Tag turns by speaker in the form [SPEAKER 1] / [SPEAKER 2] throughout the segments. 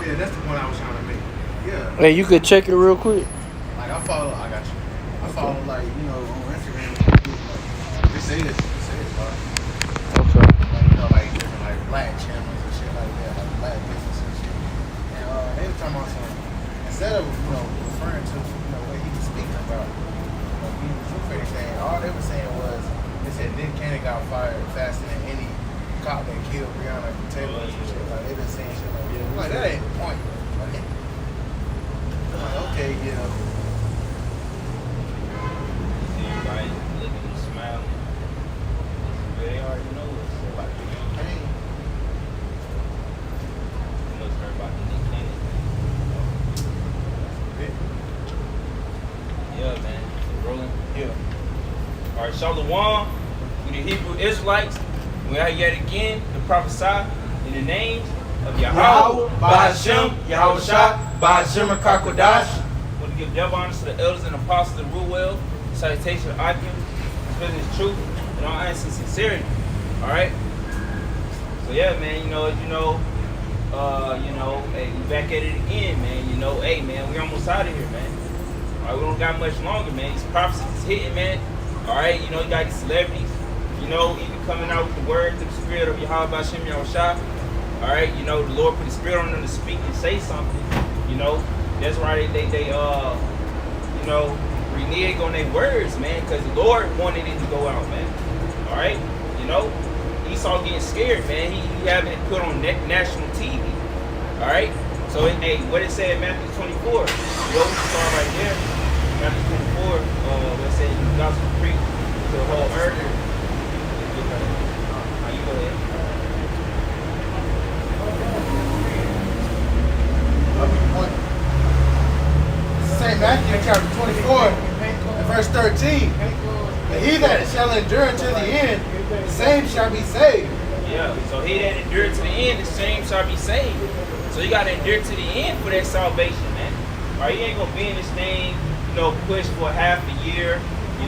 [SPEAKER 1] Yeah, that's the point I was trying to make. Yeah.
[SPEAKER 2] Hey, you could check it real quick.
[SPEAKER 1] Like I follow, I got you. I follow like on Instagram. Like, they say this, bro.
[SPEAKER 2] Okay.
[SPEAKER 1] Like like different like black channels and shit like that, like black business and shit. And they were talking about some instead of referring to what he was speaking about, being the truth or anything. All they were saying was they said Nick Cannon got fired faster than any cop that killed Breonna Taylor and shit. Like they've been saying shit like that. Like that ain't the point. Like, okay, yeah.
[SPEAKER 3] Everybody looking and smiling. They already know what's about to
[SPEAKER 1] Hey,
[SPEAKER 3] You must heard about the Nick Cannon. Yeah, man. Rolling.
[SPEAKER 1] yeah.
[SPEAKER 3] All right, Shalom to the Hebrew Israelites. We are yet again to prophesy in the names of Yahweh, Ba'ashem, Yahweh Shah, Ba'ashem Kakodash. I want to give double honors to the elders and apostles of Ruel. Salutation of Akim, spreading his truth and all honesty and sincerity. All right. So yeah, man. Hey, we back at it again, man. Hey, man, we almost out of here, man. All right, we don't got much longer, man. These prophecies is hitting, man. All right, you got these celebrities, even coming out with the word through the spirit of Yahweh Hashem Yahushua. All right, the Lord put the spirit on them to speak and say something. That's why they renege on their words, man, because the Lord wanted it to go out, man. All right, Esau getting scared, man. He having it put on national TV. All right, so what it said in Matthew 24. We start right there. Matthew 24. Let's say the gospel preached to the whole earth. You go ahead.
[SPEAKER 1] St. Matthew chapter 24 and verse 13. And he that shall endure unto the end, the same shall be saved.
[SPEAKER 3] Yeah, so he that endure to the end, the same shall be saved. So you got to endure to the end for that salvation, man. All right, you ain't going to be in this thing, push for half a year, be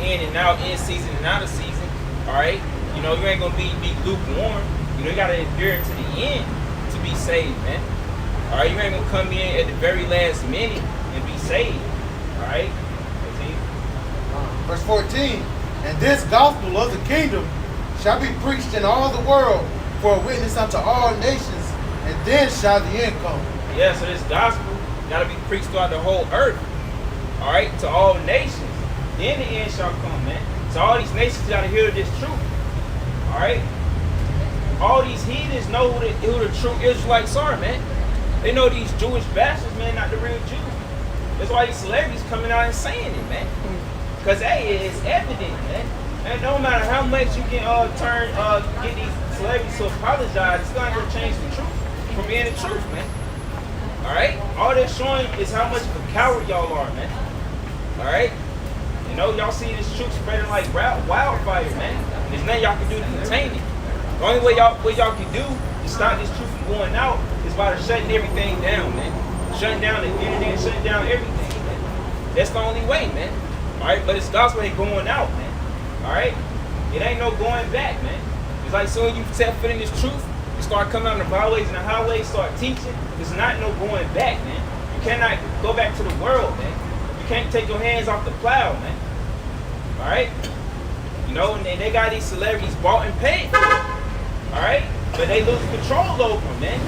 [SPEAKER 3] in and out, in season and out of season. All right, you ain't going to be lukewarm. You got to endure to the end to be saved, man. All right, you ain't going to come in at the very last minute and be saved. All right, continue.
[SPEAKER 1] Verse 14. And this gospel of the kingdom shall be preached in all the world for a witness unto all nations, and then shall the end come.
[SPEAKER 3] Yeah, so this gospel got to be preached throughout the whole earth. All right, to all nations. Then the end shall come, man. So all these nations got to hear this truth. All right? All these heathens know who the true Israelites are, man. They know these Jewish bastards, man, not the real Jews. That's why these celebrities coming out and saying it, man. Because, hey, it's evident, man. And no matter how much you can get these celebrities to apologize, it's not going to change the truth from being the truth, man. All right? All they're showing is how much of a coward y'all are, man. All right? Y'all see this truth spreading like wildfire, man. There's nothing y'all can do to contain it. The only way y'all can do to stop this truth from going out is by shutting everything down, man. Shutting down the internet, shutting down everything, man. That's the only way, man. All right? But this gospel ain't going out, man. All right? It ain't no going back, man. It's like soon as you step foot in this truth, you start coming out on the byways and the highways, start teaching. There's not no going back, man. You cannot go back to the world, man. You can't take your hands off the plow, man. All right? And they got these celebrities bought and paid for it. All right? But they lose control over them, man.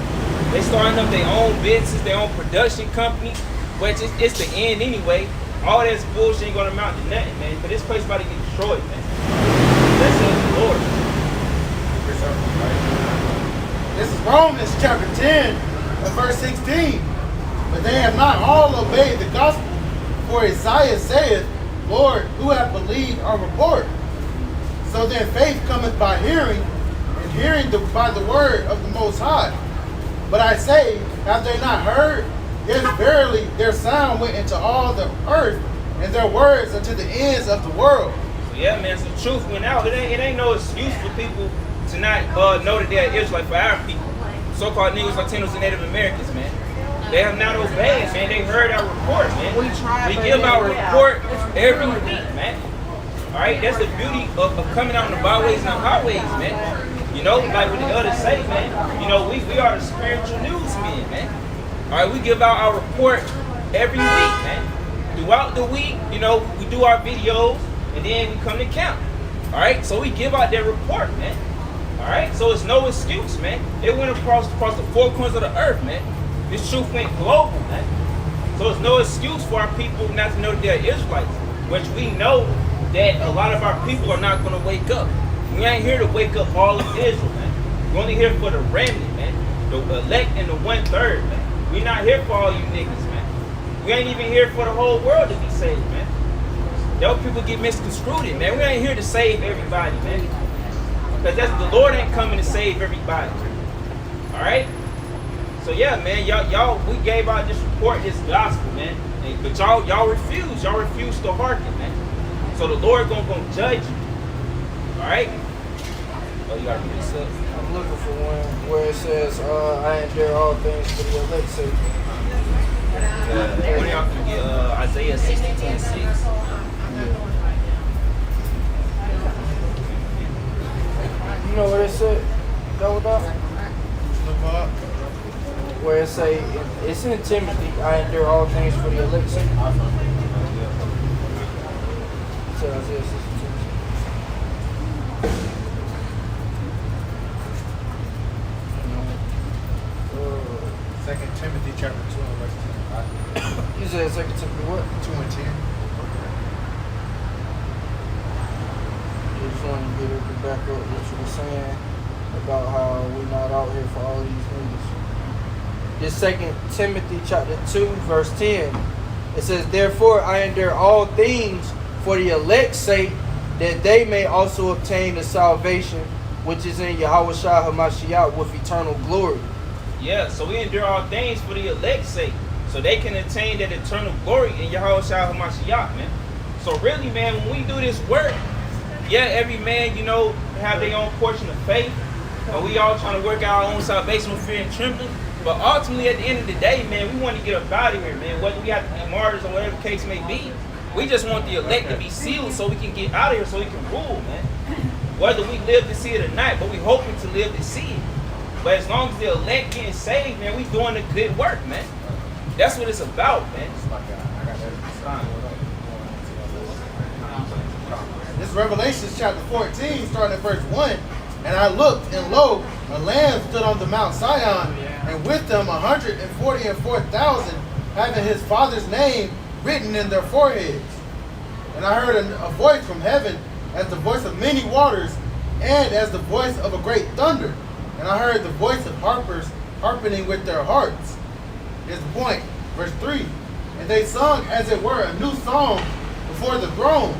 [SPEAKER 3] They starting up their own business, their own production company, but it's the end anyway. All this bullshit ain't gonna amount to nothing, man. But this place about to get destroyed, man. That's the Lord.
[SPEAKER 1] This is Romans chapter 10 and verse 16. But they have not all obeyed the gospel. For Isaiah saith, Lord, who hath believed our report? So then faith cometh by hearing, and hearing by the word of the Most High. But I say, have they not heard? Yes, verily, their sound went into all the earth, and their words unto the ends of the world.
[SPEAKER 3] So yeah, man, so the truth went out. It ain't no excuse for people to not know that they're Israelite, for our people. So-called Negroes, Latinos, and Native Americans, man. They have not obeyed, man. They heard our report, man. We give our report every week, man. All right, that's the beauty of coming out on the byways and the highways, man. You know, like what the others say, man. You know, we are the spiritual newsmen, man. All right, we give out our report every week, man. Throughout the week, you know, we do our videos, and then we come to camp. All right, so we give out that report, man. All right, so it's no excuse, man. It went across the four corners of the earth, man. This truth went global, man. So it's no excuse for our people not to know that they're Israelites, which we know that a lot of our people are not going to wake up. We ain't here to wake up all of Israel, man. We're only here for the remnant, man. The elect and the 1/3, man. We're not here for all you niggas, man. We ain't even here for the whole world to be saved, man. Those people get misconstrued, man. We ain't here to save everybody, man. Because the Lord ain't coming to save everybody. All right? So yeah, man, y'all, we gave out this report, this gospel, man. But y'all refuse. Y'all refuse to hearken, man. So the Lord gonna judge you. All right? Oh, you gotta read this up.
[SPEAKER 2] I'm looking for one where it says, I endure all things for the elect's sake.
[SPEAKER 3] When y'all can get Isaiah 62:6.
[SPEAKER 2] You know what it said? Double dot?
[SPEAKER 1] Look up.
[SPEAKER 2] Where it say, it's in Timothy, I endure all things for the elect's sake. It says Isaiah 62:6.
[SPEAKER 1] Second Timothy chapter 2 and verse 10.
[SPEAKER 2] You said 2 Timothy what?
[SPEAKER 1] 2 and 10.
[SPEAKER 2] I just wanted to get her to back up what you were saying about how we're not out here for all these niggas. This 2 Timothy chapter 2 verse 10, it says, therefore I endure all things for the elect's sake, that they may also obtain the salvation which is in Yahushua HaMashiach with eternal glory.
[SPEAKER 3] Yeah, so we endure all things for the elect's sake, so they can attain that eternal glory in Yahushua HaMashiach, man. So really, man, when we do this work, yeah, every man, you know, have their own portion of faith, and we all trying to work out our own salvation with fear and trembling. But ultimately, at the end of the day, man, we want to get up out of here, man. Whether we have to be martyrs or whatever the case may be, we just want the elect to be sealed so we can get out of here, so we can rule, man. Whether we live to see it or not, but we hoping to live to see it. But as long as the elect getting saved, man, we doing the good work, man. That's what it's about, man.
[SPEAKER 1] This is Revelation chapter 14, starting at verse 1. And I looked, and lo, a lamb stood on the Mount Sion, and with them 144,000, having his father's name written in their foreheads. And I heard a voice from heaven, as the voice of many waters, and as the voice of a great thunder. And I heard the voice of harpers harping with their harps. Here's the point, verse 3. And they sung, as it were, a new song before the throne,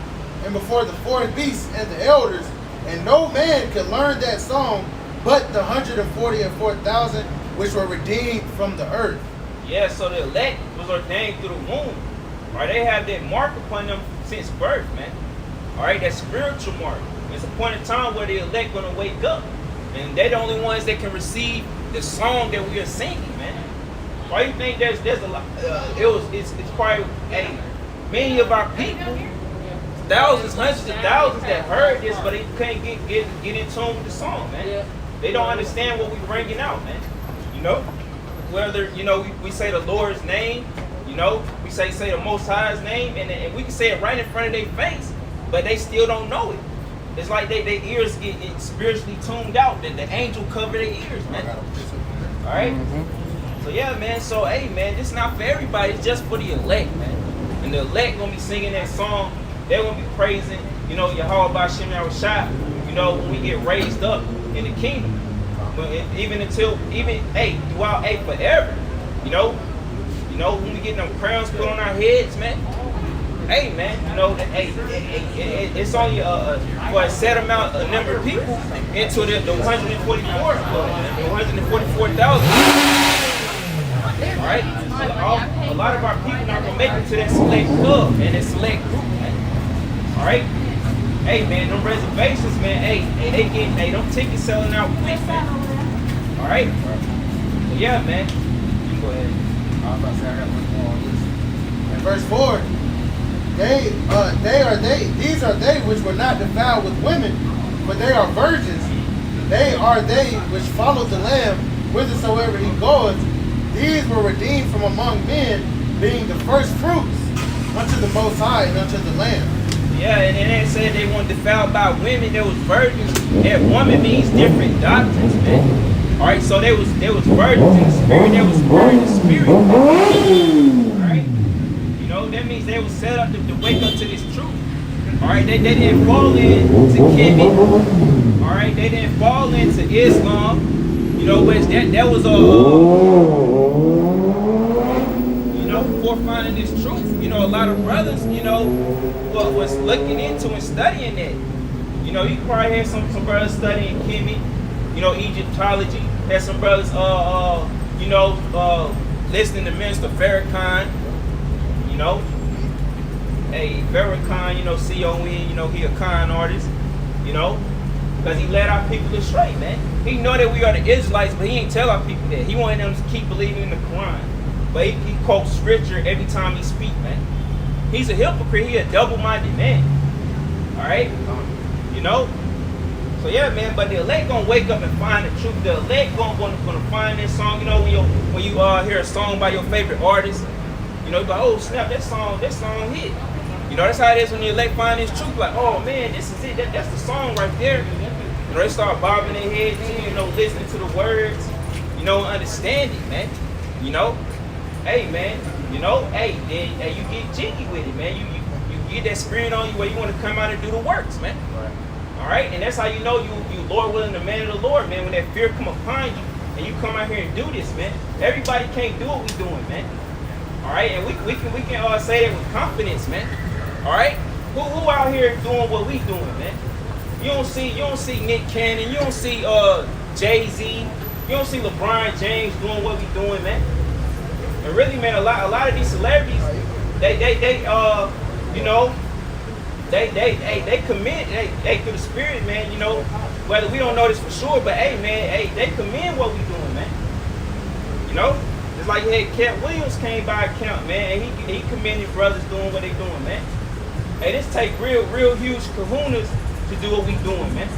[SPEAKER 1] and before the four beasts and the elders, and no man could learn that song but the 144,000 which were redeemed from the earth.
[SPEAKER 3] Yeah, so the elect was ordained through the womb. All right, they have that mark upon them since birth, man. All right, that spiritual mark. There's a point in time where the elect gonna wake up, and they're the only ones that can receive the song that we are singing, man. Why you think there's a lot? It's probably many of our people, thousands, hundreds of thousands that heard this, but they can't get in tune with the song, man. Yeah. They don't understand what we're bringing out, man. You know, whether we say the Lord's name, we say the Most High's name, and we can say it right in front of their face, but they still don't know it. It's like their ears get spiritually tuned out. That the angel cover their ears, man. All right. Mm-hmm. So yeah, man. So hey, man, this is not for everybody. It's just for the elect, man. And the elect gonna be singing that song. They're gonna be praising, Yahweh B'Shem Yahushua, when we get raised up in the kingdom. Throughout forever. When we get them crowns put on our heads, man. Hey, man, it's only for a set amount, a number of people into the 144,000. All right, a lot of our people not gonna make it to that select club and that select group, man. All right, hey, man, them reservations, man. Hey, them tickets selling out quick, man. All right, so yeah, man. You can go ahead. I was about to say I got one more on this.
[SPEAKER 1] And verse 4. These are they which were not defiled with women, but they are virgins. They are they which follow the Lamb whithersoever he goeth. These were redeemed from among men, being the first fruits unto the Most High and unto the Lamb.
[SPEAKER 3] Yeah, and then they said they weren't defiled by women. There was virgins. And woman means different doctrines, man. All right, so there was virgins in the spirit. There was word in the spirit. All right, you know that means they were set up to wake up to this truth. All right, they didn't fall into Kemet. All right, they didn't fall into Islam. You know, which that was forefinding this truth. You know, a lot of brothers, you know, was looking into and studying that. You know, you probably had some brothers studying Kemet, you know, Egyptology. Had some brothers, listening to Minister Farrakhan. You know, hey, Farrakhan, you know, C-O-N, you know, he a con artist. You know, because he led our people astray, man. He know that we are the Israelites, but he ain't tell our people that. He wanted them to keep believing in the Quran. But he quotes scripture every time he speak, man. He's a hypocrite. He a double-minded man. All right? You know? So yeah, man, but the elect gonna wake up and find the truth. The elect gonna find this song. You know, when you hear a song by your favorite artist, you know, you go, oh snap, that song hit. You know, that's how it is when the elect find this truth. Like, oh man, this is it. That's the song right there. You know, they start bobbing their head too, you know, listening to the words, you know, understand it, man. You know? Hey man, you know, hey, you get jiggy with it, man. You get that spirit on you where you want to come out and do the works, man.
[SPEAKER 2] Right.
[SPEAKER 3] All right, and that's how you know you Lord willing, the man of the Lord, man. When that fear come upon you and you come out here and do this, man. Everybody can't do what we doing, man. All right, and we can say that with confidence, man. All right, who out here doing what we doing, man? You don't see Nick Cannon, you don't see Jay-Z, you don't see LeBron James doing what we doing, man. And really, man, a lot of these celebrities, they commend, they through the spirit, man. You know, whether we don't know this for sure, but hey, man, hey, they commend what we doing, man. You know, it's like Cat Williams came by account, man, and he commended brothers doing what they doing, man. Hey, this take real huge kahunas to do what we doing, man.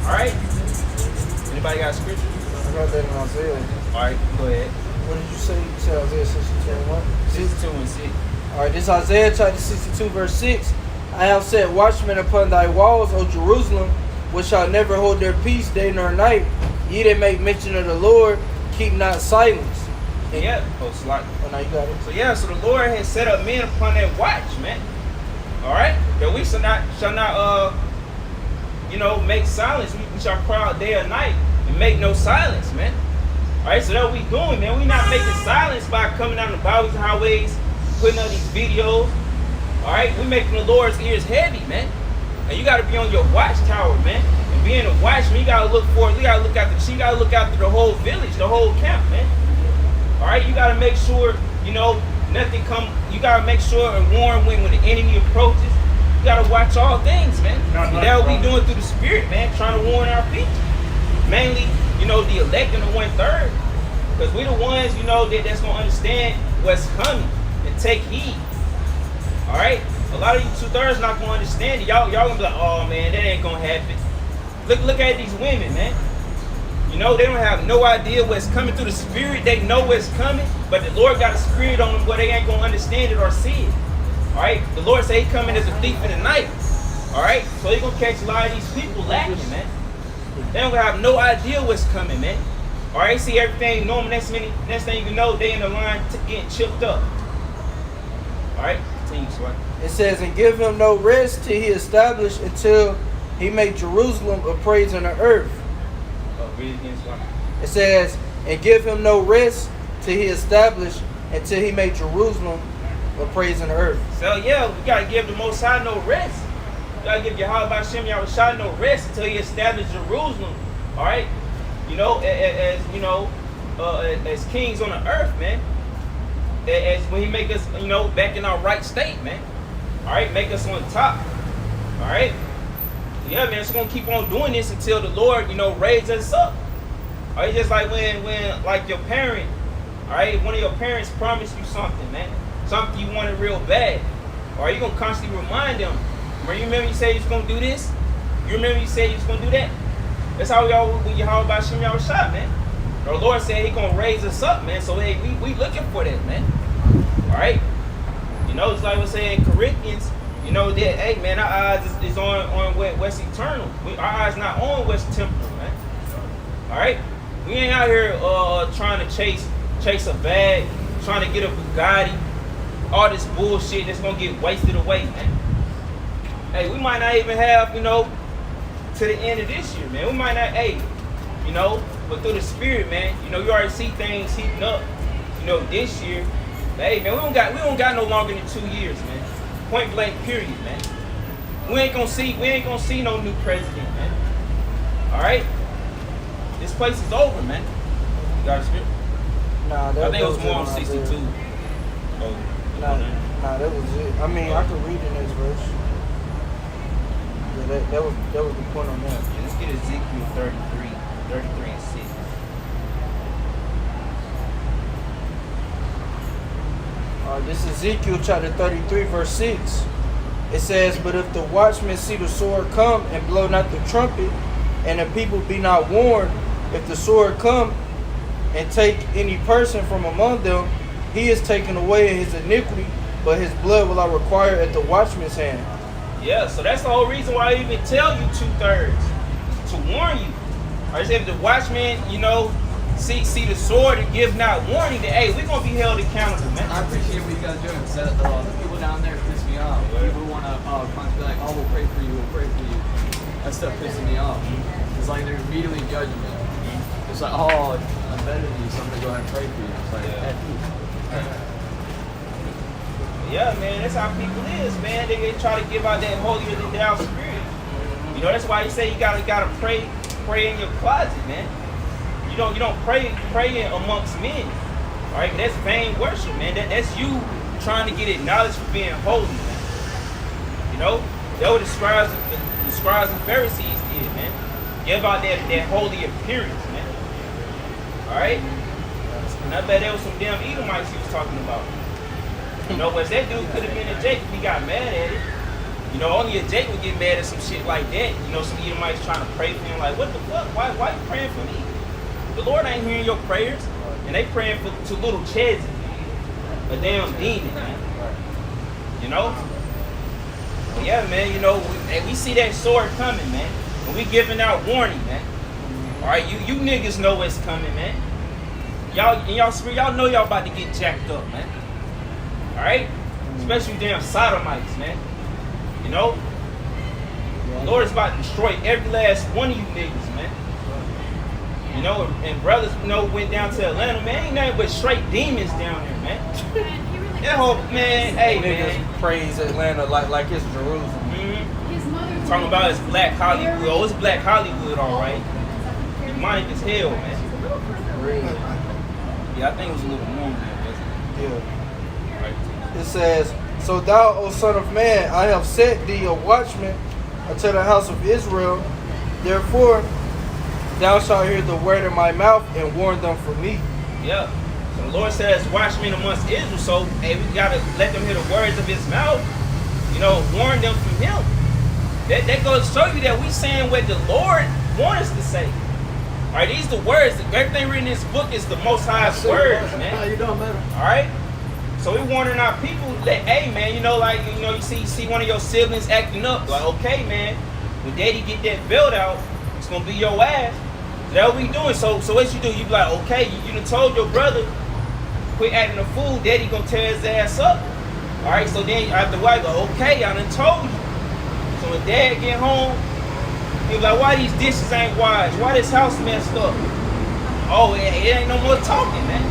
[SPEAKER 3] All right. Anybody got scripture?
[SPEAKER 2] I got that in Isaiah.
[SPEAKER 3] All right, go ahead.
[SPEAKER 2] What did you say? You said Isaiah 62 and what?
[SPEAKER 3] 62 and 6.
[SPEAKER 2] All right, this is Isaiah chapter 62, verse 6. I have set watchmen upon thy walls, O Jerusalem, which shall never hold their peace day nor night. Ye that make mention of the Lord, keep not silence. And
[SPEAKER 3] Yeah. Oh, slide.
[SPEAKER 2] Oh, now you got it.
[SPEAKER 3] So yeah, so the Lord has set up men upon that watch, man. All right, that we shall not make silence. We shall cry out day or night and make no silence, man. All right, so that's what we doing, man. We not making silence by coming down the byways and highways, putting up these videos. All right, we making the Lord's ears heavy, man. And you got to be on your watchtower, man. And being a watchman, you got to look for it. You got to look after. You got to look after the whole village, the whole camp, man. All right, you got to make sure, you know, nothing come. You got to make sure and warn when the enemy approaches. You got to watch all things, man. And that's what we doing through the spirit, man, trying to warn our people. Mainly, you know, the elect and the 1/3. Because we the ones, you know, that's going to understand what's coming and take heed. All right? A lot of you 2/3 not going to understand it. Y'all going to be like, oh, man, that ain't going to happen. Look at these women, man. You know, they don't have no idea what's coming through the spirit. They know what's coming, but the Lord got a spirit on them where they ain't going to understand it or see it. All right? The Lord say he coming as a thief in the night. All right? So he going to catch a lot of these people lacking, man. They don't have no idea what's coming, man. All right? See everything normal. Next thing you know, they in the line getting chipped up. All right? Continue, Swat.
[SPEAKER 2] It says, and give him no rest till he establish until he make Jerusalem a praise in the earth.
[SPEAKER 3] Oh, read it again, Swat.
[SPEAKER 2] It says, and give him no rest till he establish until he make Jerusalem a praise in the earth.
[SPEAKER 3] So yeah, we gotta give the Most High no rest. We gotta give Yahweh Hashem Yahushua no rest until he established Jerusalem. All right, you know, as you know, as kings on the earth, man. As when he make us, you know, back in our right state, man. All right, make us on top. All right, yeah, man. So we're gonna keep on doing this until the Lord, you know, raise us up. All right, just like when like your parent, all right, one of your parents promised you something, man. Something you wanted real bad. Or you gonna constantly remind them. You remember you said you was gonna do this? You remember you said you was gonna do that? That's how when Yahweh by Shem y'all shot, man. The Lord said He gonna raise us up, man. So hey, we looking for that, man. All right. You know, it's like we're saying Corinthians. You know that, hey man, our eyes is on what's eternal. Our eyes not on what's temporal, man. All right. We ain't out here trying to chase a bag, trying to get a Bugatti, all this bullshit that's gonna get wasted away, man. Hey, we might not even have, you know, to the end of this year, man. We might not, hey, you know, but through the Spirit, man, you know, you already see things heating up, you know, this year. But hey, man, we don't got no longer than 2 years, man. Point blank, period, man. We ain't gonna see no new president, man. All right, this place is over, man. You got a Spirit?
[SPEAKER 2] Nah, that
[SPEAKER 3] I think it was more on
[SPEAKER 2] it when I
[SPEAKER 3] 62.
[SPEAKER 2] did.
[SPEAKER 3] Oh,
[SPEAKER 2] Nah, that was it. I mean, I could read the next verse. Yeah, that was the point on that.
[SPEAKER 3] yeah, let's get Ezekiel 33 and 6.
[SPEAKER 2] This is Ezekiel chapter 33, verse 6. It says, "But if the watchmen see the sword come and blow not the trumpet, and the people be not warned, if the sword come and take any person from among them, he is taken away in his iniquity, but his blood will I require at the watchman's hand."
[SPEAKER 3] Yeah, so that's the whole reason why I even tell you 2/3 to warn you. I said if the watchman, you know, see the sword and give not warning, that hey, we're gonna be held accountable, man.
[SPEAKER 4] I appreciate what you guys doing. So, the people down there piss me off. People want to constantly be like, "Oh, we'll pray for you. We'll pray for you." That stuff pisses me off. It's like they're immediately judging me. It's like, "Oh, I'm better than you, so I'm gonna go ahead and pray for you." It's like,
[SPEAKER 3] Yeah, man, that's how people is, man. They try to give out that holier than thou spirit. You know, that's why you say you gotta pray in your closet, man. You don't pray amongst men. All right, that's vain worship, man. That's you trying to get acknowledged for being holy, man. You know, that what the scribes and Pharisees did, man. Give out that holy appearance, man. All right, and I bet there was some damn Edomites he was talking about. You know, but that dude could have been a Jake if he got mad at it. You know, only a Jake would get mad at some shit like that. You know, some Edomites trying to pray for him, like, what the fuck? Why you praying for me? The Lord ain't hearing your prayers, and they praying to little Chezzy, a damn demon, man. You know? But yeah, man. You know, we see that sword coming, man, and we giving out warning, man. All right, you niggas know what's coming, man. Y'all know y'all about to get jacked up, man. All right, especially damn sodomites, man. You know, the Lord is about to destroy every last one of you niggas, man. You know, and brothers, you know, went down to Atlanta, man. Ain't nothing but straight demons down there, man. That whole man, hey
[SPEAKER 2] Niggas
[SPEAKER 3] man,
[SPEAKER 2] praise Atlanta like it's Jerusalem.
[SPEAKER 3] Mm-hmm. Talking about it's Black Hollywood. Oh, it's Black Hollywood, all right. Demonic as hell, man.
[SPEAKER 2] Really?
[SPEAKER 3] Yeah, I think it was a little more than that, wasn't it?
[SPEAKER 2] Yeah.
[SPEAKER 3] Right.
[SPEAKER 2] It says, "So thou, O son of man, I have set thee a watchman unto the house of Israel. Therefore, thou shalt hear the word of my mouth and warn them from me."
[SPEAKER 3] Yeah. So the Lord says, watchmen amongst Israel. So, hey, we got to let them hear the words of his mouth. You know, warn them from him. That goes to show you that we saying what the Lord wants us to say. All right, these the words. Everything written in this book is the Most High's words, man.
[SPEAKER 4] How you doing, man?
[SPEAKER 3] All right. So we warning our people that, hey, man, you know, like, you know, you see one of your siblings acting up. Like, okay, man, when daddy get that belt out, it's going to be your ass. That's what we doing. So what you do, you be like, okay, you done told your brother, quit acting a fool, daddy going to tear his ass up. All right, so then after a while, go, okay, I done told you. So when dad get home, he be like, why these dishes ain't washed? Why this house messed up? Oh, it ain't no more talking, man.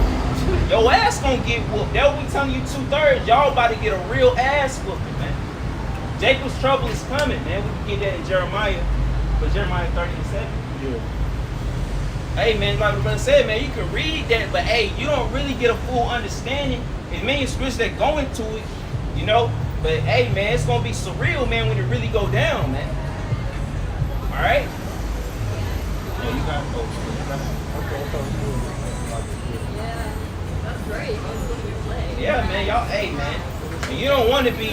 [SPEAKER 3] Your ass gonna get whooped. That what we telling you 2/3. Y'all about to get a real ass whooping, man. Jacob's trouble is coming, man. We can get that in Jeremiah. But Jeremiah 30:7.
[SPEAKER 2] Yeah.
[SPEAKER 3] Hey, man, like the brother said, man, you can read that, but hey, you don't really get a full understanding. There's many scriptures that go into it, you know. But hey, man, it's gonna be surreal, man, when it really go down, man. All right. Yeah, you got to
[SPEAKER 5] Great.
[SPEAKER 3] Yeah, man, y'all, hey, man. And you don't want to be,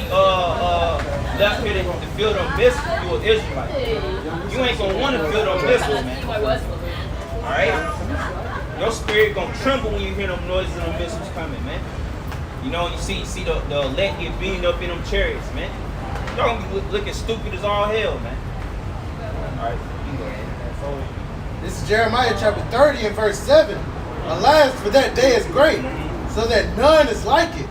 [SPEAKER 3] left here to feel them missiles, you an Israelite. You ain't gonna want to feel them missiles, man. Alright? Your spirit gonna tremble when you hear them noises and them missiles coming, man. You know, you see the elect get beamed up in them chariots, man. Y'all gonna be looking stupid as all hell, man. Alright, you go ahead.
[SPEAKER 1] This is Jeremiah chapter 30 and verse 7. Alas, for that day is great, so that none is like it.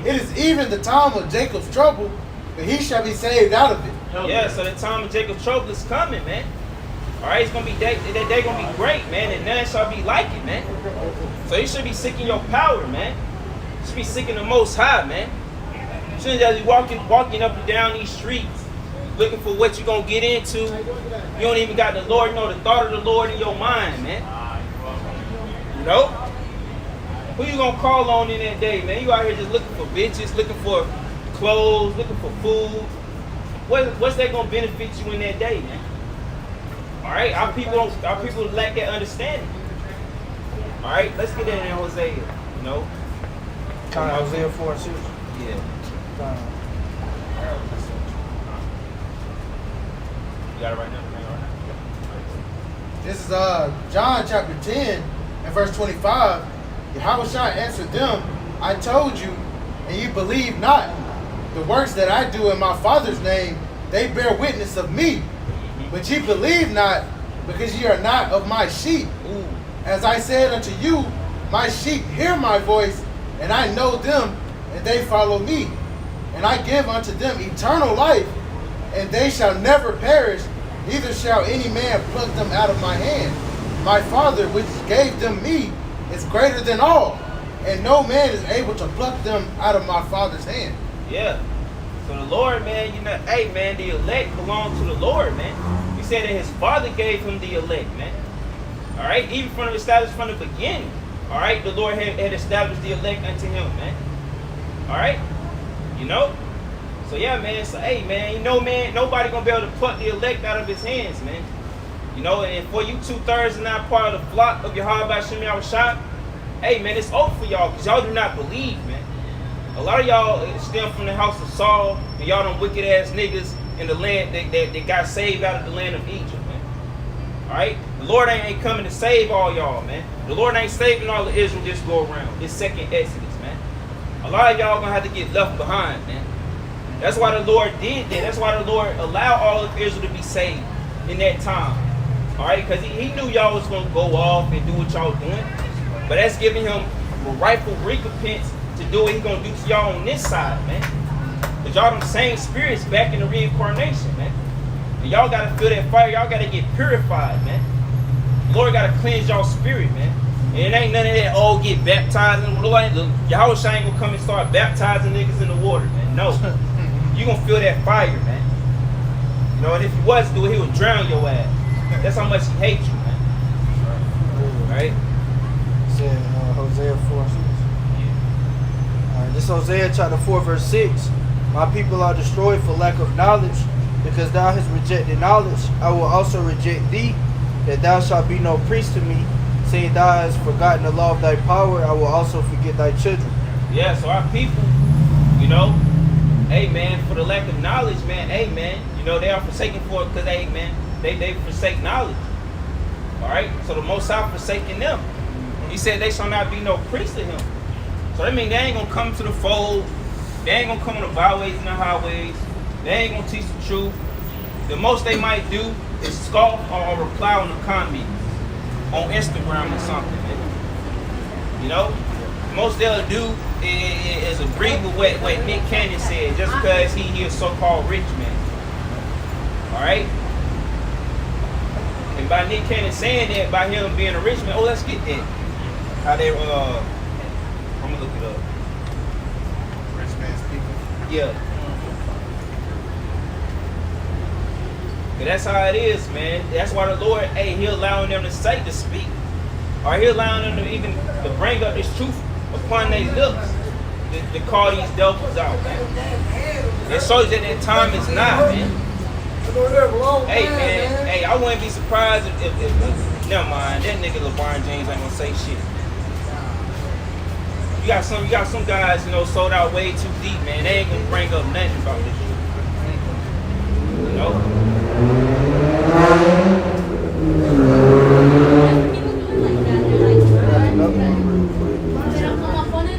[SPEAKER 1] It is even the time of Jacob's trouble, but he shall be saved out of it.
[SPEAKER 3] Yeah, so the time of Jacob's trouble is coming, man. Alright, it's gonna be that day gonna be great, man, and none shall be like it, man. So you should be seeking your power, man. You should be seeking the Most High, man. You shouldn't just be walking up and down these streets looking for what you're gonna get into. You don't even got the Lord, the thought of the Lord in your mind, man. You know? Who you gonna call on in that day, man? You out here just looking for bitches, looking for clothes, looking for food. What's that gonna benefit you in that day, man? Alright, our people lack that understanding. Alright, let's get that in Hosea, you know?
[SPEAKER 2] Hosea 4 and 6.
[SPEAKER 3] Yeah. You got it right now?
[SPEAKER 1] This is John chapter 10 and verse 25. Yahushua answered them, I told you, and you believe not. The works that I do in my Father's name, they bear witness of me. But ye believe not, because ye are not of my sheep. As I said unto you, my sheep hear my voice, and I know them, and they follow me. And I give unto them eternal life, and they shall never perish, neither shall any man pluck them out of my hand. My Father, which gave them me, is greater than all, and no man is able to pluck them out of my Father's hand.
[SPEAKER 3] Yeah. So the Lord, man, hey, man, the elect belong to the Lord, man. He said that his Father gave him the elect, man. All right? Even from the beginning. All right? The Lord had established the elect unto him, man. All right? You know? So, yeah, man. So, hey, man, man, nobody going to be able to pluck the elect out of his hands, man. You know, and for you 2/3 are not part of the flock of Yahweh Shem Yahushua, hey, man, it's over for y'all because y'all do not believe, man. A lot of y'all stem from the house of Saul, and y'all them wicked ass niggas in the land that got saved out of the land of Egypt, man. Alright? The Lord ain't coming to save all y'all, man. The Lord ain't saving all of Israel this go around, this second Exodus, man. A lot of y'all gonna have to get left behind, man. That's why the Lord did that. That's why the Lord allowed all of Israel to be saved in that time. Alright? Because he knew y'all was gonna go off and do what y'all doing. But that's giving him a rightful recompense to do what he's gonna do to y'all on this side, man. Cause y'all them same spirits back in the reincarnation, man. And y'all gotta feel that fire, y'all gotta get purified, man. The Lord gotta cleanse y'all spirit, man. And it ain't none of that, get baptized in the Lord. Yahushua ain't gonna come and start baptizing niggas in the water, man. No. You gonna feel that fire, man. You know, and if he was to do it, he would drown your ass. That's how much he hates you, man. Right?
[SPEAKER 2] Said Hosea 4 and 6. This Hosea chapter 4 verse 6. My people are destroyed for lack of knowledge, because thou hast rejected knowledge. I will also reject thee, that thou shalt be no priest to me. Saying thou hast forgotten the law of thy power, I will also forget thy children.
[SPEAKER 3] Yeah, so our people, you know, hey man, for the lack of knowledge, man, hey man, you know, they are forsaken for it because hey man, they forsake knowledge. Alright? So the Most High forsaking them. He said they shall not be no priest to him. So that means they ain't gonna come to the fold. They ain't gonna come on the byways and the highways. They ain't gonna teach the truth. The most they might do is scoff or reply on the comments on Instagram or something, man. You know? The most they'll do is agree with what Nick Cannon said just because he a so-called rich man. Alright? And by Nick Cannon saying that, by him being a rich man, let's get that. How they, I'm gonna look it up.
[SPEAKER 1] Rich man's people.
[SPEAKER 3] Yeah. But that's how it is, man. That's why the Lord, he allowing them to speak. Or he allowing them to even to bring up this truth upon their lips. To call these devils out, man. It shows that that time is not, man. Hey, man. Hey, I wouldn't be surprised if never mind. That nigga LeBron James ain't gonna say shit. You got some guys, you know, sold out way too deep, man. They ain't gonna bring up nothing about this shit.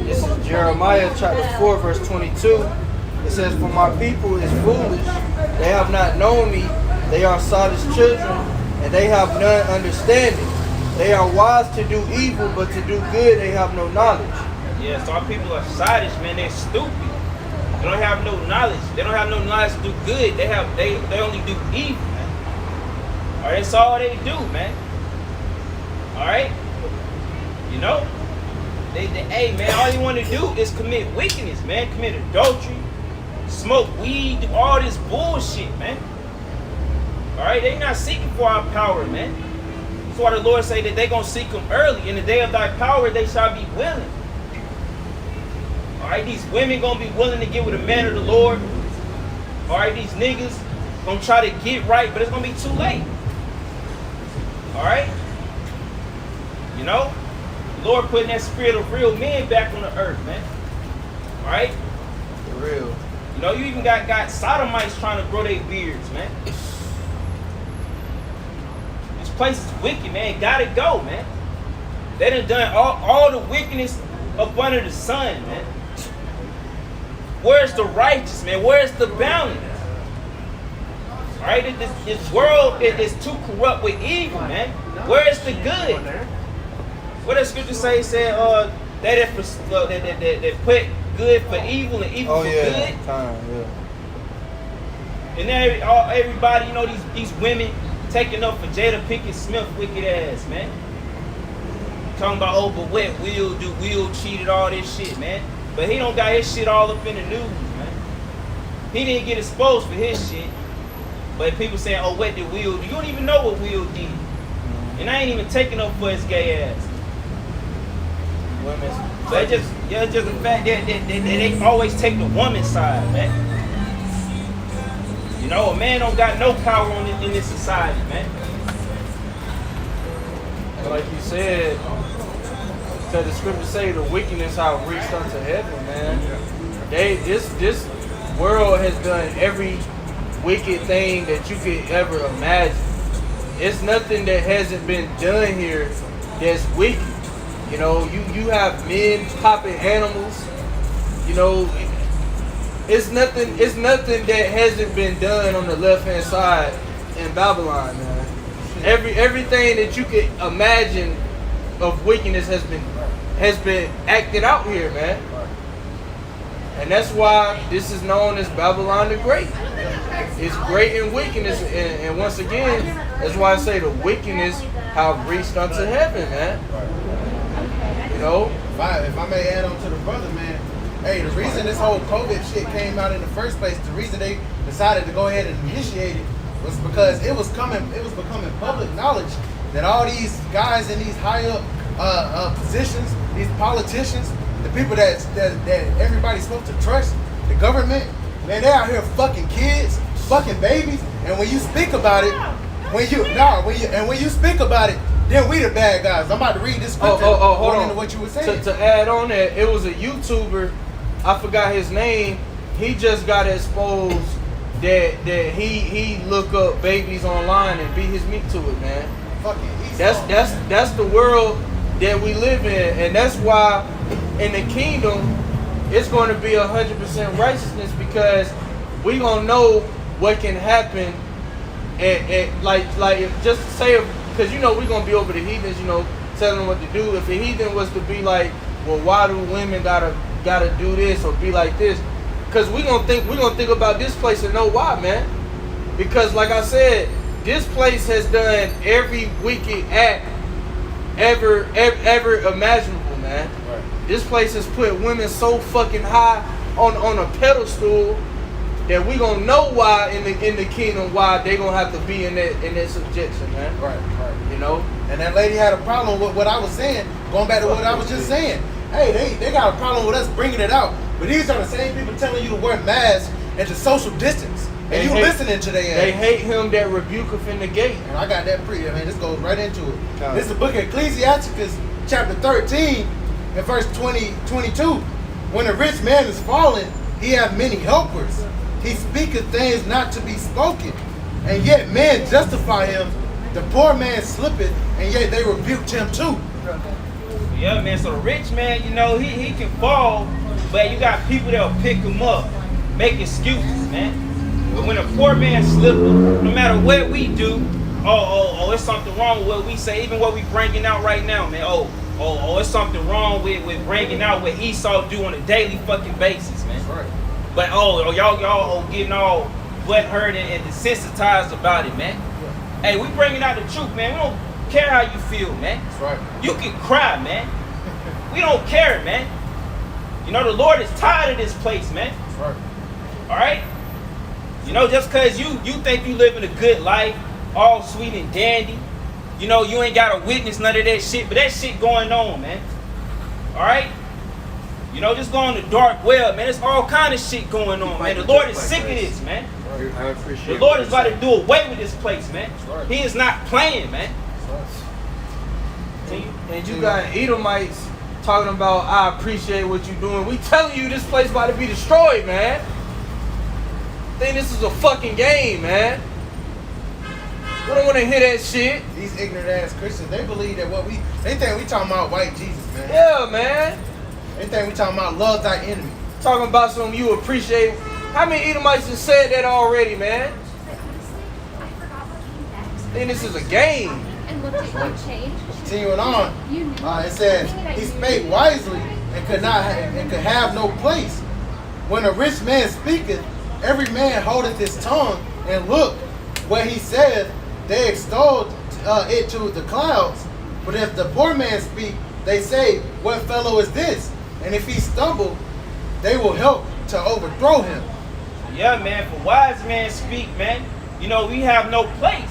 [SPEAKER 2] This is Jeremiah chapter 4, verse 22. It says, "For my people is foolish, they have not known me, they are sottish children, and they have none understanding. They are wise to do evil, but to do good they have no knowledge."
[SPEAKER 3] Yeah, so our people are sottish, man. They're stupid. They don't have no knowledge. They don't have no knowledge to do good. They only do evil, man. All right, that's all they do, man. All right, you know, hey, man, all you want to do is commit wickedness, man. Commit adultery, smoke weed, do all this bullshit, man. All right, they not seeking for our power, man. That's why the Lord say that they gonna seek Him early. In the day of Thy power, they shall be willing. All right, these women gonna be willing to get with a man of the Lord. All right, these niggas gonna try to get right, but it's gonna be too late. All right, you know, the Lord putting that spirit of real men back on the earth, man. All right,
[SPEAKER 2] For real.
[SPEAKER 3] you know, you even got sodomites trying to grow their beards, man. This place is wicked, man. Gotta go, man. They done all the wickedness up under the sun, man. Where's the righteous, man? Where's the balance? All right, this world is too corrupt with evil, man. Where's the good? What does Scripture say? It said that put good for evil and evil for good.
[SPEAKER 2] Time, yeah.
[SPEAKER 3] And then everybody, you know, these women taking up for Jada Pinkett Smith wicked ass, man. Talking about, oh, but what Will cheated, all this shit, man. But he don't got his shit all up in the news, man. He didn't get exposed for his shit. But people saying, oh, what did Will do? You don't even know what Will did. And I ain't even taking up for his gay ass. So it's just the fact that they always take the woman's side, man. You know, a man don't got no power in this society, man.
[SPEAKER 2] And like you said, because the scripture say the wickedness have reached unto heaven, man. This world has done every wicked thing that you could ever imagine. It's nothing that hasn't been done here that's wicked. You know, you have men popping animals. You know, it's nothing that hasn't been done on the left hand side in Babylon, man. Everything that you could imagine of wickedness has been acted out here, man. And that's why this is known as Babylon the Great. It's great in wickedness, and once again, that's why I say the wickedness have reached unto heaven, man. You know?
[SPEAKER 1] If I may add on to the brother, man, hey, the reason this whole COVID shit came out in the first place, the reason they decided to go ahead and initiate it was because it was becoming public knowledge that all these guys in these high up positions, these politicians, the people that everybody's supposed to trust, the government, man, they out here fucking kids, fucking babies, and when you speak about it, when you speak about it, then we the bad guys. I'm about to read this scripture.
[SPEAKER 2] Hold on.
[SPEAKER 1] Into what you were saying.
[SPEAKER 2] To add on that, it was a YouTuber, I forgot his name. He just got exposed that he look up babies online and beat his meat to it, man.
[SPEAKER 1] Fucking
[SPEAKER 2] That's the world that we live in, and that's why in the kingdom it's going to be 100% righteousness, because we gonna know what can happen. And like just say, because you know we're gonna be over the heathens, you know, telling them what to do. If a heathen was to be like, well, why do women gotta do this or be like this? Because we're gonna think about this place and know why, man. Because like I said, this place has done every wicked act ever imaginable, man. Right. This place has put women so fucking high on a pedestal that we gonna know why in the kingdom, why they gonna have to be in that subjection, man.
[SPEAKER 1] Right.
[SPEAKER 2] You know.
[SPEAKER 1] And that lady had a problem with what I was saying. Going back to what I was just saying. Hey, they got a problem with us bringing it out. But these are the same people telling you to wear masks and to social distance. And you listening to their ass.
[SPEAKER 2] They hate him that rebuketh in the gate.
[SPEAKER 1] And I got that this goes right into it. This is the book of Ecclesiasticus, chapter 13, and verse 22. When a rich man is fallen, he hath many helpers. He speaketh things not to be spoken. and yet men justify him. The poor man slippeth, and yet they rebuked him too.
[SPEAKER 3] Yeah, man. So the rich man, you know, he can fall, but you got people that'll pick him up, make excuses, man. But when a poor man slips, no matter what we do, oh, it's something wrong with what we say, even what we bringing out right now, man. Oh, it's something wrong with bringing out what Esau do on a daily fucking basis, man.
[SPEAKER 4] That's right.
[SPEAKER 3] But y'all getting all butthurt and desensitized about it, man. Hey, we bringing out the truth, man. We don't care how you feel, man.
[SPEAKER 1] That's right.
[SPEAKER 3] You can cry, man. We don't care, man. You know, the Lord is tired of this place, man.
[SPEAKER 1] That's right.
[SPEAKER 3] All right? You know, just because you think you living a good life, all sweet and dandy, you know, you ain't got to witness none of that shit, but that shit going on, man. All right? You know, just go on the dark web, man. There's all kind of shit going on, man. The Lord is sick of this, man.
[SPEAKER 4] I appreciate
[SPEAKER 3] The Lord is about to do away with this place, man.
[SPEAKER 1] Right.
[SPEAKER 3] He is not playing, man.
[SPEAKER 2] And you got Edomites talking about, I appreciate what you're doing. We telling you this place about to be destroyed, man. Think this is a fucking game, man. We don't want to hear that shit.
[SPEAKER 1] These ignorant ass Christians, they believe that they think we talking about white Jesus, man.
[SPEAKER 2] Yeah, man.
[SPEAKER 1] They think we talking about love thy enemy.
[SPEAKER 2] Talking about something you appreciate. How many Edomites have said that already, man? Think this is a game.
[SPEAKER 5] And looked at you change.
[SPEAKER 1] Continuing on, it says, he spake wisely and could have no place. When a rich man speaketh, every man holdeth his tongue, and look, what he saith, they extol it to the clouds. But if the poor man speak, they say, what fellow is this? And if he stumble, they will help to overthrow him.
[SPEAKER 3] Yeah, man. For wise men speak, man. You know, we have no place.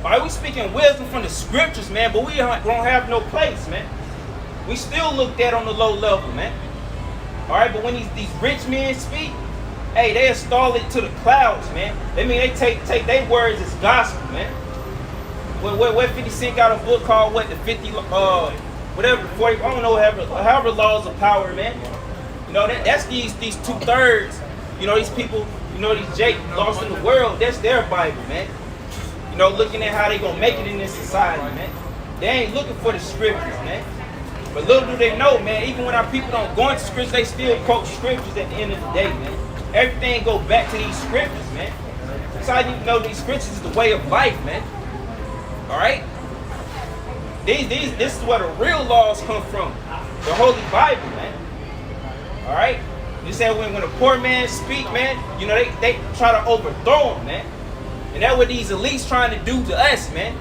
[SPEAKER 3] All right, we speaking wisdom from the scriptures, man, but we don't have no place, man. We still looked at on the low level, man. All right, but when these rich men speak, hey, they install it to the clouds, man. They mean they take their words as gospel, man. What 50 Cent got a book called what, the 50 whatever 40, I don't know, however laws of power, man. You know, that's these 2/3. You know, these people, you know, these Jake lost in the world, that's their Bible, man. You know, looking at how they gonna make it in this society, man. They ain't looking for the scriptures, man. But little do they know, man, even when our people don't go into scriptures, they still quote scriptures at the end of the day, man. Everything go back to these scriptures, man. That's how you know these scriptures is the way of life, man. All right? This is where the real laws come from. The Holy Bible, man. All right? You said when a poor man speak, man, you know, they try to overthrow him, man. And that's what these elites trying to do to us, man.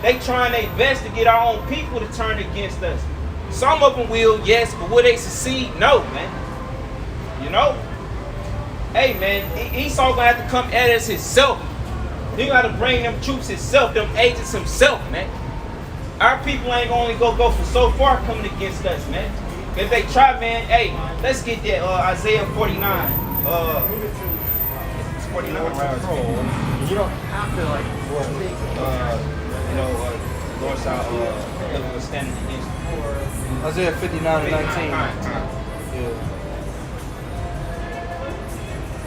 [SPEAKER 3] They trying their best to get our own people to turn against us. Some of them will, yes, but will they succeed? No, man. You know? Hey, man, Esau gonna have to come at us himself. He gotta bring them troops himself, them agents himself, man. Our people ain't gonna only go for so far coming against us, man. If they try, man, hey, let's get that Isaiah 49. It's 49, right?
[SPEAKER 4] You don't have to like.
[SPEAKER 3] You know, Lord shall standing against you.
[SPEAKER 2] Isaiah 59 and 19.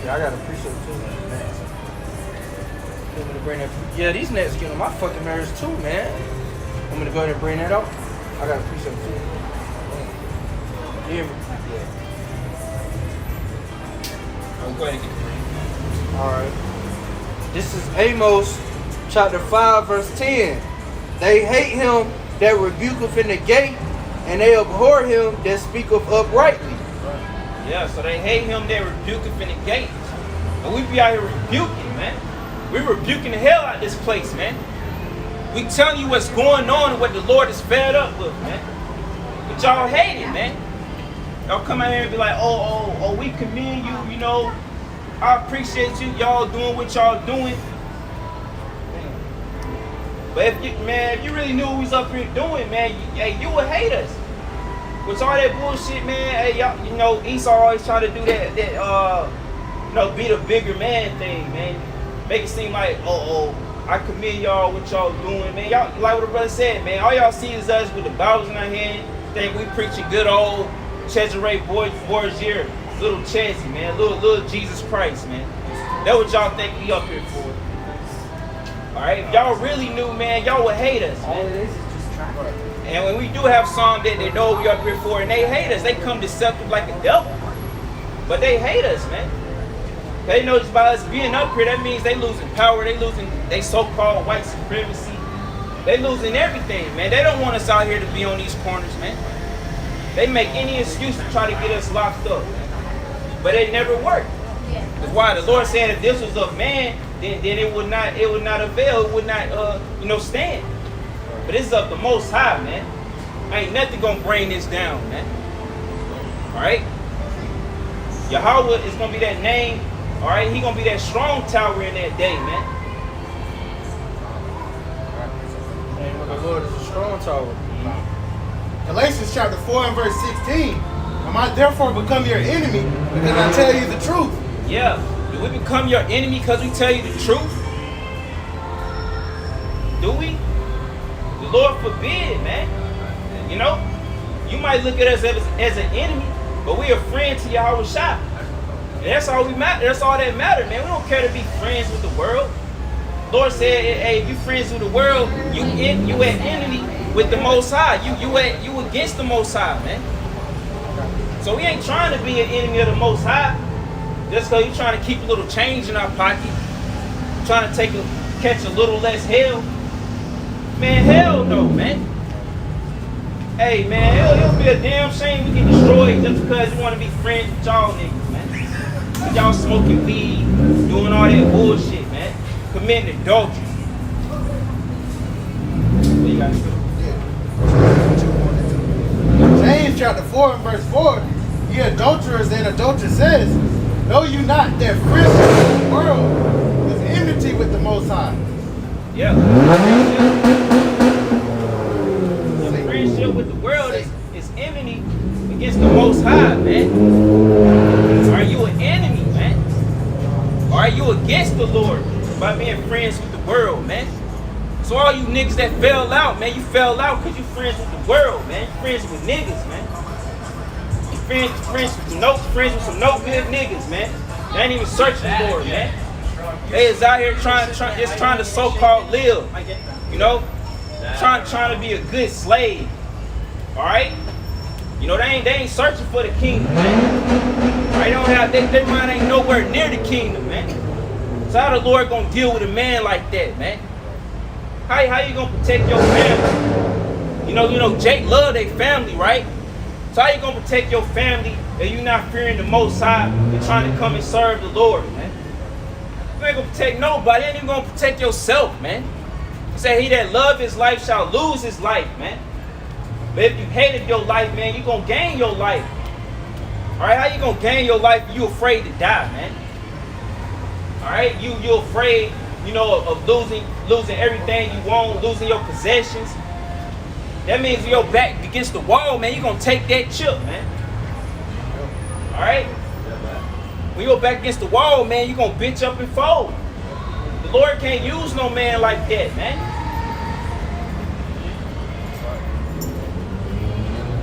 [SPEAKER 2] Yeah, I gotta appreciate too. Want me to bring that? Yeah, these nets get on my fucking nerves too, man. Want me to go ahead and bring that up? I gotta appreciate it too. You hear me?
[SPEAKER 3] I'll go ahead and get the ring.
[SPEAKER 2] All right. This is Amos chapter 5 verse 10. They hate him that rebuketh in the gate, and they abhor him that speaketh uprightly.
[SPEAKER 3] Yeah, so they hate him that rebuketh in the gate. And we be out here rebuking, man. We rebuking the hell out of this place, man. We telling you what's going on and what the Lord is fed up with, man. But y'all hate it, man. Y'all come out here and be like, oh, we commend you, you know. I appreciate you, y'all doing what y'all doing. But if you really knew what we was up here doing, man, you would hate us. With all that bullshit, man, hey, y'all, you know, Esau always try to do that you know, be the bigger man thing, man. Make it seem like, I commend y'all what y'all doing, man. Y'all, like what the brother said, man, all y'all see is us with the Bibles in our hand, think we preaching good old Cesare Borgia, little Chesy, man, little Jesus Christ, man. That's what y'all think we up here for. All right, if y'all really knew, man, y'all would hate us,
[SPEAKER 2] All
[SPEAKER 3] man.
[SPEAKER 2] it is just traffic.
[SPEAKER 3] And when we do have some that they know we up here for, and they hate us, they come deceptive like a devil. But they hate us, man. They know just by us being up here, that means they losing power, they losing they so-called white supremacy. They losing everything, man. They don't want us out here to be on these corners, man. They make any excuse to try to get us locked up. But it never worked. That's why the Lord said if this was of man, then it would not avail, it would not stand. But this is of the Most High, man. Ain't nothing gonna bring this down, man. Alright? Yahweh is gonna be that name. Alright, he gonna be that strong tower in that day, man.
[SPEAKER 2] The name of the Lord is a strong tower.
[SPEAKER 1] Galatians chapter 4 and verse 16. Am I therefore become your enemy because I tell you the truth?
[SPEAKER 3] Yeah. Do we become your enemy because we tell you the truth? Do we? The Lord forbid, man. You know, you might look at us as an enemy, but we are friends to Yahweh Shai. And that's all we matter. That's all that matters, man. We don't care to be friends with the world. Lord said, hey, if you friends with the world, you at enemy with the Most High. You against the Most High, man. So we ain't trying to be an enemy of the Most High. Just because you're trying to keep a little change in our pocket, trying to catch a little less hell. Man, hell no, man. Hey, man, it'll be a damn shame we get destroyed just because you want to be friends with y'all niggas, man. Y'all smoking weed, doing all that bullshit, man. Committing adultery. What you got to do?
[SPEAKER 1] James chapter 4 and verse 4. Ye adulterers and adulteresses, know you not that friendship with the world is enmity with the Most High?
[SPEAKER 3] Yeah. The friendship with the world is enmity against the Most High, man. Are you an enemy, man? Or are you against the Lord by being friends with the world, man? So all you niggas that fell out, man, you fell out because you friends with the world, man. You friends with niggas, man. You friends with some no good niggas, man. They ain't even searching for it, man. They is out here trying to so-called live, you know, trying to be a good slave. All right, you know they ain't searching for the kingdom, man. They don't have their mind ain't nowhere near the kingdom, man. So how the Lord gonna deal with a man like that, man? How you gonna protect your family? You know Jake love their family, right? So how you gonna protect your family if you not fearing the Most High and trying to come and serve the Lord, man? You ain't gonna protect nobody. You ain't even gonna protect yourself, man. He said, he that love his life shall lose his life, man. But if you hated your life, man, you gonna gain your life. All right, how you gonna gain your life if you afraid to die, man? All right, you afraid, of losing everything you want, losing your possessions. That means when you're back against the wall, man, you gonna take that chip, man. All right. When you're back against the wall, man, you're going to bitch up and fold. The Lord can't use no man like that, man.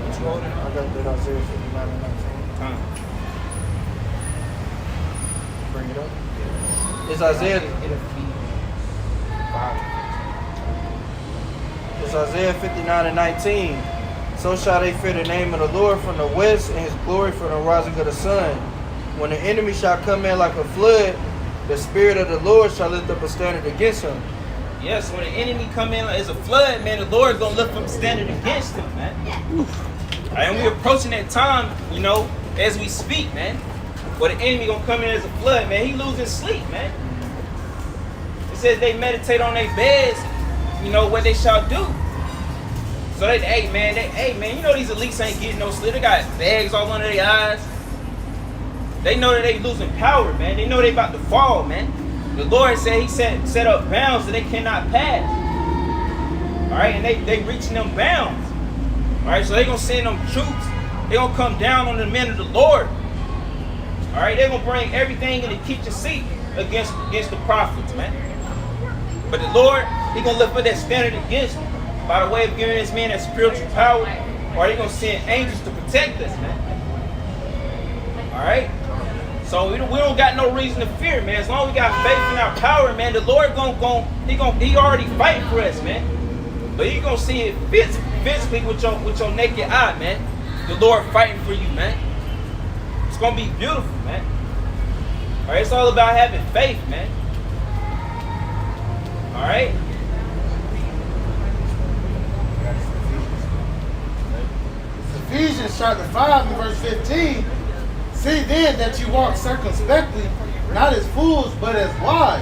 [SPEAKER 2] What you holding? I got that Isaiah 59 and 19. Bring it up. It's Isaiah 59 and 19. So shall they fear the name of the Lord from the west, and his glory from the rising of the sun. When the enemy shall come in like a flood, the Spirit of the Lord shall lift up a standard against him.
[SPEAKER 3] Yes, when the enemy come in as a flood, man, the Lord gonna lift up a standard against him, man. And we're approaching that time, as we speak, man. Where the enemy gonna come in as a flood, man. He losing sleep, man. It says they meditate on their beds, what they shall do. So hey man, these elites ain't getting no sleep. They got bags all under their eyes. They know that they losing power, man. They know they about to fall, man. The Lord said he set up bounds that they cannot pass. All right, and they reaching them bounds. All right, so they gonna send them troops. They gonna come down on the men of the Lord. All right, they gonna bring everything in the kitchen seat against the prophets, man. But the Lord, he gonna lift up that standard against them by the way of giving this man that spiritual power, or they gonna send angels to protect us, man. All right. So we don't got no reason to fear, man. As long as we got faith in our power, man, the Lord he already fighting for us, man. But you gonna see it physically with your naked eye, man. The Lord fighting for you, man. It's gonna be beautiful, man. All right, it's all about having faith, man. All right.
[SPEAKER 1] Ephesians chapter 5 and verse 15. See then that you walk circumspectly, not as fools, but as wise,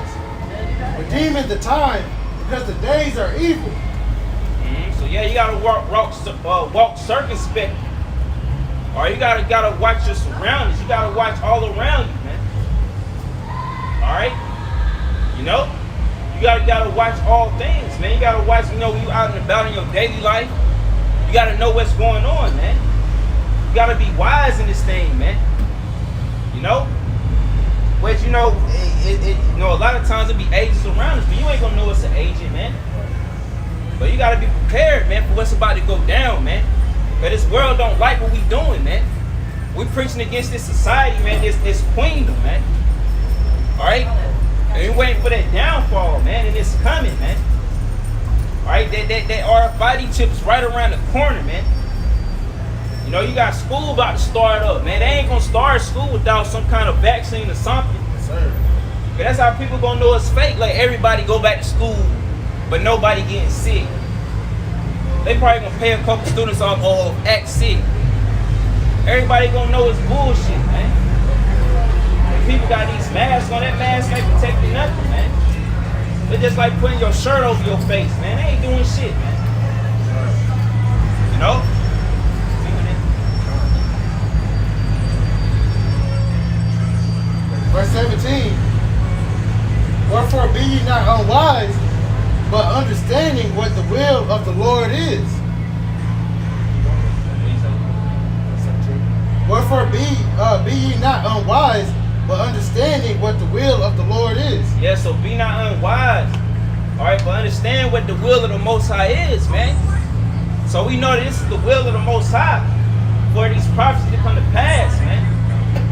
[SPEAKER 1] redeeming the time, because the days are evil.
[SPEAKER 3] So yeah, you gotta walk circumspect. Or you gotta watch your surroundings. You gotta watch all around you, man. All right, you know, you gotta watch all things, man. You gotta watch, you out and about in your daily life. You gotta know what's going on, man. You gotta be wise in this thing, man. You know, but a lot of times it be agents around us, but you ain't gonna know it's an agent, man. But you gotta be prepared, man, for what's about to go down, man. But this world don't like what we doing, man. We preaching against this society, man. This queendom, man. All right, and we waiting for that downfall, man, and it's coming, man. All right, that RFID chip is right around the corner, man. You got school about to start up, man. They ain't gonna start school without some kind of vaccine or something.
[SPEAKER 1] Yes, sir.
[SPEAKER 3] But that's how people gonna know it's fake. Like everybody go back to school, but nobody getting sick. They probably gonna pay a couple students off or act sick. Everybody gonna know it's bullshit, man. And people got these masks on. That mask ain't protecting nothing, man. It's just like putting your shirt over your face, man. They ain't doing shit, man. You know?
[SPEAKER 1] Verse 17. Wherefore be ye not unwise, but understanding what the will of the Lord is. Wherefore be ye not unwise, but understanding what the will of the Lord is.
[SPEAKER 3] Yeah, so be not unwise. All right, but understand what the will of the Most High is, man. So we know that this is the will of the Most High for these prophecies to come to pass, man.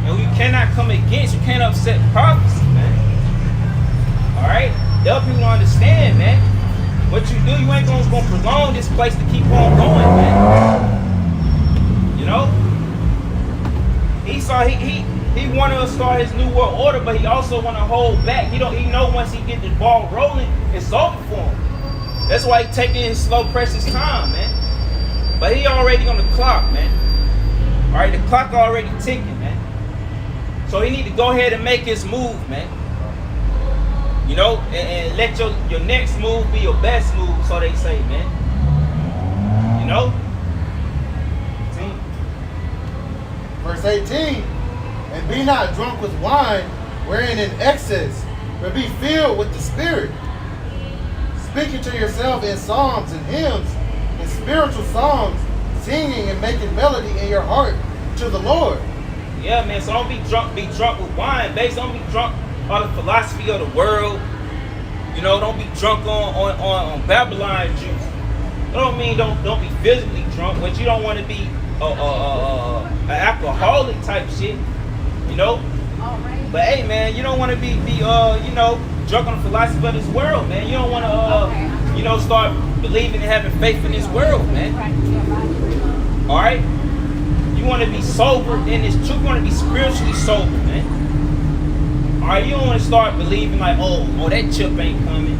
[SPEAKER 3] And we cannot come against, you can't upset prophecy, man. All right? The other people don't understand, man. What you do, you ain't gonna prolong this place to keep on going, man. You know? Esau, he want to start his new world order, but he also want to hold back. He know once he get the ball rolling, it's over for him. That's why he taking his slow, precious time, man. But he already on the clock, man. All right, the clock already ticking, man. So he need to go ahead and make his move, man. And let your next move be your best move, so they say, man. See?
[SPEAKER 1] Verse 18. And be not drunk with wine, wherein in excess, but be filled with the Spirit, speaking to yourself in psalms and hymns and spiritual songs, singing and making melody in your heart to the Lord.
[SPEAKER 3] Yeah, man. So don't be drunk with wine. Basically, don't be drunk on the philosophy of the world. Don't be drunk on Babylon juice. I don't mean don't be physically drunk, but you don't want to be an alcoholic type shit. But hey, man, you don't want to be drunk on the philosophy of this world, man. You don't want to start believing and having faith in this world, man. All right. You want to be sober in this truth. You want to be spiritually sober, man. All right, you don't want to start believing like, oh, that chip ain't coming.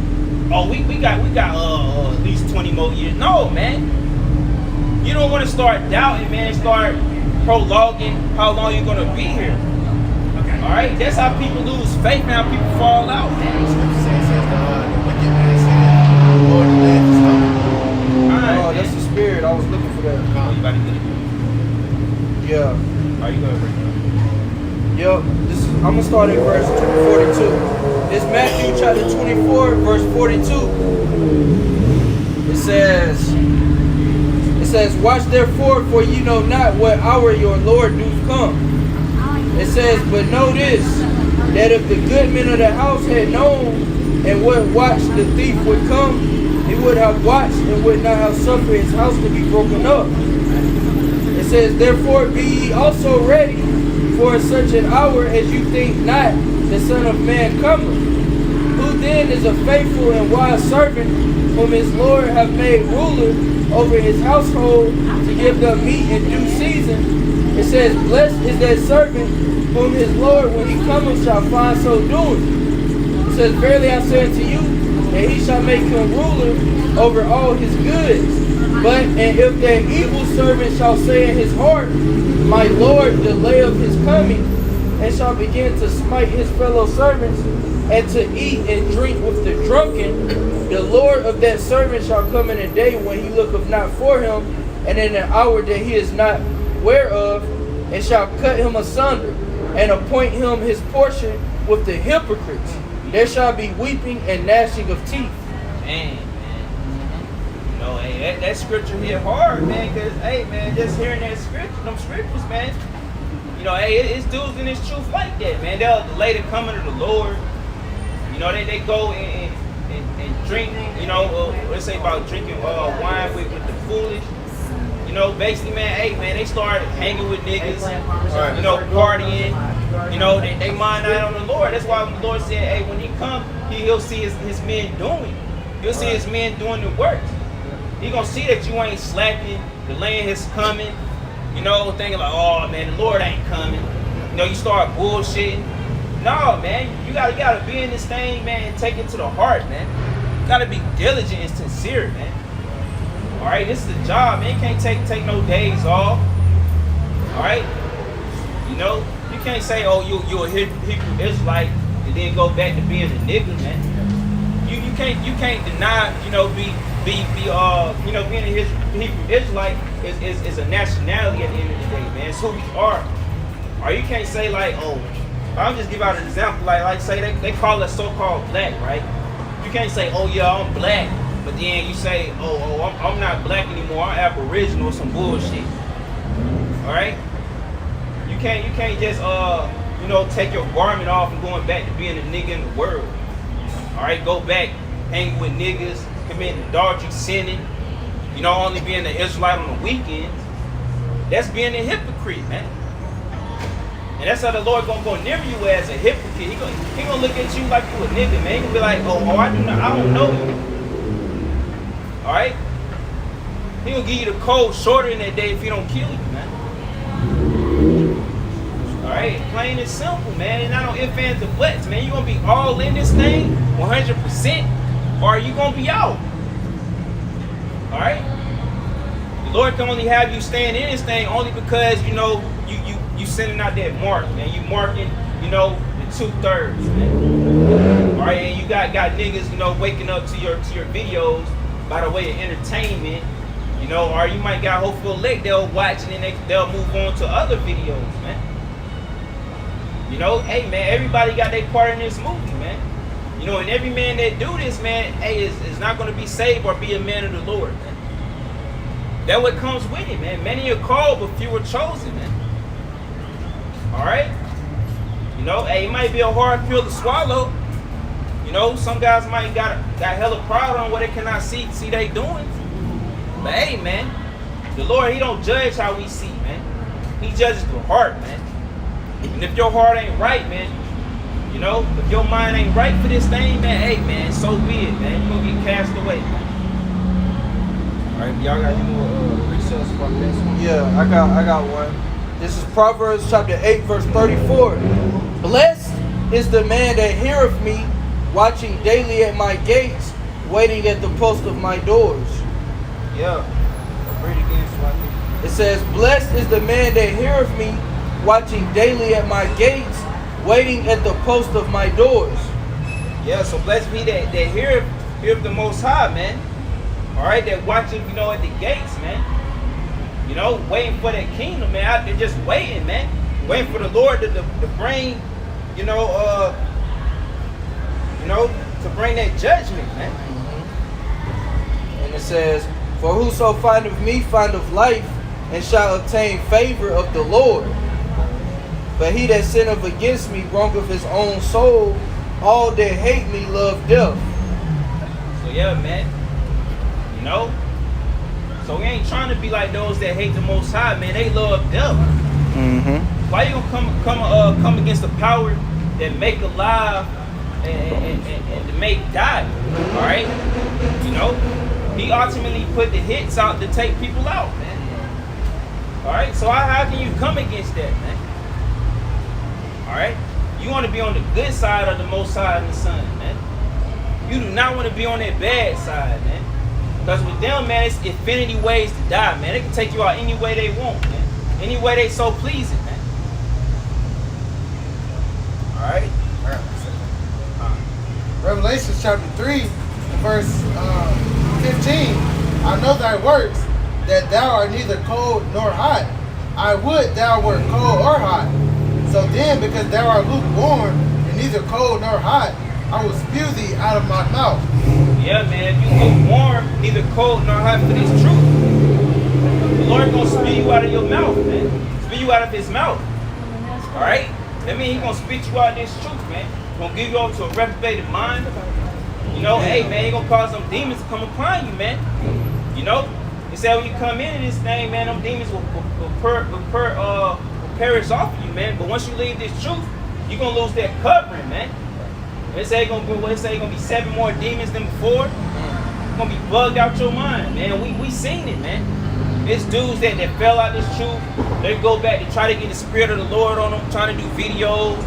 [SPEAKER 3] Oh, we got at least 20 more years. No, man. You don't want to start doubting, man. Start prologuing how long you're gonna be here. Okay. All right, that's how people lose faith. Now people fall out, man.
[SPEAKER 2] Oh, that's the spirit. I was looking for that.
[SPEAKER 3] Oh, you about to get it?
[SPEAKER 2] Yeah.
[SPEAKER 3] Are you gonna bring it?
[SPEAKER 2] Yep. I'm gonna start at verse 42. It's Matthew chapter 24, verse 42. It says, watch therefore, for ye know not what hour your Lord doth come. It says, but know this, that if the good men of the house had known and would watch the thief would come, he would have watched and would not have suffered his house to be broken up. It says, therefore be ye also ready, for such an hour as you think not the Son of Man cometh. Who then is a faithful and wise servant, whom his Lord hath made ruler over his household to give them meat in due season? It says, blessed is that servant whom his Lord, when he cometh, shall find so doing. It says, verily I say unto you, that he shall make him ruler over all his goods. But and if that evil servant shall say in his heart, my Lord delayeth his coming, and shall begin to smite his fellow servants, and to eat and drink with the drunken, the Lord of that servant shall come in a day when he looketh not for him, and in an hour that he is not whereof, and shall cut him asunder, and appoint him his portion with the hypocrites. There shall be weeping and gnashing of teeth.
[SPEAKER 3] Man. You know, hey, that scripture hit hard, man, because, hey, man, just hearing that scripture, them scriptures, man, you know, hey, it's dudes in this truth like that, man. They'll delay the coming of the Lord. You know, they go and drink, you know, let's say about drinking wine with the foolish. You know, basically, man, hey, man, they started hanging with niggas, you know, partying. You know, they mind not on the Lord. That's why the Lord said, hey, when he come, he'll see his men doing. He'll see his men doing the work. He gonna see that you ain't slacking, delaying his coming. You know, thinking like, oh, man, the Lord ain't coming. You know, you start bullshitting. No, man, you gotta be in this thing, man, and take it to the heart, man. You gotta be diligent and sincere, man. All right, this is a job, man. You can't take no days off. All right, you know, you can't say, oh, you're a Hebrew Israelite and then go back to being a nigga, man. You can't deny, you know, you know, being a Hebrew Israelite is a nationality at the end of the day, man. It's who we are. Or you can't say like, oh, I'll just give out an example, like say they call us so-called black, right? You can't say, oh yeah, I'm black, but then you say, oh I'm not black anymore, I'm Aboriginal, some bullshit. All right? You can't just you know, take your garment off and going back to being a nigga in the world. All right, go back, hang with niggas, committing adultery, sinning. You know, only being an Israelite on the weekends. That's being a hypocrite, man. And that's how the Lord gonna go near you as a hypocrite. He gonna look at you like you a nigga, man. He gonna be like, oh, I don't know you. All right. He gonna give you the cold shorter in that day if he don't kill you, man. All right, plain and simple, man. And not on ifs, ands, or buts, man. You gonna be all in this thing, 100%, or are you gonna be out? All right. The Lord can only have you staying in this thing only because you know you sending out that mark, man. You marking, you know, the 2/3, man. All right, and you got niggas, you know, waking up to your videos by the way of entertainment, you know, or you might got hopeful elect they'll watch and then they'll move on to other videos, man. You know, hey man, everybody got their part in this movie, man. You know, and every man that do this, man, hey, is not going to be saved or be a man of the Lord, man. That's what comes with it, man. Many are called, but few are chosen, man. All right? You know, hey, it might be a hard pill to swallow. You know, some guys might got hella pride on what they cannot see they doing. But hey, man, the Lord, he don't judge how we see, man. He judges the heart, man. And if your heart ain't right, man, you know, if your mind ain't right for this thing, man, hey, man, so be it, man. You're going to get cast away, man. All right, y'all got any more recess for this one?
[SPEAKER 2] Yeah, I got one. This is Proverbs chapter 8, verse 34. Blessed is the man that heareth me, watching daily at my gates, waiting at the post of my doors.
[SPEAKER 3] Yeah. Read it again, Swati.
[SPEAKER 2] It says, blessed is the man that heareth me, watching daily at my gates, waiting at the post of my doors.
[SPEAKER 3] Yeah, so blessed be that hear the Most High, man. All right, that watching, you know, at the gates, man. You know, waiting for that kingdom, man. Out there just waiting, man. Waiting for the Lord to bring, you know, to bring that judgment, man.
[SPEAKER 2] Mm-hmm. And it says, for whoso findeth me findeth life, and shall obtain favor of the Lord. But he that sinneth against me wrongeth his own soul. All that hate me love death.
[SPEAKER 3] So yeah, man. You know? So we ain't trying to be like those that hate the Most High, man. They love death.
[SPEAKER 2] Mm-hmm.
[SPEAKER 3] Why you gonna come against the power that make alive and to make die? All right, you know, he ultimately put the hits out to take people out, man. All right, so how can you come against that, man? All right, you want to be on the good side of the Most High and the Son, man. You do not want to be on that bad side, man. Because with them, man, it's infinity ways to die, man. They can take you out any way they want, man. Any way they so pleasing, man. Alright?
[SPEAKER 1] Revelation chapter 3, verse 15. I know thy works, that thou art neither cold nor hot. I would thou wert cold or hot. So then, because thou art lukewarm, and neither cold nor hot, I will spew thee out of my mouth.
[SPEAKER 3] Yeah, man, if you lukewarm, neither cold nor hot for this truth, the Lord gonna spew you out of your mouth, man. Spew you out of his mouth. Alright? That means he gonna spit you out of this truth, man. Gonna give you over to a reprobated mind. You know, hey man, he gonna cause some demons to come upon you, man. You know? He said when you come into this thing, man, them demons will perish off of you, man. But once you leave this truth, you're gonna lose that covering, man. They say it's gonna be 7 more demons than before. It's gonna be bugged out your mind, man. We seen it, man. It's dudes that fell out this truth. They go back to try to get the spirit of the Lord on them, trying to do videos.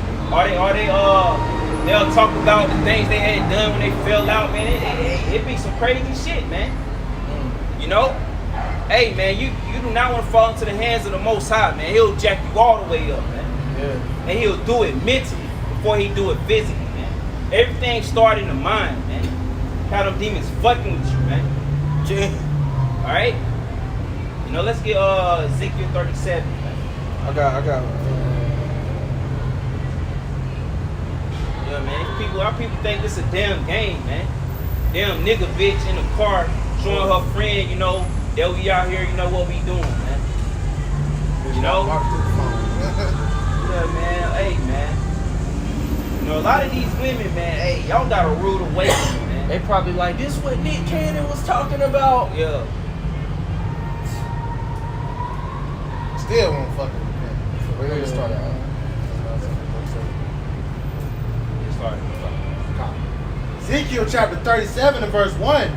[SPEAKER 3] They'll talk about the things they had done when they fell out, man. It be some crazy shit, man. You know? Hey, man, you do not want to fall into the hands of the Most High, man. He'll jack you all the way up, man. Yeah. And he'll do it mentally before he do it physically, man. Everything starts in the mind, man. How them demons fucking with you, man. All right? You know, let's get Ezekiel 37, man.
[SPEAKER 2] I got.
[SPEAKER 3] Yeah, man. Our people think this is a damn game, man. Damn nigga bitch in the car showing her friend, you know, that we out here, you know what we doing, man. You know? Yeah, man. Hey, man. You know, a lot of these women, man, hey, y'all got a rude awakening, man.
[SPEAKER 2] They probably like, this what Nick Cannon was talking about.
[SPEAKER 3] Yeah.
[SPEAKER 1] Still won't fucking repent. We're going to start out. Ezekiel chapter 37 and verse 1.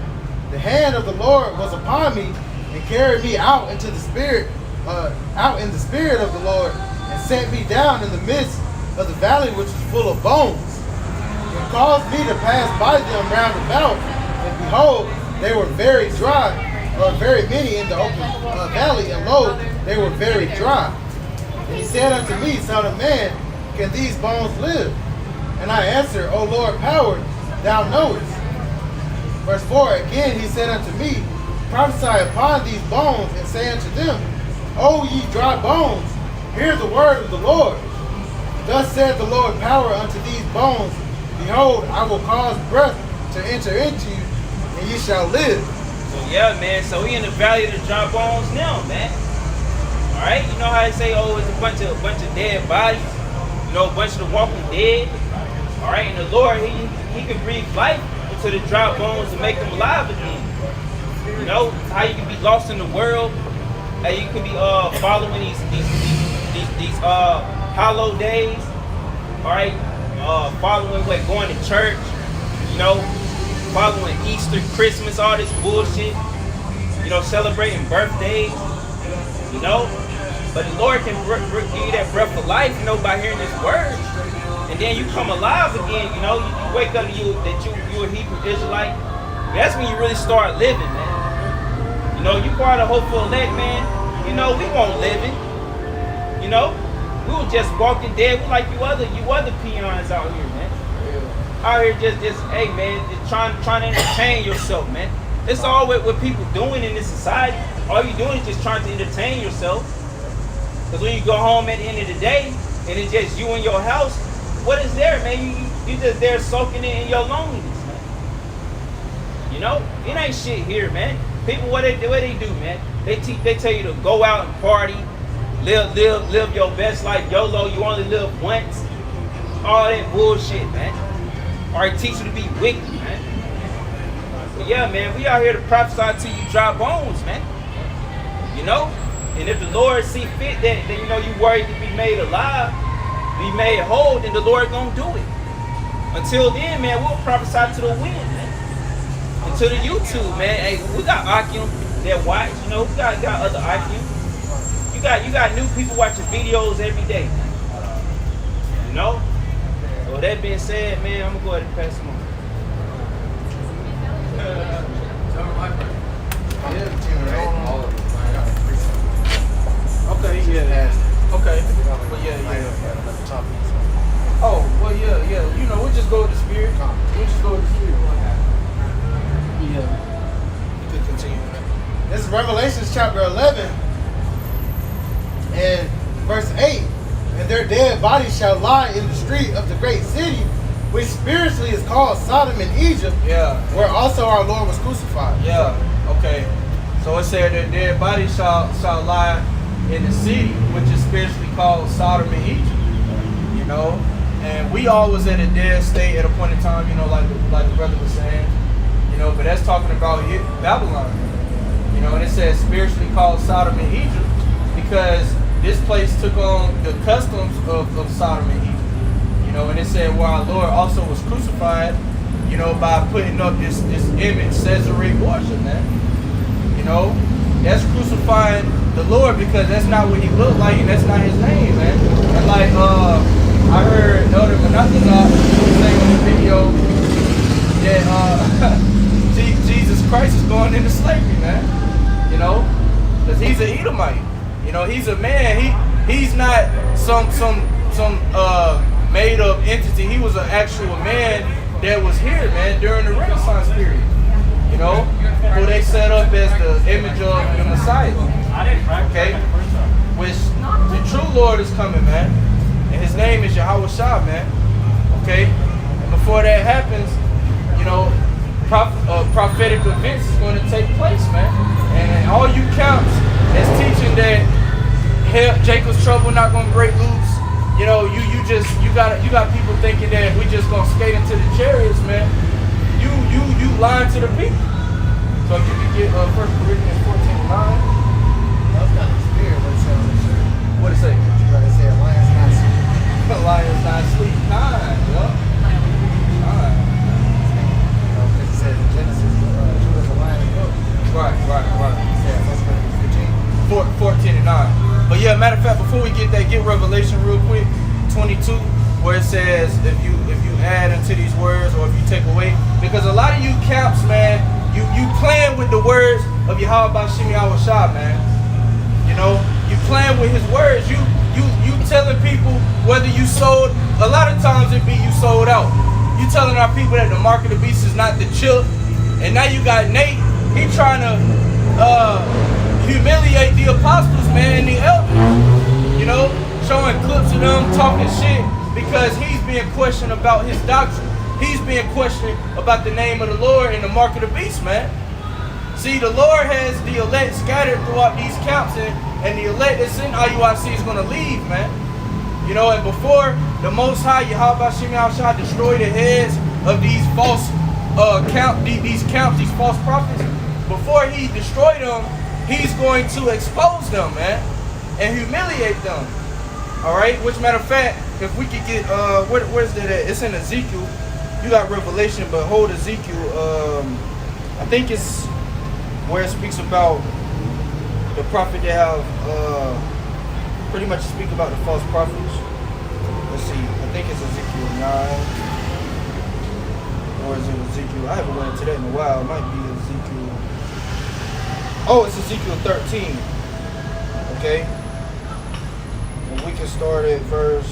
[SPEAKER 1] The hand of the Lord was upon me and carried me out into the spirit, out in the spirit of the Lord, and set me down in the midst of the valley which was full of bones, and caused me to pass by them round about, and behold, they were very dry, or very many in the open valley, and lo, they were very dry. And he said unto me, Son of man, can these bones live? And I answered, O Lord, power, thou knowest. Verse 4, again he said unto me, prophesy upon these bones, and say unto them, O ye dry bones, hear the word of the Lord. Thus said the Lord, power unto these bones, behold, I will cause breath to enter into you, and ye shall live.
[SPEAKER 3] So yeah, man, so we in the valley of the dry bones now, man. Alright, you know how they say, oh, it's a bunch of dead bodies, you know, a bunch of the walking dead. Alright, and the Lord, he can breathe life into the dry bones and make them alive again. You know, how you can be lost in the world, how you can be following these hollow days, alright, following going to church, you know, following Easter, Christmas, all this bullshit, you know, celebrating birthdays, you know. But the Lord can give you that breath of life, you know, by hearing His word. And then you come alive again, you know. You wake up to you a Hebrew Israelite. That's when you really start living, man. You know, you part of hopeful elect, man. You know, we won't living. You know, we were just walking dead. We like you other peons out here, man. Out here just hey, man, just trying to entertain yourself, man. That's all what people doing in this society. All you doing is just trying to entertain yourself. Because when you go home at the end of the day, and it's just you in your house, what is there, man? You just there soaking in your loneliness, man. You know, it ain't shit here, man. People, what they do, man? They tell you to go out and party, live your best life, YOLO. You only live once. All that bullshit, man. Or they teach you to be wicked, man. But yeah, man, we out here to prophesy to you dry bones, man. You know, And if the Lord see fit that you know you worried to be made alive, be made whole, then the Lord gonna do it. Until then, man, we'll prophesy to the wind, man. And to the YouTube, man. Hey, we got Akim that watch, you know, we got other Akim. You got new people watching videos every day. You know? So with that being said, man, I'm gonna go ahead and pass them on.
[SPEAKER 2] Okay, yeah. Okay. But yeah. Oh, well, yeah. You know, we just go with the spirit. Yeah. You could continue.
[SPEAKER 1] This is Revelations chapter 11 and verse 8. And their dead bodies shall lie in the street of the great city, which spiritually is called Sodom and Egypt,
[SPEAKER 2] Yeah.
[SPEAKER 1] where also our Lord was crucified.
[SPEAKER 2] Yeah. Okay. So it said that their bodies shall lie in the city, which is spiritually called Sodom and Egypt. You know? And we all was in a dead state at a point in time, you know, like the brother was saying. You know, but that's talking about Babylon. You know, and it says spiritually called Sodom and Egypt because this place took on the customs of Sodom and Egypt. You know, and it said where our Lord also was crucified, you know, by putting up this image, Caesarea Borgia, man. You know, that's crucifying the Lord because that's not what he looked like and that's not his name, man. And like I heard Elder Menachem say on the video that Jesus Christ is going into slavery, man. You know, because he's an Edomite. You know, he's a man. He's not some made up entity. He was an actual man that was here, man, during the Renaissance period. You know, who they set up as the image of the Messiah. Okay, which the true Lord is coming, man, and his name is Yahweh Shah, man. Okay, and before that happens, you know, prophetic events is going to take place, man. And all you camps that's teaching that Jacob's trouble not going to break loose, you know, you got people thinking that we just going to skate into the chariots, man. You lying to the people. So if you can get 1 Corinthians 14:9.
[SPEAKER 1] That's not the spirit, but it's on the shirt.
[SPEAKER 2] What it say?
[SPEAKER 1] You gotta say a lion's not sleep.
[SPEAKER 2] The lion's not asleep. 9, yeah. 9.
[SPEAKER 1] Because it says in Genesis, Judah is a lion and goat.
[SPEAKER 2] Right.
[SPEAKER 1] It says 1 Corinthians 15.
[SPEAKER 2] 14 and 9. But yeah, matter of fact, before we get that, get Revelation real quick, 22, where it says if you add unto these words or if you take away, because a lot of you camps, man, you playing with the words of Yahweh Bashim Yahweh Shah, man. You know, you playing with his words. You telling people whether you sold. A lot of times it be you sold out. You telling our people that the mark of the beast is not the chip, and now you got Nate. He trying to humiliate the apostles, man, and the elders. You know, showing clips of them talking shit because he's being questioned about his doctrine. He's being questioned about the name of the Lord and the mark of the beast, man. See, the Lord has the elect scattered throughout these camps, and the elect that's in IUIC is going to leave, man. You know, and before the Most High, Yahweh Bashim Yahweh destroyed the heads of these false these false prophets, before he destroyed them, he's going to expose them, man, and humiliate them. All right, which matter of fact, if we could get, where's that at? It's in Ezekiel. You got Revelation, but hold Ezekiel. I think it's where it speaks about the prophet that have pretty much speak about the false prophets. Let's see. I think it's Ezekiel 9. Or is it Ezekiel? I haven't went into that in a while. It might be Ezekiel. Oh, it's Ezekiel 13. Okay. And we can start at verse.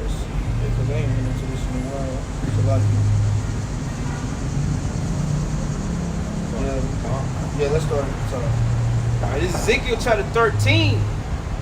[SPEAKER 2] Let's see. Because I ain't been into this in a while. It's a lot of people. Yeah, let's start at the top.
[SPEAKER 3] All right, this is Ezekiel chapter 13.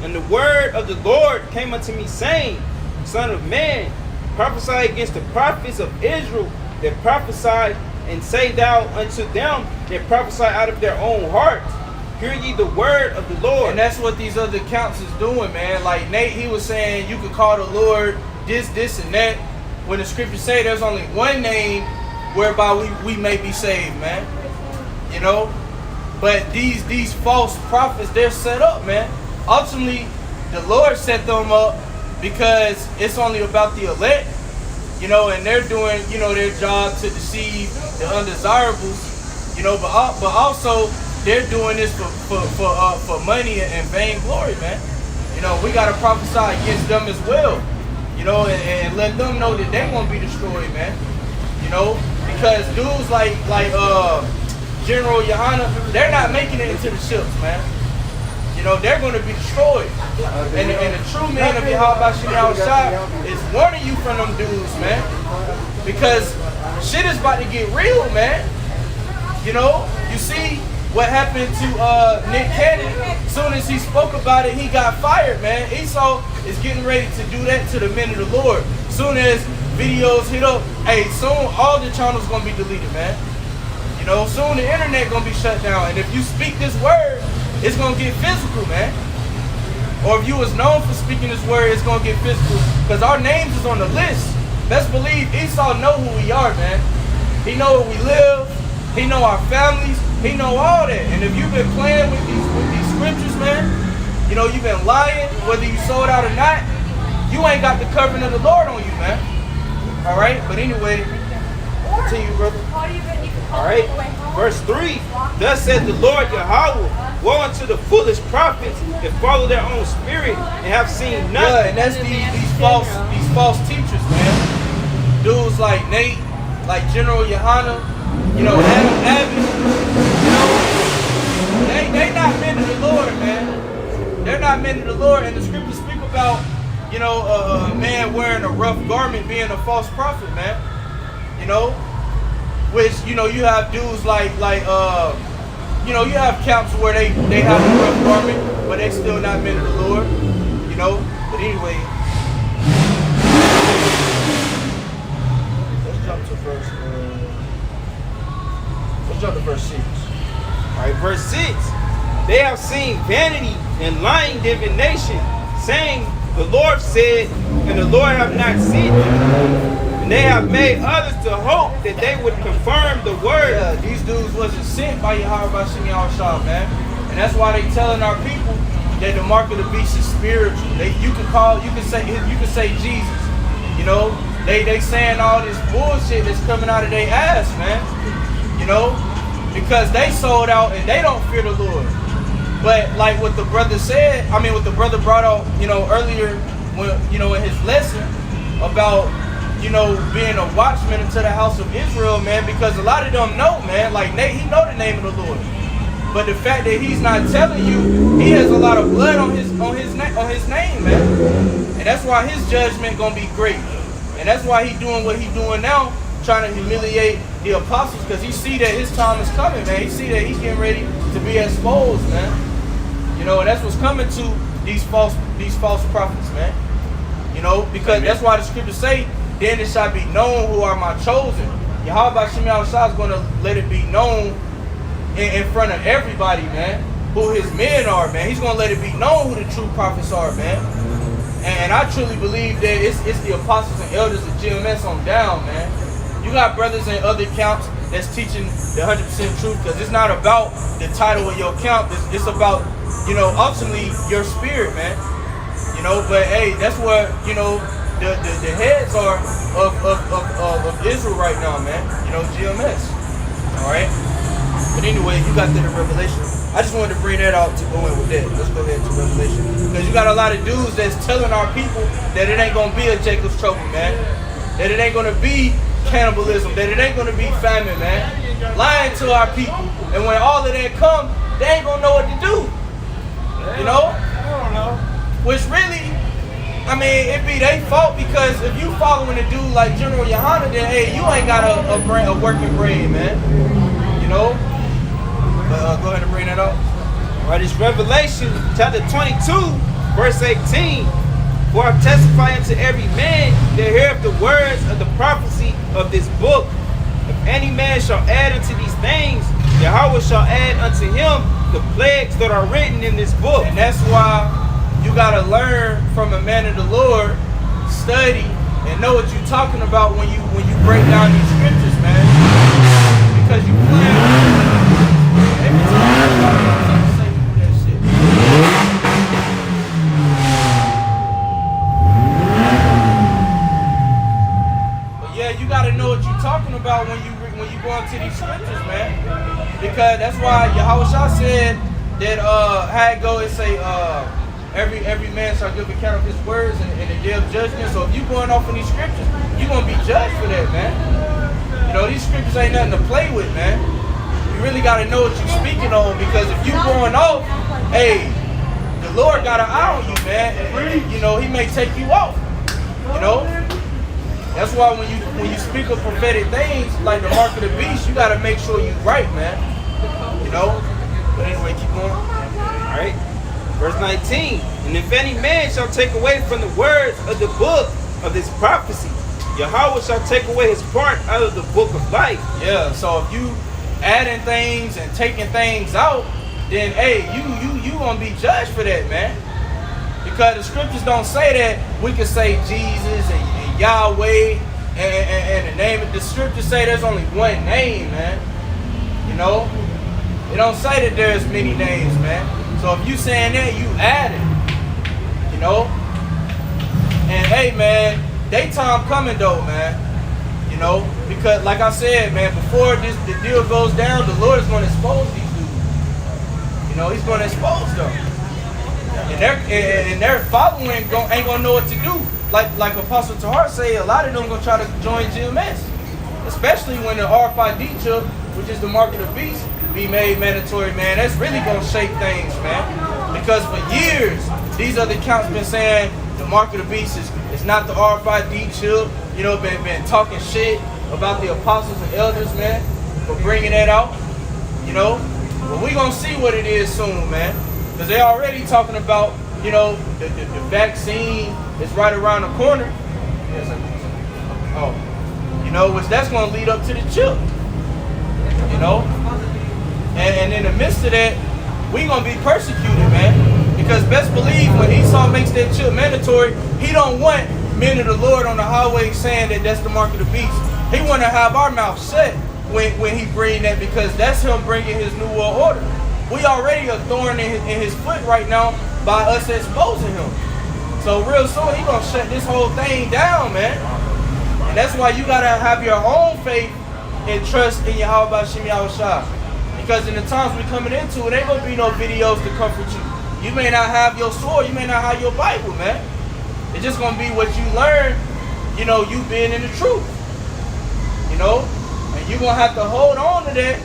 [SPEAKER 3] And the word of the Lord came unto me, saying, Son of man, prophesy against the prophets of Israel that prophesy, and say thou unto them that prophesy out of their own hearts. Hear ye the word of the Lord.
[SPEAKER 2] And that's what these other accounts is doing, man. Like Nate, he was saying you could call the Lord this, and that. when the scriptures say there's only one name whereby we may be saved, man. You know? But these false prophets, they're set up, man. Ultimately, the Lord set them up because it's only about the elect, you know, and they're doing, you know, their job to deceive the undesirables, you know, but also they're doing this for money and vainglory, man. You know, we gotta prophesy against them as well, you know, and let them know that they won't be destroyed, man. You know, because dudes like General Yohana, they're not making it into the ships, man. You know, they're going to be destroyed. And the true man of Yahweh Shai is warning you from them dudes, man. Because shit is about to get real, man. You know, you see what happened to Nick Cannon. As soon as he spoke about it, he got fired, man. Esau is getting ready to do that to the men of the Lord. As soon as videos hit up, hey, soon all the channels going to be deleted, man. You know, soon the internet going to be shut down. And if you speak this word, it's going to get physical, man. Or if you was known for speaking this word, it's going to get physical. Because our names is on the list. Best believe Esau know who we are, man. He know where we live. He know our families. He know all that. And if you've been playing with these scriptures, man, you know, you've been lying, whether you sold out or not, you ain't got the covering of the Lord on you, man. All right? But anyway, continue, brother.
[SPEAKER 3] All right, verse 3. Thus said the Lord Yahweh, woe unto the foolish prophets that follow their own spirit and have seen nothing.
[SPEAKER 2] Yeah, and that's these false teachers, man. Dudes like Nate, like General Yohana, you know, Adam Abbott, you know, they not men of the Lord, man. They're not men of the Lord, and the scriptures speak about, you know, a man wearing a rough garment being a false prophet, man. You know, which, you know, you have dudes like you know, you have camps where they have a rough garment, but they still not men of the Lord, you know. But anyway, let's jump to verse 6.
[SPEAKER 3] All right, verse 6. They have seen vanity and lying divination, saying, the Lord said, and the Lord have not seen them. And they have made others to hope that they would confirm the word.
[SPEAKER 2] Yeah, these dudes wasn't sent by Yahweh Shai, man. And that's why they telling our people that the mark of the beast is spiritual. You can say Jesus. You know, they saying all this bullshit that's coming out of their ass, man. You know, because they sold out and they don't fear the Lord. But like what the brother said, I mean what the brother brought out, you know, earlier when, you know, in his lesson about, you know, being a watchman into the house of Israel, man, because a lot of them know, man, like Nate, he know the name of the Lord. But the fact that he's not telling you, he has a lot of blood on his name, man. And that's why his judgment gonna be great. And that's why he doing what he doing now, trying to humiliate the apostles, because he see that his time is coming, man. He see that he's getting ready to be exposed, man. You know, and that's what's coming to these false prophets, man. You know, because that's why the scriptures say, then it shall be known who are my chosen. Yahweh Shai is going to let it be known in front of everybody, man, who his men are, man. He's going to let it be known who the true prophets are, man. And I truly believe that it's the apostles and elders of GMS on down, man. You got brothers in other camps that's teaching the 100% truth, because it's not about the title of your camp. It's about, you know, ultimately your spirit, man. You know, but hey, that's what, you know, the heads are of Israel right now, man. You know, GMS. All right. But anyway, you got that in Revelation. I just wanted to bring that out to go in with that. Let's go ahead to Revelation, because you got a lot of dudes that's telling our people that it ain't gonna be a Jacob's trouble, man. That it ain't gonna be cannibalism. That it ain't gonna be famine, man. Lying to our people, and when all of that come, they ain't gonna know what to do. You know?
[SPEAKER 3] I don't know.
[SPEAKER 2] Which really, I mean, it be their fault, because if you following a dude like General Yohana, then hey, you ain't got a working brain, man. You know? But go ahead and bring that up.
[SPEAKER 3] All right, it's Revelation chapter 22, verse 18. For I testify unto every man that heareth the words of the prophecy of this book. If any man shall add unto these things, Yahweh shall add unto him the plagues that are written in this book.
[SPEAKER 2] And that's why you gotta learn from a man of the Lord, study, and know what you're talking about when you break down these scriptures, man. Because you plan every time you say you do that shit. But yeah, you gotta know what you're talking about when you go into these scriptures, man. Because that's why Yahushua said that how it go, it say every man shall give account of his words in the day of judgment. So if you going off in these scriptures, you're gonna be judged for that, man. You know, these scriptures ain't nothing to play with, man. You really gotta know what you're speaking on, because if you going off, hey, the Lord got an eye on you, man. And, you know, he may take you off. You know? That's why when you speak of prophetic things like the mark of the beast, you gotta make sure you're right, man. You know? But anyway, keep going.
[SPEAKER 3] Alright. Verse 19. And if any man shall take away from the words of the book of this prophecy, Yahweh shall take away his part out of the book of life.
[SPEAKER 2] Yeah, so if you adding things and taking things out, then hey, you gonna be judged for that, man. Because the scriptures don't say that we can say Jesus and Yahweh and the name of the scriptures say there's only one name, man. You know? It don't say that there's many names, man. So if you saying that, you add it. You know? And hey, man, daytime coming though, man. You know? Because like I said, man, before the deal goes down, the Lord is going to expose these dudes. You know, he's going to expose them. And their following ain't gonna know what to do. Like Apostle Tahar say, a lot of them gonna try to join GMS, especially when the RFID chip, which is the mark of the beast, be made mandatory, man. That's really gonna shake things, man. Because for years, these other accounts been saying the mark of the beast is not the RFID chip. You know, been talking shit about the apostles and elders, man, for bringing that out. You know, but we gonna see what it is soon, man. Because they already talking about, you know, the vaccine is right around the corner. Oh, you know, which that's going to lead up to the chip. You know? And in the midst of that, we going to be persecuted, man. Because best believe when Esau makes that chip mandatory, he don't want men of the Lord on the highway saying that that's the mark of the beast. He want to have our mouth shut when he bring that, because that's him bringing his new world order. We already a thorn in his foot right now by us exposing him. So real soon he gonna shut this whole thing down, man. And that's why you gotta have your own faith and trust in Yahweh B'Shem Yahushua. Because in the times we coming into, it ain't gonna be no videos to comfort you. You may not have your sword, you may not have your Bible, man. It's just gonna be what you learn, you know, you being in the truth. You know? And you're gonna have to hold on to that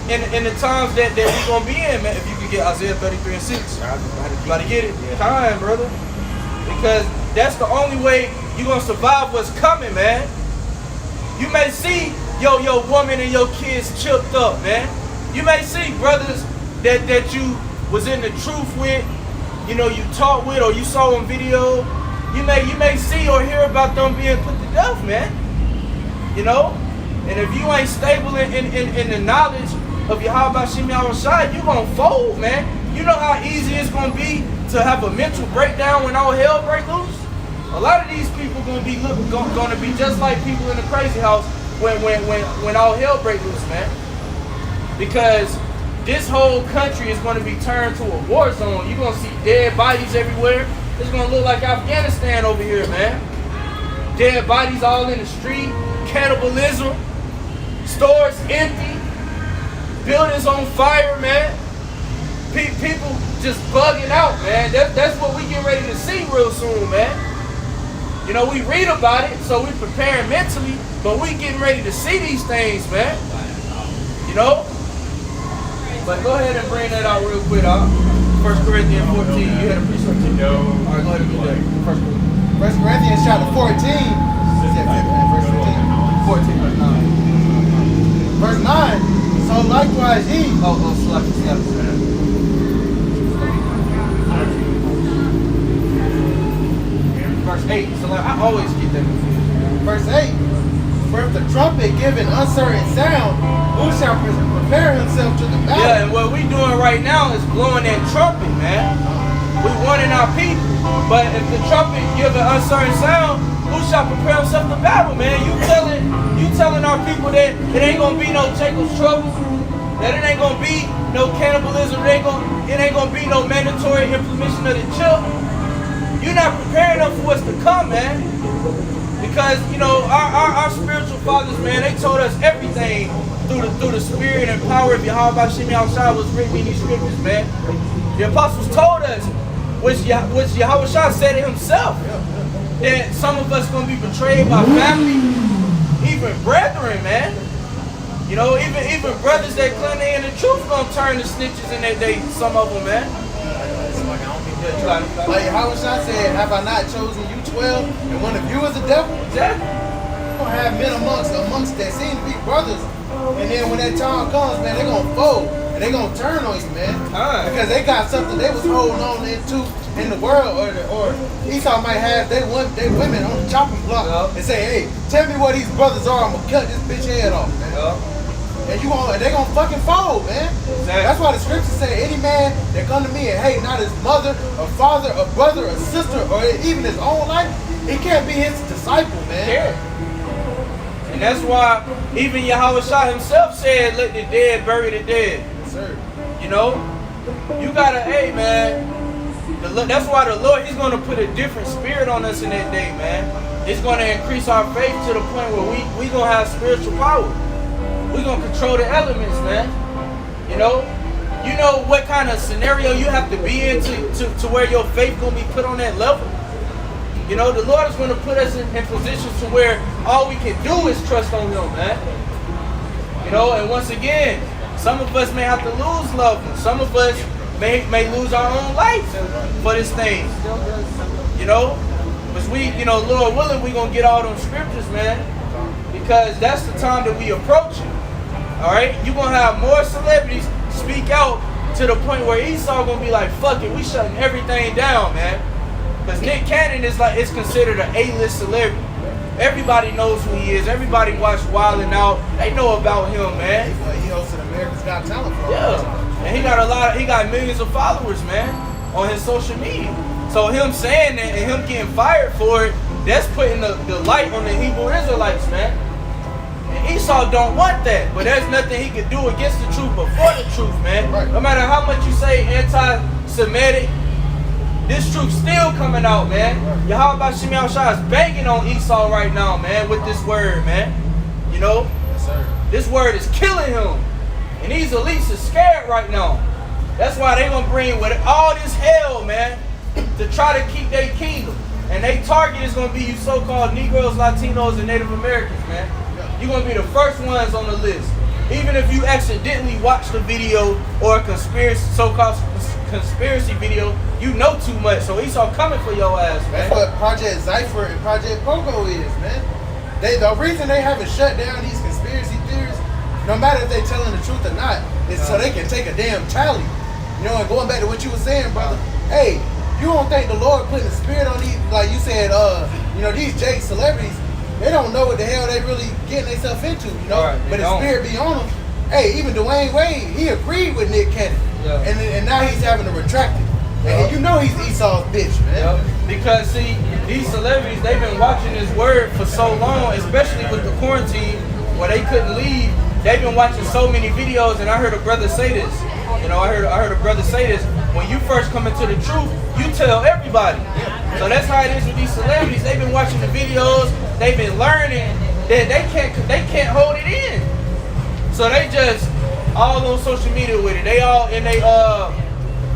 [SPEAKER 2] in the times that we're going to be in, man. If you could get Isaiah 33 and 6. You got to get it. Yeah. Time, brother. Because that's the only way you're going to survive what's coming, man. You may see your woman and your kids chipped up, man. You may see brothers that you was in the truth with, you know, you taught with, or you saw on video. You may see or hear about them being put to death, man. You know? And if you ain't stable in the knowledge of Yahweh B'Shem Yahushua, you gonna fold, man. You know how easy it's gonna be to have a mental breakdown when all hell break loose? A lot of these people gonna be just like people in the crazy house when all hell break loose, man. Because this whole country is gonna be turned to a war zone. You're gonna see dead bodies everywhere. It's gonna look like Afghanistan over here, man. Dead bodies all in the street, cannibalism, stores empty, buildings on fire, man. People just bugging out, man. That's what we get ready to see real soon, man. You know, we read about it, so we preparing mentally, but we getting ready to see these things, man. You know? But go ahead and bring that out real quick, huh? 1 Corinthians 14. You had a precept too? No. All right, go ahead and do that.
[SPEAKER 1] 1 Corinthians chapter 14. Verse 15.
[SPEAKER 2] 14, verse 9.
[SPEAKER 1] Verse 9. So likewise he.
[SPEAKER 2] Slap. Verse 8. So like, I always get that confused.
[SPEAKER 1] Verse 8. For if the trumpet give an uncertain sound, who shall prepare himself to the battle?
[SPEAKER 2] Yeah, and what we doing right now is blowing that trumpet, man. We warning our people. But if the trumpet give an uncertain sound, who shall prepare himself to battle, man? You telling our people that it ain't gonna be no Jacob's trouble, that it ain't gonna be no cannibalism, it ain't gonna be no mandatory implementation of the chip. You're not preparing them for what's to come, man. Because, you know, our spiritual fathers, man, they told us everything through the spirit and power of Yahweh Shemi Al-Shai was written in these scriptures, man. The apostles told us, which Yahweh Shai said it himself, that some of us gonna be betrayed by family, even brethren, man. You know, even brothers that claim they in the truth gonna turn to snitches in that day, some of them, man.
[SPEAKER 1] Like Yahweh Shai said, have I not chosen you 12 and one of you is the devil?
[SPEAKER 2] Exactly.
[SPEAKER 1] You're gonna have men amongst that seem to be brothers. And then when that time comes, man, they're gonna fold and they're gonna turn on you, man. Because they got something they was holding on into in the world, or Esau might have they women on the chopping block and say, hey, tell me what these brothers are, I'm gonna cut this bitch head off, man. And they gonna fucking fold, man.
[SPEAKER 2] Exactly.
[SPEAKER 1] That's why the scriptures say any man that come to me and hate not his mother, or father, or brother, or sister, or even his own life, he can't be his disciple, man.
[SPEAKER 2] Yeah. And that's why even Yahweh Shai himself said, let the dead bury the dead.
[SPEAKER 1] Yes, sir.
[SPEAKER 2] You know? You gotta, hey, man. That's why the Lord, he's gonna put a different spirit on us in that day, man. It's gonna increase our faith to the point where we gonna have spiritual power. We gonna control the elements, man. You know what kind of scenario you have to be in to where your faith gonna be put on that level. You know, the Lord is gonna put us in positions to where all we can do is trust on Him, man. You know, and once again, some of us may have to lose loved ones. Some of us may lose our own life for this thing. You know, because Lord willing, we gonna get all them scriptures, man. Because that's the time that we approach it. All right, you're gonna have more celebrities speak out to the point where Esau gonna be like, "Fuck it, we shutting everything down, man." Because Nick Cannon is considered an A-list celebrity. Everybody knows who he is. Everybody watched Wild 'N Out. They know about him, man.
[SPEAKER 1] He hosted America's Got Talent for
[SPEAKER 2] and he got millions of followers, man, on his social media. So him saying that and him getting fired for it, that's putting the light on the Hebrew Israelites, man. And Esau don't want that, but there's nothing he can do against the truth but for the truth, man.
[SPEAKER 1] Right.
[SPEAKER 2] No matter how much you say anti-Semitic, this truth's still coming out, man. Right. Yahweh Shemi Al-Shai is banging on Esau right now, man, with this word, man. You know?
[SPEAKER 1] Yes, sir.
[SPEAKER 2] This word is killing him. And these elites are scared right now. That's why they gonna bring with all this hell, man, to try to keep their kingdom. And their target is gonna be you so-called Negroes, Latinos, and Native Americans, man. You're gonna be the first ones on the list. Even if you accidentally watch the video or a so-called conspiracy video, you know too much. So Esau coming for your ass, man.
[SPEAKER 1] That's what Project Zypher and Project Pogo is, man. The reason they haven't shut down these conspiracy theories, no matter if they're telling the truth or not, is so they can take a damn tally. You know, and going back to what you were saying, brother, hey, you don't think the Lord putting the spirit on these, like you said, these Jake celebrities, they don't know what the hell they really getting themselves into, you know?
[SPEAKER 2] Right,
[SPEAKER 1] but the spirit be on them. Hey, even Dwayne Wade, he agreed with Nick Cannon.
[SPEAKER 2] Yeah.
[SPEAKER 1] And now he's having to retract it. And you know he's Esau's bitch, man.
[SPEAKER 2] Yep. Because see, these celebrities, they've been watching this word for so long, especially with the quarantine where they couldn't leave. They've been watching so many videos, and I heard a brother say this. You know, I heard a brother say this. When you first come into the truth, you tell everybody. So that's how it is with these celebrities. They've been watching the videos, they've been learning that they can't hold it in. So they just all on social media with it. They all in they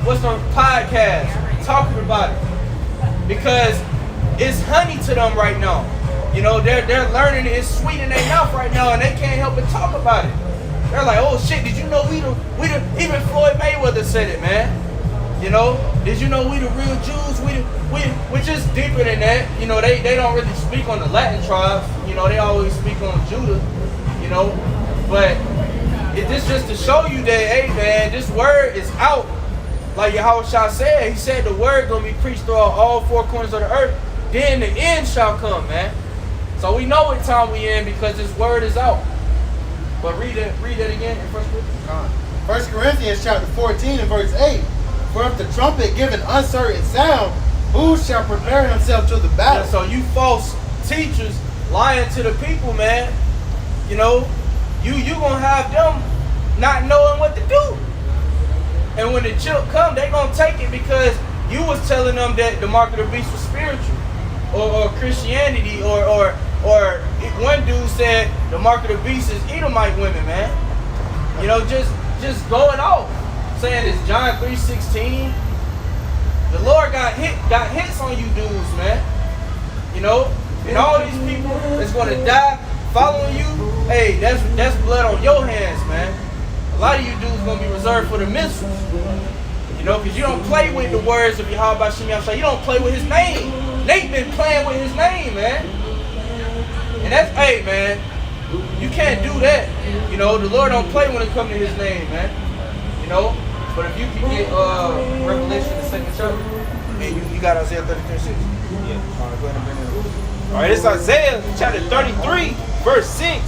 [SPEAKER 2] what's the podcast talking about it. Because it's honey to them right now. You know, they're learning it's sweet in their mouth right now and they can't help but talk about it. They're like, oh shit, did you know we the even Floyd Mayweather said it, man. You know, did you know we the real Jews? We're just deeper than that. You know, they don't really speak on the Latin tribes. You know, they always speak on Judah. You know, but it's just to show you that, hey man, this word is out. Like Yahweh Shai said, he said the word gonna be preached throughout all four corners of the earth. Then the end shall come, man. So we know what time we in because this word is out. But read that again in 1 Corinthians.
[SPEAKER 1] 1 Corinthians chapter 14 and verse 8. For if the trumpet give an uncertain sound, who shall prepare himself to the battle?
[SPEAKER 2] Yeah, so you false teachers lying to the people, man, you know, you gonna have them not knowing what to do. And when the chip come, they gonna take it because you was telling them that the mark of the beast was spiritual, or Christianity, or one dude said the mark of the beast is Edomite women, man. You know, just going off, saying it's John 3:16. The Lord got hits on you dudes, man. You know, and all these people that's gonna die following you, hey, that's blood on your hands, man. A lot of you dudes gonna be reserved for the missiles. You know, because you don't play with the words of Yahweh Shem Yahshua. You don't play with his name. They've been playing with his name, man. And that's, hey, man, you can't do that. You know, the Lord don't play when it comes to his name, man. You know, but if you can get Revelation, the 2nd chapter, and you got Isaiah 33:6. Yeah. All right, go ahead and bring it up.
[SPEAKER 3] All right, it's Isaiah chapter 33, verse 6.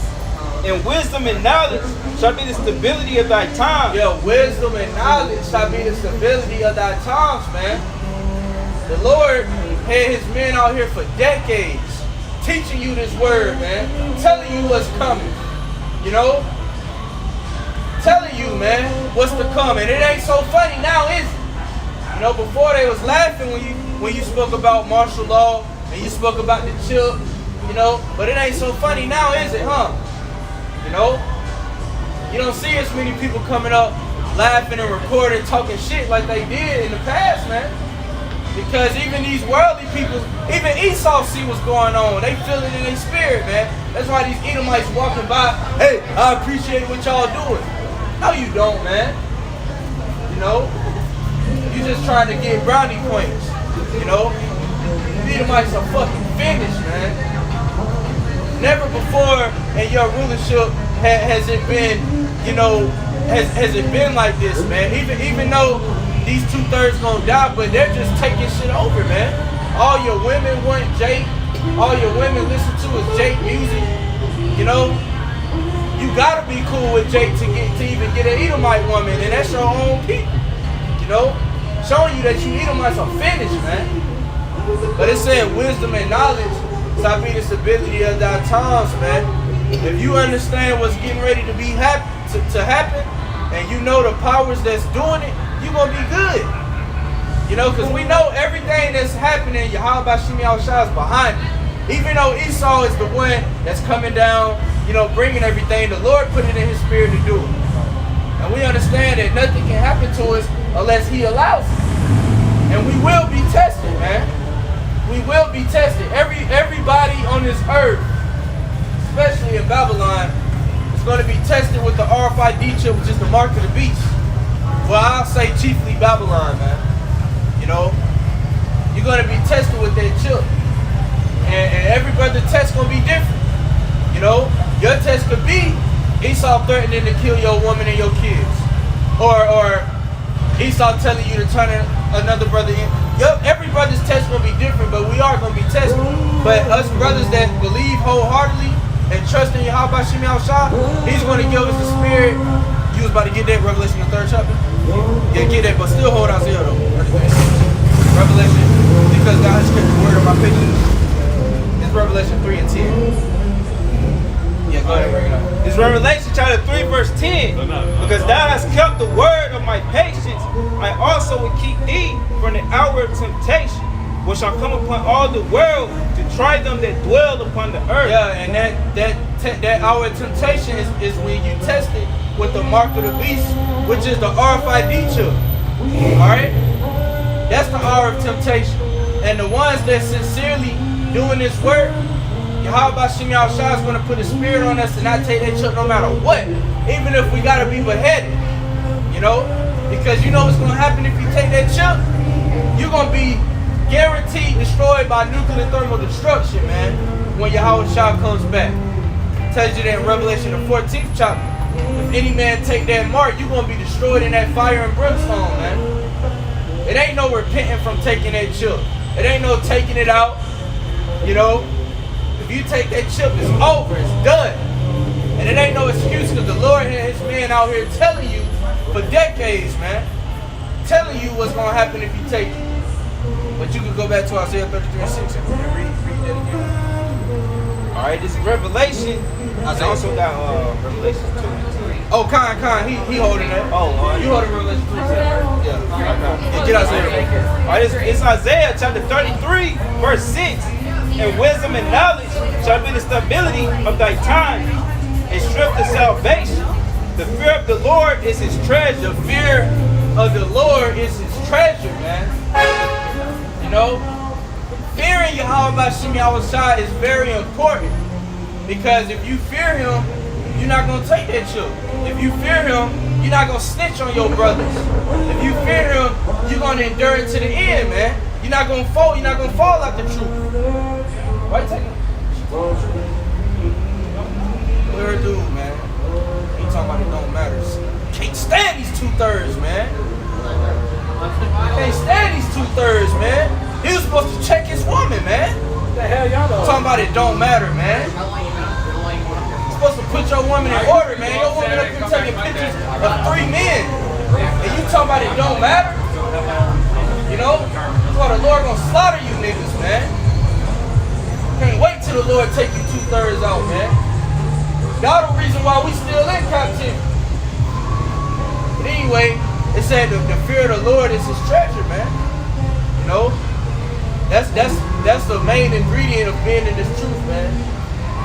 [SPEAKER 3] And wisdom and knowledge shall be the stability of thy time.
[SPEAKER 2] Yeah, wisdom and knowledge shall be the stability of thy times, man. The Lord had his men out here for decades teaching you this word, man. Telling you what's coming. You know? Telling you, man, what's to come. And it ain't so funny now, is it? You know, before they was laughing when you spoke about martial law and you spoke about the chip, you know, but it ain't so funny now, is it, huh? You know, you don't see as many people coming up laughing and recording, talking shit like they did in the past, man. Because even these worldly people, even Esau see what's going on. They feel it in their spirit, man. That's why these Edomites walking by, hey, I appreciate what y'all doing. No, you don't, man. You know, you just trying to get brownie points. You know, Edomites are fucking finished, man. Never before in your rulership has it been, you know, has it been like this, man. Even though these 2/3 gonna die, but they're just taking shit over, man. All your women want Jake. All your women listen to is Jake music. You know, you gotta be cool with Jake to even get an Edomite woman, and that's your own people. You know, showing you that you Edomites are finished, man. But it said wisdom and knowledge shall be the stability of thy times, man. If you understand what's getting ready to be to happen, and you know the powers that's doing it, you gonna be good. You know, because we know everything that's happening, Yahweh Shem Yahshua is behind it. Even though Esau is the one that's coming down, you know, bringing everything, the Lord put it in his spirit to do it. And we understand that nothing can happen to us unless he allows it. And we will be tested, man. We will be tested. Everybody on this earth, especially in Babylon, is going to be tested with the RFID chip, which is the mark of the beast. Well, I'll say chiefly Babylon, man. You know, you're going to be tested with that chip. And every brother test going to be different. You know, your test could be Esau threatening to kill your woman and your kids. Or Esau telling you to turn another brother in. Every brother's test going to be different, but we are going to be tested. But us brothers that believe wholeheartedly and trust in Yahweh Shem Yahshua, he's going to give us the spirit. You was about to get that, Revelation the 3rd chapter? Yeah, get that, but still hold Isaiah though. Revelation, because God has kept the word of my picture. It's Revelation 3 and 10. Yeah, go ahead, bring it up.
[SPEAKER 3] It's Revelation chapter 3, verse 10. Because thou hast kept the word of my patience, I also will keep thee from the hour of temptation, which shall come upon all the world to try them that dwell upon the earth.
[SPEAKER 2] Yeah, and that hour of temptation is when you test it with the mark of the beast, which is the RFID chip. Alright? That's the hour of temptation. And the ones that sincerely doing this work, Yahweh Shem Yahshua is going to put a spirit on us and not take that chip no matter what. Even if we got to be beheaded. You know? Because you know what's going to happen if you take that chip? You're going to be guaranteed destroyed by nuclear thermal destruction, man, when Yahweh Shah comes back. It tells you that in Revelation the 14th chapter. If any man take that mark, you're going to be destroyed in that fire and brimstone, man. It ain't no repenting from taking that chip. It ain't no taking it out. You know, if you take that chip, it's over. It's done. And it ain't no excuse because the Lord had his man out here telling you for decades, man. Telling you what's going to happen if you take it. But you can go back to Isaiah 33 and 6 and read that again.
[SPEAKER 3] All right, this is Revelation. I also got Revelation 2.
[SPEAKER 2] Oh, Khan, he holding that.
[SPEAKER 3] Oh,
[SPEAKER 2] You holding Revelation 3? Yeah. Yeah, get out there.
[SPEAKER 3] All right, it's Isaiah chapter 33, verse 6. And wisdom and knowledge shall be the stability of thy time, and strength of salvation. The fear of the Lord is his treasure.
[SPEAKER 2] The fear of the Lord is his treasure, man. You know, fearing Yahweh Shai is very important, because if you fear him, you're not going to take that chill. If you fear him, you're not going to snitch on your brothers. If you fear him, you're going to endure it to the end, man. You're not going to fall. You're not going to fall out the truth. Why you taking? Look at her dude, man. He talking about it don't matter. Can't stand these 2/3, man. Can't stand these 2/3, man. He was supposed to check his woman, man.
[SPEAKER 4] What the hell y'all know?
[SPEAKER 2] Talking about it don't matter, man. You're supposed to put your woman in order, man. Your woman up here taking pictures of 3 men. And you talking about it don't matter? You know? That's why the Lord gonna slaughter you niggas, man. Can't wait till the Lord take you 2/3 out, man. Y'all the reason why we still in captivity. But anyway, it said the fear of the Lord is his treasure, man. You know? That's the main ingredient of being in this truth, man.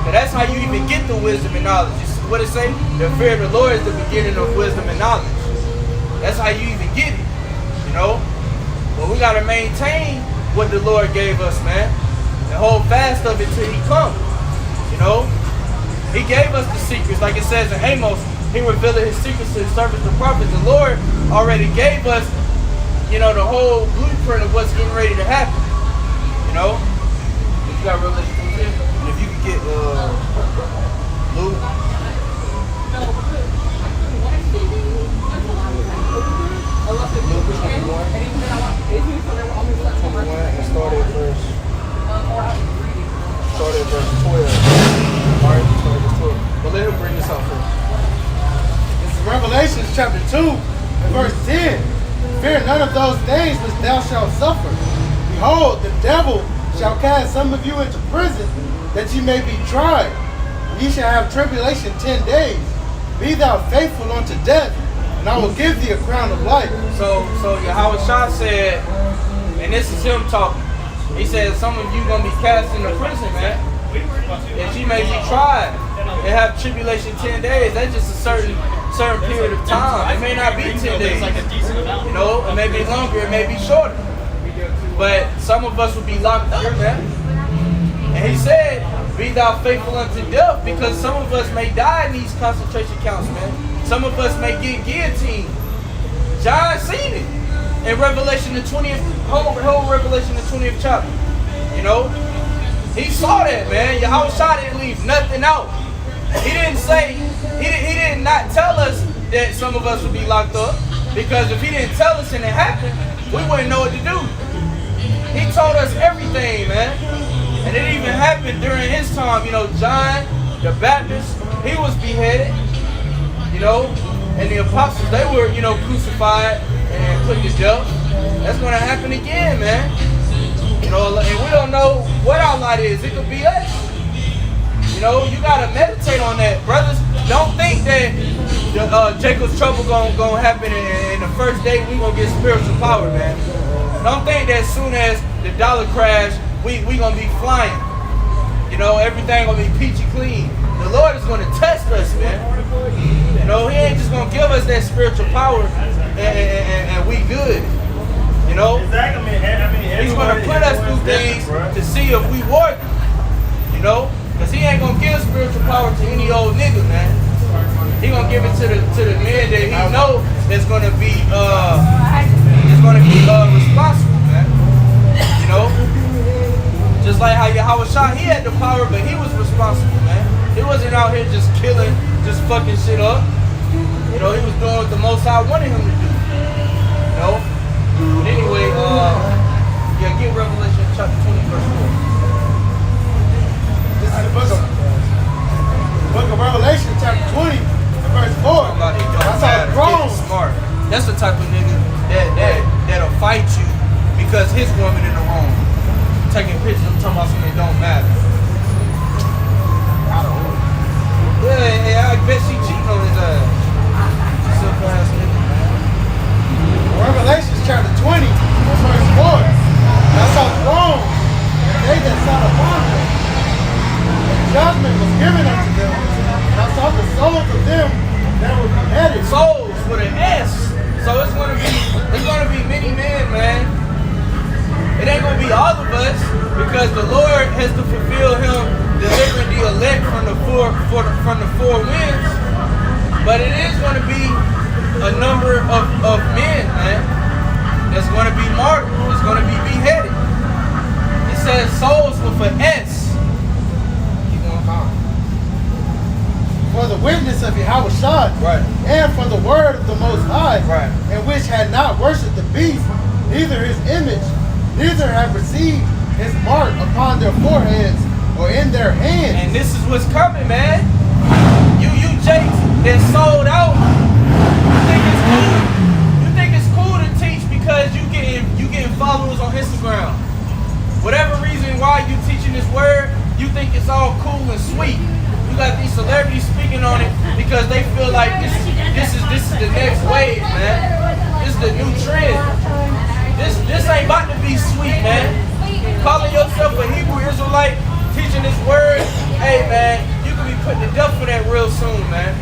[SPEAKER 2] And that's how you even get the wisdom and knowledge. You see what it say? The fear of the Lord is the beginning of wisdom and knowledge. That's how you even get it. You know? But we gotta maintain what the Lord gave us, man. And hold fast of it till he comes. You know? He gave us the secrets, like it says in Amos. He revealed his secrets to his servants, the prophets. The Lord already gave us, you know, the whole blueprint of what's getting ready to happen. You know? If you got Revelation 2, and if you could get Luke. Luke 21. 21 and start at verse 12. Alright, start at 12. But let him bring this out first.
[SPEAKER 1] This is Revelation chapter 2 and verse 10. Fear none of those things which thou shalt suffer. Behold, the devil shall cast some of you into prison, that ye may be tried. Ye shall have tribulation 10 days. Be thou faithful unto death, and I will give thee a crown of life.
[SPEAKER 2] So Yahweh Shah said, and this is him talking. He said, some of you gonna be cast into prison, man. That ye may be tried and have tribulation 10 days. That's just a certain period of time. It may not be 10 days. You know, it may be longer, it may be shorter. But some of us will be locked up, man. And he said, be thou faithful unto death, because some of us may die in these concentration camps, man. Some of us may get guillotined. John seen it in Revelation the 20th, whole Revelation the 20th chapter. You know? He saw that, man. Yahweh Shah didn't leave nothing out. He didn't say, he did not tell us that some of us would be locked up, because if he didn't tell us and it happened, we wouldn't know what to do. He told us everything, man. And it even happened during his time. You know, John the Baptist, he was beheaded, you know, and the apostles, they were, you know, crucified and put to death. That's going to happen again, man. You know, and we don't know what our lot is. It could be us. You know, you got to meditate on that. Brothers, don't think that Jacob's trouble gonna happen and the first day we going to get spiritual power, man. Don't think that as soon as the dollar crash, we gonna be flying. You know, everything gonna be peachy clean. The Lord is gonna test us, man. You know, he ain't just gonna give us that spiritual power and we good. You know? He's gonna put us through things to see if we worthy. You know? Because he ain't gonna give spiritual power to any old nigga, man. He gonna give it to the men that he know that's gonna be responsible, man. You know? Just like how Yahweh Shah, he had the power, but he was responsible, man. He wasn't out here just killing, just fucking shit up. You know, he was doing what the Most High wanted him to do. You know? But anyway, yeah, get Revelation chapter 20, verse 4.
[SPEAKER 1] This is the book of Revelation chapter 20 and verse 4. That's how it's grown.
[SPEAKER 2] Smart. That's the type of nigga that'll fight you because his woman in the wrong. Taking pictures, I'm talking about something that don't matter. Yeah, I bet she cheating on his ass. Simple ass nigga, man.
[SPEAKER 1] Revelation chapter 20, verse 4. I saw thrones, and they that sat upon them. And judgment was given unto them. And I saw the souls of them that were beheaded.
[SPEAKER 2] Souls with an S. So it's gonna be many men, man. It ain't gonna be all of us because the Lord has to fulfill him delivering the elect from the four winds. But it is gonna be a number of men, man, that's gonna be martyred, that's gonna be beheaded. It says souls with an S. Keep on calling.
[SPEAKER 1] For the witness of Yahushua,
[SPEAKER 2] Right.
[SPEAKER 1] and for the word of the Most High,
[SPEAKER 2] Right.
[SPEAKER 1] and which had not worshipped the beast, neither his image, neither have received his mark upon their foreheads or in their hands.
[SPEAKER 2] And this is what's coming, man. You Jakes that sold out. You think it's cool? You think it's cool to teach because you getting followers on Instagram? Whatever reason why you teaching this word, you think it's all cool and sweet. You got these celebrities speaking on it because they feel like this is the next wave, man. This is the new trend. This ain't about to be sweet, man. Calling yourself a Hebrew Israelite, teaching this word, hey man, you can be put to death for that real soon, man.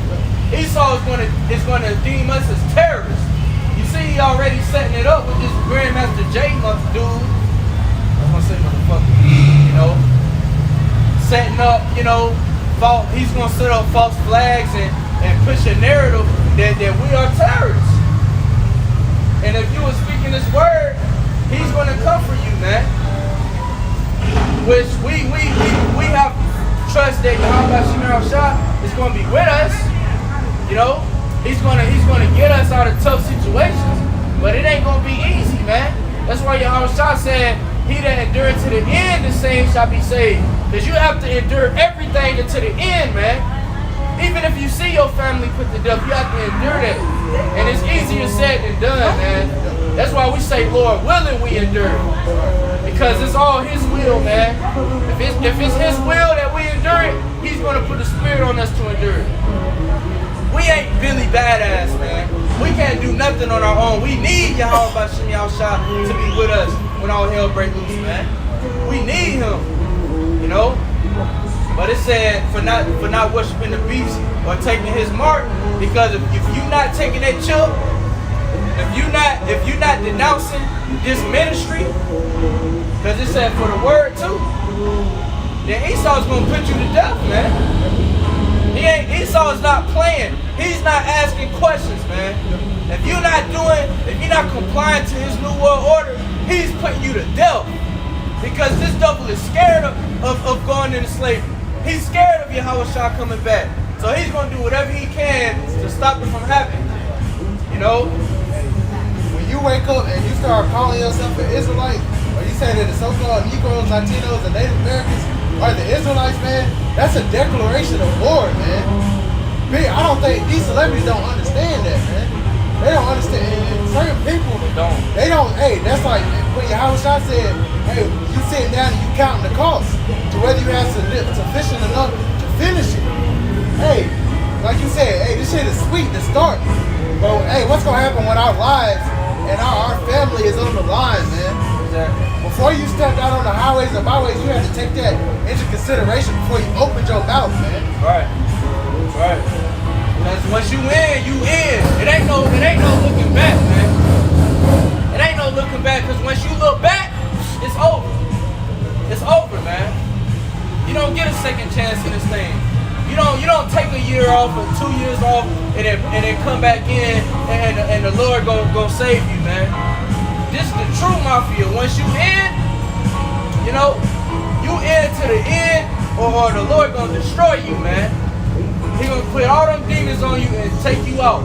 [SPEAKER 2] Esau is gonna deem us as terrorists. You see, he already setting it up with this Grandmaster J dude. I was gonna say motherfucker, you know, setting up, you know. He's gonna set up false flags and push a narrative that we are terrorists. And if you were speaking this word, he's gonna come for you, man. Which we have trust that Yahweh Shemir Shah is gonna be with us. You know, he's gonna get us out of tough situations, but it ain't gonna be easy, man. That's why Yahweh Shah said, "He that endureth to the end, the same shall be saved." Because you have to endure everything until the end, man. Even if you see your family put to death, you have to endure that. And it's easier said than done, man. That's why we say, Lord willing, we endure. Because it's all his will, man. If it's his will that we endure it, he's going to put a spirit on us to endure it. We ain't Billy Badass, man. We can't do nothing on our own. We need Yahweh Bashem Yahushua to be with us when all hell break loose, man. We need him. You know, but it said for not worshiping the beast or taking his mark, because if you not taking that chip, if you not denouncing this ministry, because it said for the word too, then Esau's gonna put you to death, man. Esau is not playing. He's not asking questions, man. If you're not complying to his new world order, he's putting you to death. Because this devil is scared of going into slavery. He's scared of Yahweh Shah coming back. So he's going to do whatever he can to stop it from happening. You know?
[SPEAKER 1] When you wake up and you start calling yourself an Israelite, or you say that the so-called Negroes, Latinos, and Native Americans are the Israelites, man, that's a declaration of war, man. I don't think these celebrities don't understand that, man. They don't understand. And certain people They don't. Hey, that's like when Yahweh Shah said, hey, you sitting down and you counting the cost to whether you have sufficient enough to finish it. Hey, like you said, hey, this shit is sweet to start. But hey, what's gonna happen when our lives and our family is on the line, man?
[SPEAKER 2] Exactly.
[SPEAKER 1] Before you stepped out on the highways and byways, you had to take that into consideration before you opened your mouth, man.
[SPEAKER 2] Right. Because once you in, you in. It ain't no looking back, man. It ain't no looking back, because once you look back, it's over. It's over, man. You don't get a second chance in this thing. You don't take a year off or 2 years off and then come back in and the Lord go save you, man. This is the true mafia. Once you in, you know, you in to the end, or the Lord gonna destroy you, man. He gonna put all them demons on you and take you out.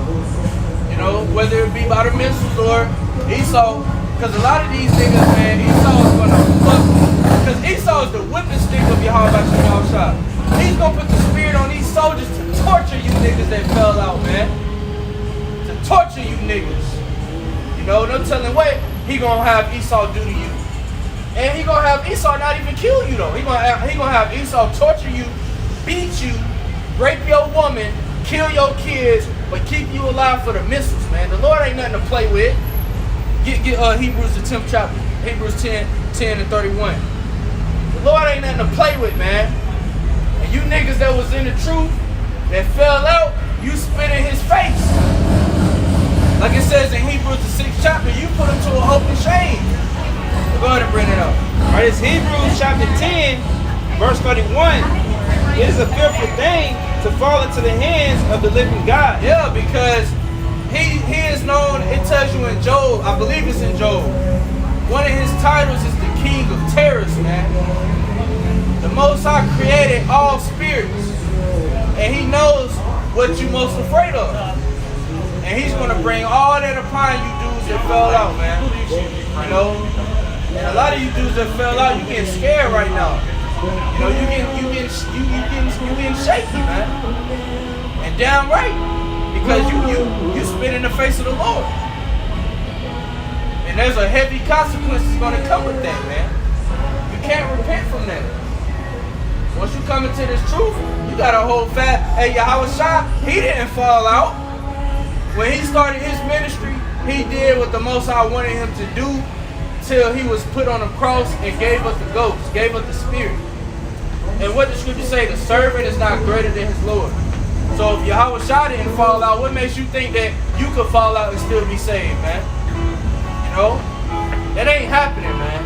[SPEAKER 2] You know, whether it be by the missiles or Esau. Because a lot of these niggas, man, Esau is gonna fuck. Because Esau is the whipping stick of Yahweh Shah. He's gonna put the spirit on these soldiers to torture you niggas that fell out, man. To torture you niggas. You know, no telling what he gonna have Esau do to you. And he gonna have Esau not even kill you though. He gonna have Esau torture you, beat you, rape your woman, kill your kids, but keep you alive for the missiles, man. The Lord ain't nothing to play with. Get Hebrews the 10th chapter, Hebrews 10 and 31. The Lord ain't nothing to play with, man. And you niggas that was in the truth, that fell out, you spit in his face. Like it says in Hebrews the 6th chapter, you put him to an open shame. Go ahead and bring it up.
[SPEAKER 3] All right, it's Hebrews chapter 10, verse 31. It is a fearful thing to fall into the hands of the living God.
[SPEAKER 2] Yeah, because he is known, it tells you in Job, I believe it's in Job, one of his titles is the King of Terrors, man. The Most High created all spirits, and he knows what you're most afraid of. And he's going to bring all that upon you dudes that fell out, man. You know? And a lot of you dudes that fell out, you getting scared right now. You know, you getting shaky, man. And damn right. Because you spit in the face of the Lord. And there's a heavy consequences going to come with that, man. You can't repent from that. Once you come into this truth, you got to hold fast. Hey, Yahweh Shai, he didn't fall out. When he started his ministry, he did what the Most High wanted him to do till he was put on a cross and gave us the ghost, gave us the spirit. And what the scripture say, the servant is not greater than his Lord. So if Yahweh Shai didn't fall out, what makes you think that you could fall out and still be saved, man? You know? That ain't happening, man.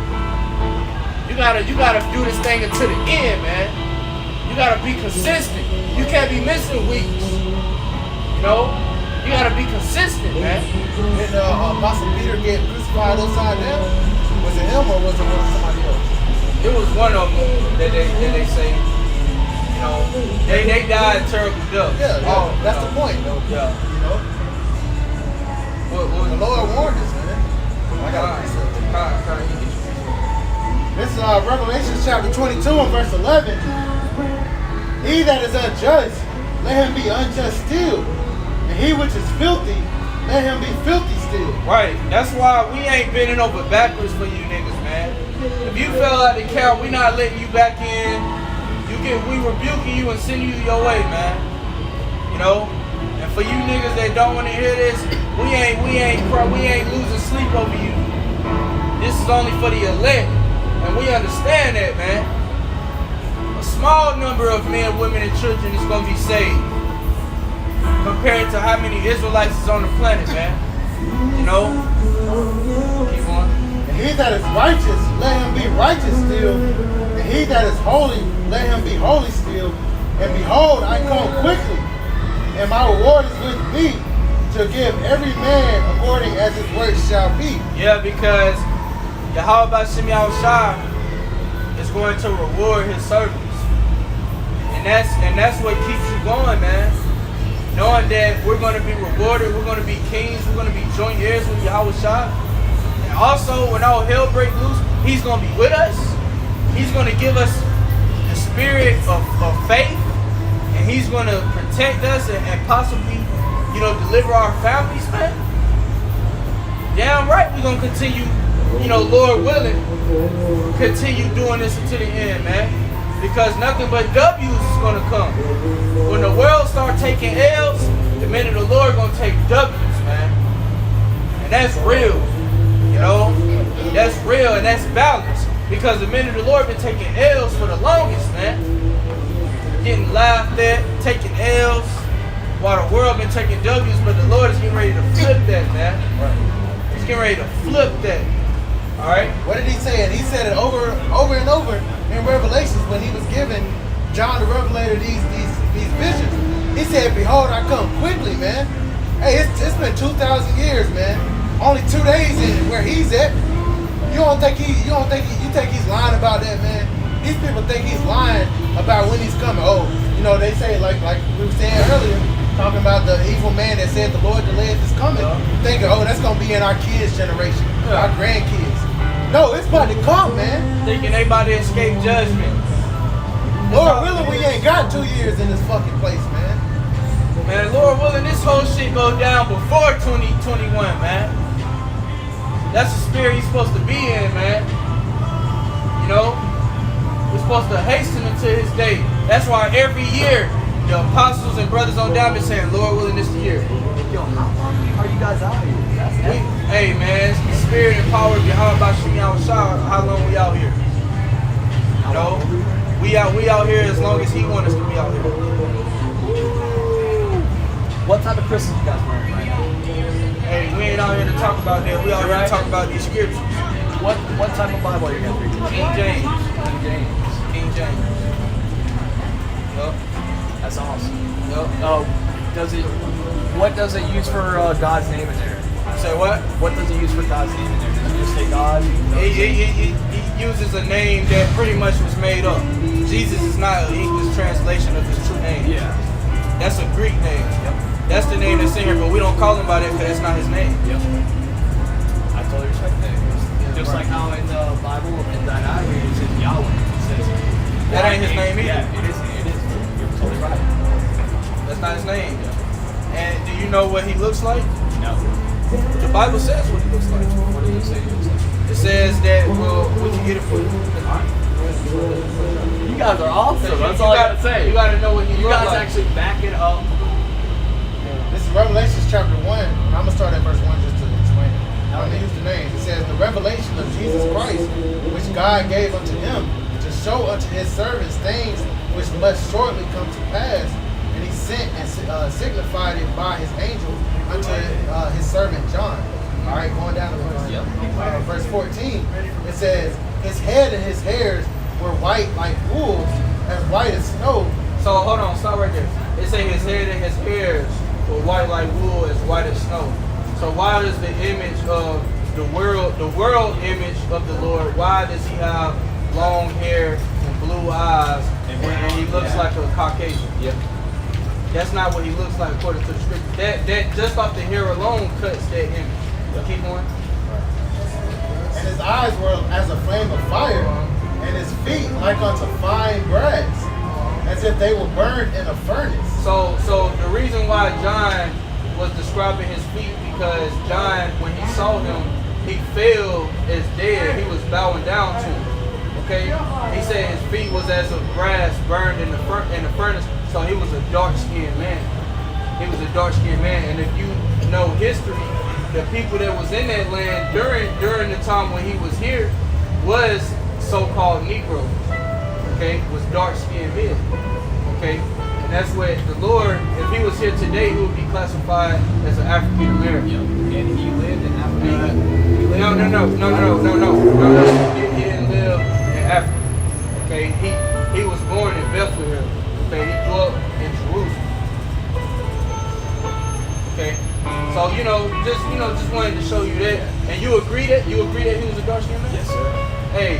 [SPEAKER 2] You gotta do this thing until the end, man. You gotta be consistent. You can't be missing weeks. You know? You gotta be consistent, man.
[SPEAKER 1] Did Apostle Peter get crucified upside down? Was it him or was it somebody else?
[SPEAKER 2] It was one of them that they say, you know, they died terrible death.
[SPEAKER 1] Yeah, that's the point, though.
[SPEAKER 2] Yeah.
[SPEAKER 1] You know?
[SPEAKER 2] What
[SPEAKER 1] The Lord warned us, man. I got a precept. This is Revelation chapter 22 and verse 11. He that is unjust, let him be unjust still. And he which is filthy, let him be filthy still.
[SPEAKER 2] Right. That's why we ain't bending over backwards for you niggas, man. If you fell out the cow, we not letting you back in. We rebuking you and sending you your way, man. You know? And for you niggas that don't want to hear this, we ain't losing sleep over you. This is only for the elect. And we understand that, man. A small number of men, women, and children is going to be saved compared to how many Israelites is on the planet, man. You know? Keep on.
[SPEAKER 1] And he that is righteous, let him be righteous still. And he that is holy, let him be holy still. And behold, I come quickly, and my reward is with me, to give every man according as his work shall be.
[SPEAKER 2] Yeah, because Yahweh B'Shem Yahushua is going to reward his servants. And that's what keeps you going, man. Knowing that we're going to be rewarded, we're going to be kings, we're going to be joint heirs with Yahushua. And also, when all hell breaks loose, he's going to be with us. He's going to give us the spirit of faith. And he's going to protect us and possibly, you know, deliver our families, man. Damn right we're going to continue, you know, Lord willing, continue doing this until the end, man. Because nothing but W's is going to come. When the world start taking L's, the men of the Lord going to take W's, man. And that's real, you know. That's real and that's balanced. Because the men of the Lord been taking L's for the longest, man. Getting laughed at, taking L's, while the world been taking W's, but the Lord is getting ready to flip that, man. Right. He's getting ready to flip that. All right.
[SPEAKER 1] What did he say? And he said it over and over in Revelations when he was giving John the Revelator these visions. He said, "Behold, I come quickly, man." Hey, it's been 2,000 years, man. Only 2 days in where he's at. You think he's lying about that, man? These people think he's lying about when he's coming. Oh, you know, they say like we were saying earlier, talking about the evil man that said the Lord delayed his coming, thinking, oh, that's gonna be in our kids' generation, our grandkids. No, it's about to come, man.
[SPEAKER 2] Thinking they about to escape judgment.
[SPEAKER 1] Lord willing, we ain't got 2 years in this fucking place, man.
[SPEAKER 2] Man, Lord willing, this whole shit go down before 2021, man. That's the spirit he's supposed to be in, man. You know? We're supposed to hasten until his day. That's why every year The apostles and brothers on down been saying, Lord willing this year.
[SPEAKER 4] Yo, how long are you guys out here? That's
[SPEAKER 2] Hey man, spirit and power behind by Shimi Shah. How long we out here? You know, we out here as long as he wants us to be out here.
[SPEAKER 4] What type of crystals you guys wearing right now?
[SPEAKER 2] Hey, we ain't out here to talk about that. We out here to talk about these scriptures.
[SPEAKER 4] What type of Bible are you guys reading?
[SPEAKER 2] King James.
[SPEAKER 4] King James.
[SPEAKER 2] King James. Yup.
[SPEAKER 4] That's awesome.
[SPEAKER 2] Yup.
[SPEAKER 4] What does it use for God's name in there?
[SPEAKER 2] Say what?
[SPEAKER 4] What does it use for God's name in there? Does it just say God?
[SPEAKER 2] He uses a name that pretty much was made up. Jesus is not an English translation of his true name.
[SPEAKER 4] Yeah.
[SPEAKER 2] That's a Greek name.
[SPEAKER 4] Yep.
[SPEAKER 2] That's the name that's in here, but we don't call him by that because that's not his name.
[SPEAKER 4] Yep. I totally respect that. Just
[SPEAKER 2] right.
[SPEAKER 4] like how in the Bible, in that I read, it says Yahweh. It says
[SPEAKER 2] That ain't his name either.
[SPEAKER 4] Yeah, it is. You're totally right.
[SPEAKER 2] That's not his name. And do you know what he looks like?
[SPEAKER 4] No.
[SPEAKER 2] The Bible says what he looks like.
[SPEAKER 4] What does it say?
[SPEAKER 2] It says that, well, we can get it for you.
[SPEAKER 4] You guys are awesome. That's all I gotta say.
[SPEAKER 2] You gotta know what he
[SPEAKER 4] You
[SPEAKER 2] looks
[SPEAKER 4] guys
[SPEAKER 2] like.
[SPEAKER 4] actually back it up.
[SPEAKER 1] This is Revelation chapter 1. I'm going to start at verse 1 just to explain it. I'm going to use the name. It says, the revelation of Jesus Christ, which God gave unto him to show unto his servants things which must shortly come to pass. And he sent and signified it by his angel unto his servant John. All right, going down to verse 14. It says, his head and his hairs were white like wool, as white as snow.
[SPEAKER 2] So hold on, stop right there. It says his head and his hairs were white like wool, as white as snow. So why does the image of the world image of the Lord, why does he have long hair and blue eyes and he looks like a Caucasian?
[SPEAKER 4] Yep.
[SPEAKER 2] That's not what he looks like according to the scripture. That just off the hair alone cuts that image. Keep going.
[SPEAKER 1] And his eyes were as a flame of fire, and his feet like unto fine brass, as if they were burned in a furnace.
[SPEAKER 2] So the reason why John was describing his feet, because John, when he saw him, he fell as dead. He was bowing down to him. Okay? He said his feet was as of brass burned in the furnace. So he was a dark-skinned man. He was a dark-skinned man. And if you know history, the people that was in that land during the time when he was here was so-called Negroes. Okay? Was dark-skinned men. Okay? And that's what the Lord, if he was here today, he would be classified as an African American.
[SPEAKER 4] And he lived in Africa.
[SPEAKER 2] No. He didn't live in Africa. Okay? He was born in Bethlehem. Okay? He grew up in Jerusalem. Okay? So just wanted to show you that. And you agree that he was a dark skinned man?
[SPEAKER 4] Yes, sir.
[SPEAKER 2] Hey,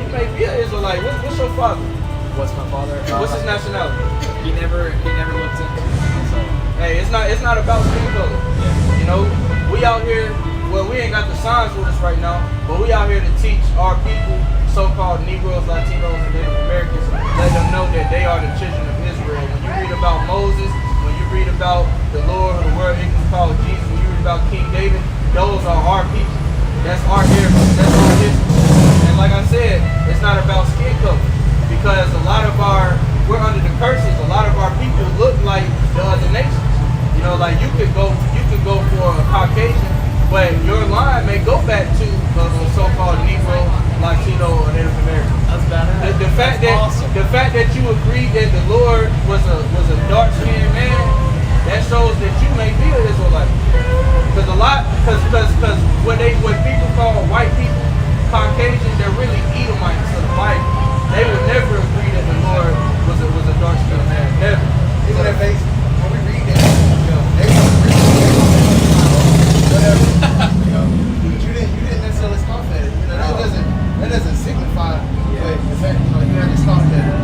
[SPEAKER 2] you may be an Israelite. What's your father?
[SPEAKER 4] What's my father?
[SPEAKER 2] What's his nationality?
[SPEAKER 4] He never looked into it. So
[SPEAKER 2] Hey, it's not about skin color.
[SPEAKER 4] yeah.
[SPEAKER 2] You know, we out here. Well, we ain't got the signs with us right now, but we out here to teach our people, so-called Negroes, Latinos, and Native Americans, let them know that they are the children of Israel. When you read about Moses, when you read about the Lord of the world, he was called Jesus. When you read about King David, those are our people. That's our heritage. That's our history. And like I said, it's not about skin color, because we're under the curses. A lot of our people look like the other nations. You know, like you could go for a Caucasian, but your line may go back to a so-called Negro, Latino, or Native American.
[SPEAKER 4] That's badass.
[SPEAKER 2] The fact that you agree that the Lord was a dark-skinned man, that shows that you may be an Israelite. Because what people call white people, Caucasians, they're really Edomites of the Bible. They would never agree that the Lord was a dark-skinned man. Never.
[SPEAKER 1] Even if they, when we read that, they don't agree whatever. But you didn't necessarily scoff at it. You know, that doesn't signify but the fact you haven't scoffed at it.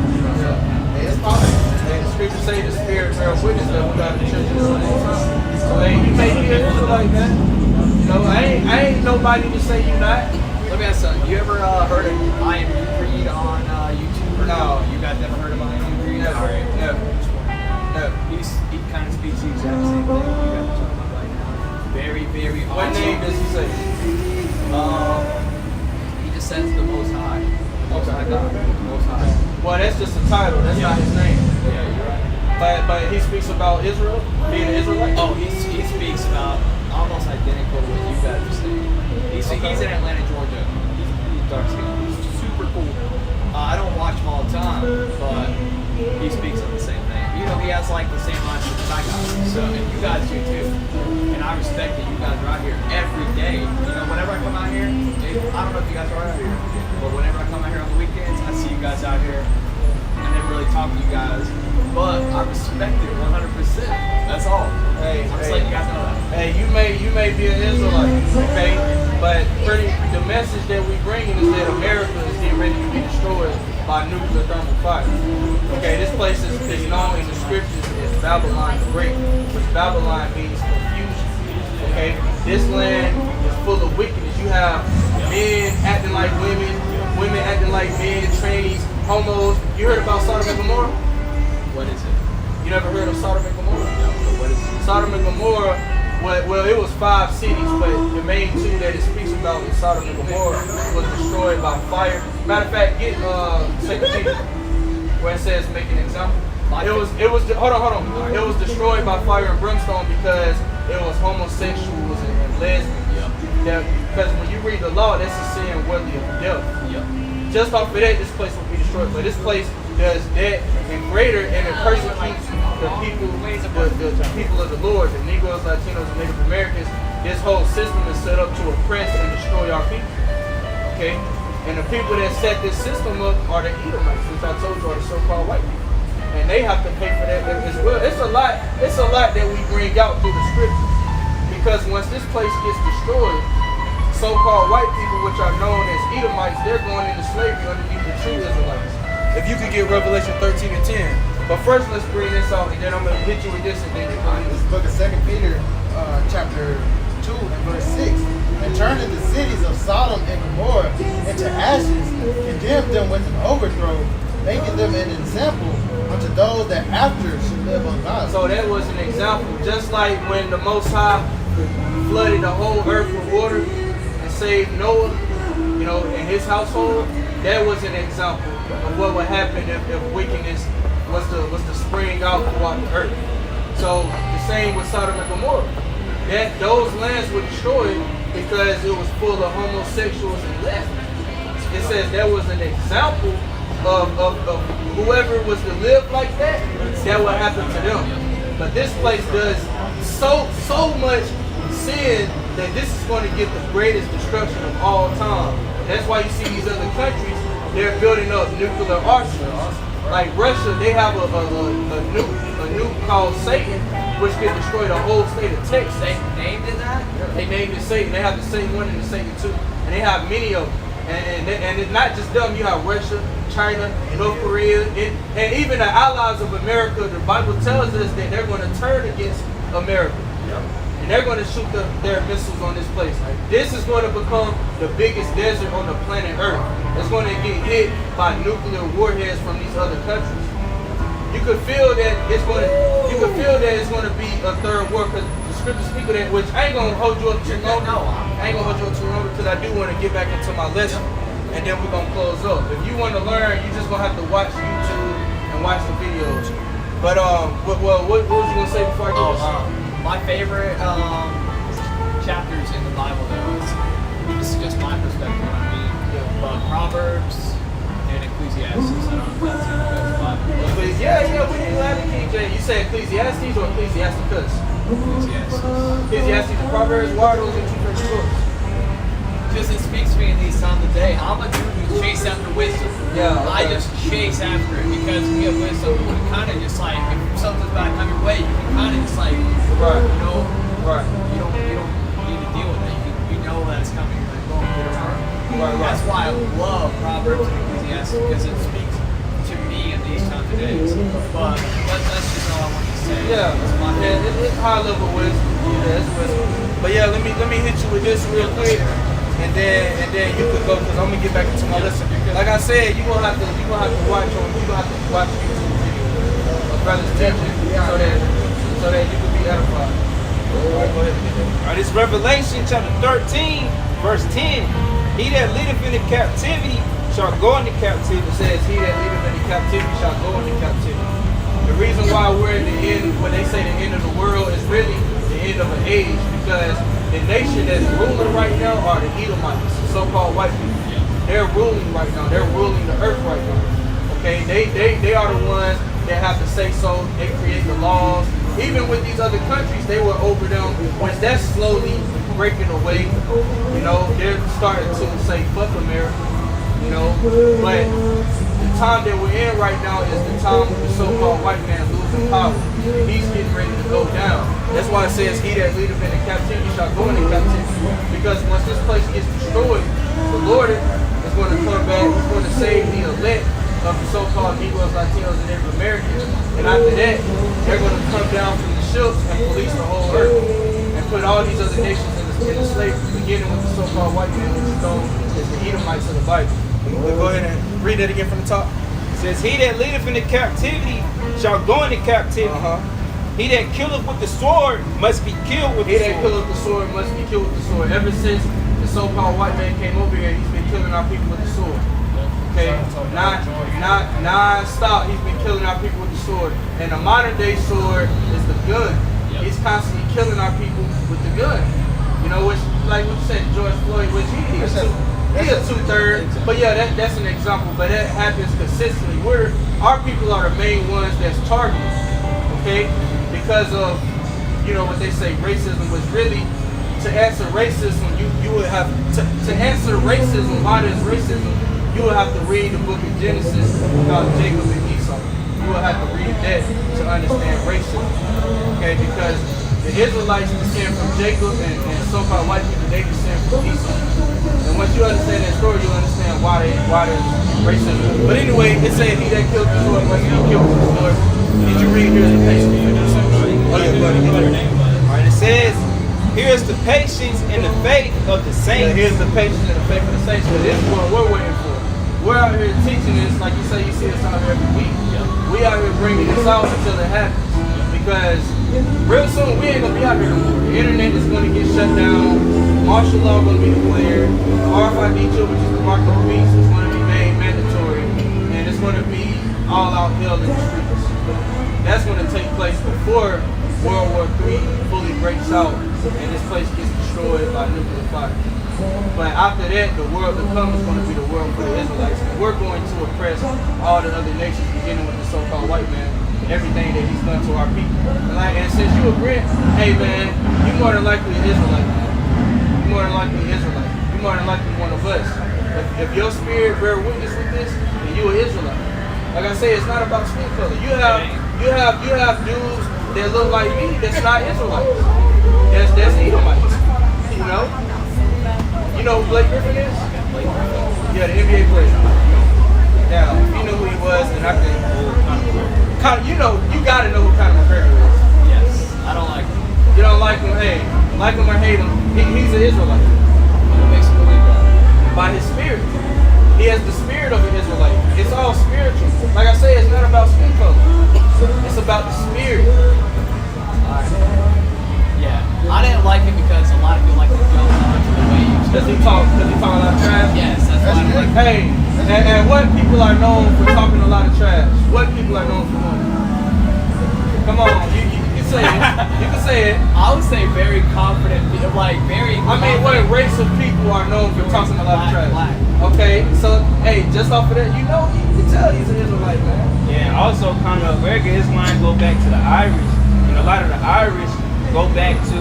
[SPEAKER 1] Hey, it's possible.
[SPEAKER 2] And the scriptures say the Spirit bears witness that we got the children of the So hey, you may be an Israelite, man. You know, I ain't nobody to say you not.
[SPEAKER 4] Let me ask something. You ever heard of I Am Creed on YouTube? Or
[SPEAKER 2] No.
[SPEAKER 4] You guys never heard of I Am Creed?
[SPEAKER 2] Never.
[SPEAKER 4] All right.
[SPEAKER 2] Never.
[SPEAKER 4] He kind of speaks the exact same thing you guys are talking about right now. Very, very awesome.
[SPEAKER 2] What name does he say?
[SPEAKER 4] He just says the Most High. The Most High God. The Most High.
[SPEAKER 2] Well, that's just a title. That's not his name.
[SPEAKER 4] Yeah, you're right.
[SPEAKER 2] But he speaks about Israel being an Israelite.
[SPEAKER 4] Oh, he speaks about almost identical to what you guys are saying. He's in Atlanta, Georgia. He's dark skinned. He's super cool. I don't watch him all the time, but he speaks of the same thing. You know, he has like the same mindset that I got. So, and you guys do too. And I respect that you guys are out here every day. You know, whenever I come out here, I don't know if you guys are out here, but whenever I come out here on the weekends, I see you guys out here. I never really talk to you guys, but I respect it 100%. That's all.
[SPEAKER 2] Hey,
[SPEAKER 4] I'm just letting you guys know that.
[SPEAKER 2] Hey, you may be an Israelite, okay? But the message that we bringing is that America is getting ready to be destroyed by nuclear thermal fire. Okay, this place is known in the scriptures as Babylon the Great, which Babylon means confusion. Okay, this land is full of wickedness. You have men acting like women, women acting like men, trannies, homos. You heard about Sodom and Gomorrah?
[SPEAKER 4] What is it?
[SPEAKER 2] You never heard of Sodom and Gomorrah?
[SPEAKER 4] No, but what is it?
[SPEAKER 2] Sodom and Gomorrah, well, it was 5 cities, but the main 2 that it speaks about in Sodom and Gomorrah was destroyed by fire. Matter of fact, get 2 Peter, where it says make an example. Hold on. It was destroyed by fire and brimstone because it was homosexuals and lesbians.
[SPEAKER 4] Yep.
[SPEAKER 2] Because when you read the law, that's a sin worthy of death.
[SPEAKER 4] Yep.
[SPEAKER 2] Just off of that, this place will be destroyed. But this place does that and greater, and it persecutes the people of the Lord, the Negroes, Latinos, and Native Americans. This whole system is set up to oppress and destroy our people. Okay? And the people that set this system up are the Edomites, which I told you are the so-called white people. And they have to pay for that as well. It's a lot that we bring out through the scriptures. Because once this place gets destroyed, so-called white people, which are known as Edomites, they're going into slavery underneath the true Israelites. If you could get Revelation 13 and 10. But first, let's bring this out, and then I'm going to hit you with this, and then you're going
[SPEAKER 1] This book of 2 Peter, chapter 2 and verse 6. And turning the cities of Sodom and Gomorrah into ashes, condemned them with an overthrow, making them an example unto those that after should live ungodly.
[SPEAKER 2] So that was an example. Just like when the Most High flooded the whole earth with water and saved Noah, you know, and his household, that was an example of what would happen if wickedness was to spring out throughout the earth. So the same with Sodom and Gomorrah. Those lands were destroyed because it was full of homosexuals and lesbians. It says that was an example of whoever was to live like that would happen to them. But this place does so much sin that this is going to get the greatest destruction of all time. That's why you see these other countries, they're building up nuclear arsenals. Like Russia, they have a nuke called Satan, which can destroy the whole state of Texas.
[SPEAKER 4] They named it that?
[SPEAKER 2] They named it Satan. They have the Satan 1 and the Satan 2. And they have many of them. And it's not just them. You have Russia, China, North Korea, and even the allies of America. The Bible tells us that they're going to turn against America. And they're going to shoot their missiles on this place. This is going to become the biggest desert on the planet Earth. It's going to get hit by nuclear warheads from these other countries. You could feel that it's going to be a third war, because the scriptures speak of that, which I ain't going to hold you up too long. I ain't going to hold you up too long because I do want to get back into my lesson, and then we're going to close up. If you want to learn, you just going to have to watch YouTube and watch the videos. But what was you going to say before I do this?
[SPEAKER 4] My favorite chapters in the Bible, though, this is just my perspective. I mean, but Proverbs and Ecclesiastes. I don't know if that's in the Bible.
[SPEAKER 2] Yeah, we didn't have the King James. You say Ecclesiastes or Ecclesiasticus? Ecclesiastes and Proverbs. Why are those your two favorite books?
[SPEAKER 4] Because it speaks to me in these times of day. I'm a dude who chase after wisdom.
[SPEAKER 2] Yeah, okay.
[SPEAKER 4] I just chase after it because we have wisdom. You can kind of just like, if something's about to come your way, you can kind of just like,
[SPEAKER 2] Right.
[SPEAKER 4] you know,
[SPEAKER 2] Right.
[SPEAKER 4] you don't need to deal with it. You know that it's coming. You're like, boom, get around.
[SPEAKER 2] Right.
[SPEAKER 4] That's why I love Proverbs and Ecclesiastes, because it speaks to me in these times of days. But that's just all I want to say.
[SPEAKER 2] Yeah, it's high level wisdom. Yeah, it's wisdom. But yeah, let me hit you with this real quick, and then you could go, because I'm gonna get back into my lesson. Like I said, you're gonna have to watch YouTube videos of brothers teaching so that you can be edified. All right, go ahead.
[SPEAKER 3] All right, it's Revelation chapter 13, verse 10. He that leadeth into captivity shall go into captivity.
[SPEAKER 2] It says, he that leadeth into captivity shall go into captivity. The reason why we're in the end, when they say the end of the world, is really the end of an age, because the nation that's ruling right now are the Edomites, the so-called white people. They're ruling right now. They're ruling the earth right now. Okay, they are the ones that have to say so. They create the laws. Even with these other countries, they were over them, which that's slowly breaking away. You know, they're starting to say fuck America. You know, but the time that we're in right now is the time of the so-called white man losing power. He's getting ready to go down. That's why it says, he that leadeth into captivity shall go into captivity. Because once this place gets destroyed, the Lord is going to come back. He's going to save the elect of the so-called Negroes, Latinos, and Native Americans. And after that, they're going to come down from the ships and police the whole earth and put all these other nations into slavery, beginning with the so-called white man, which is known as the Edomites of the Bible. We'll go ahead and read that again from the top.
[SPEAKER 3] It says, he that leadeth into captivity shall go into captivity. He that killeth with the sword must be killed with the sword.
[SPEAKER 2] He that killeth the sword must be killed with the sword. Ever since the so-called white man came over here, he's been killing our people with the sword. Okay, non-stop, he's been killing our people with the sword. And the modern day sword is the gun. He's constantly killing our people with the gun. You know, which, like what you said, George Floyd, which he's a two-third. But yeah, that's an example. But that happens consistently. Our people are the main ones that's targeted. Okay, because of, you know, what they say, racism was really, to answer racism, you would have to answer racism. Why there's racism? You would have to read the book of Genesis about Jacob and Esau. You would have to read that to understand racism. Okay, because the Israelites descend from Jacob, and so-called white people, they descend from Esau. And once you understand that story, you'll understand why there's racism. But anyway, it said, he that killed the sword must be killed with the sword. Did you read here the patience? Oh yeah, buddy.
[SPEAKER 3] Alright, it says, here is the patience and the faith of the saints.
[SPEAKER 2] Yeah, here's the patience and the faith of the saints. But this is what we're waiting for. We're out here teaching this, like you say, you see us out here every week. We out here bringing this out until it happens. Because real soon we ain't gonna be out here no more. The internet is gonna get shut down. Martial law gonna be declared. RFID chip, which is the mark of the beast, is gonna be made mandatory, and it's gonna be all out hell in the streets. That's gonna take place before World War III fully breaks out and this place gets destroyed by nuclear fire. But after that, the world to come is going to be the world for the Israelites. And we're going to oppress all the other nations, beginning with the so-called white man, and everything that he's done to our people. And since you agree, hey man, you more than likely an Israelite, man. You more than likely an Israelite. You more than likely one of us. If your spirit bear witness with this, then you an Israelite. Like I say, it's not about skin color. You have dudes that look like me that's not Israelites. That's Edomites. You know? You know who Blake Griffin is? Yeah, the NBA player. Now, if you knew who he was, then I think, you know, you gotta know who Conor McGregor is.
[SPEAKER 4] Yes. I don't like him.
[SPEAKER 2] You don't like him, hey, like him or hate him, he's an Israelite.
[SPEAKER 4] What makes you believe that?
[SPEAKER 2] By his spirit. He has the spirit of an Israelite. It's all spiritual. Like I say, it's not about skin color. It's about the spirit.
[SPEAKER 4] Yeah. I didn't like him because a lot of people like to jump onto the waves.
[SPEAKER 2] Does he talk a lot of trash?
[SPEAKER 4] Yes, that's why I don't like him.
[SPEAKER 2] Hey, and what people are known for talking a lot of trash? What people are known for doing? Come on, you can say it. You can say it.
[SPEAKER 4] I would say very confident, like very.
[SPEAKER 2] I mean, what race of people are known for talking a lot of trash?
[SPEAKER 4] Black.
[SPEAKER 2] Okay, so hey, just off of that, you know, you can tell he's an Israelite, man.
[SPEAKER 3] Yeah, also Conor McGregor, his line go back to the Irish. And a lot of the Irish go back to,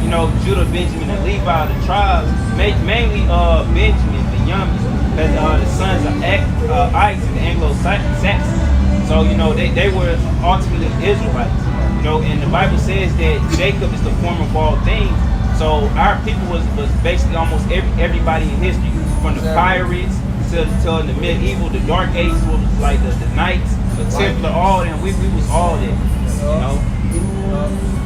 [SPEAKER 3] you know, Judah, Benjamin, and Levi, the tribes, mainly Benjamin, Benjamin, because the sons of Isaac, the Anglo-Saxons. So, you know, they were ultimately Israelites. You know, and the Bible says that Jacob is the form of all things. So our people was basically almost everybody in history, from the pirates to the medieval, the dark ages, was like the knights, the Templar, all them. We was all there, you know.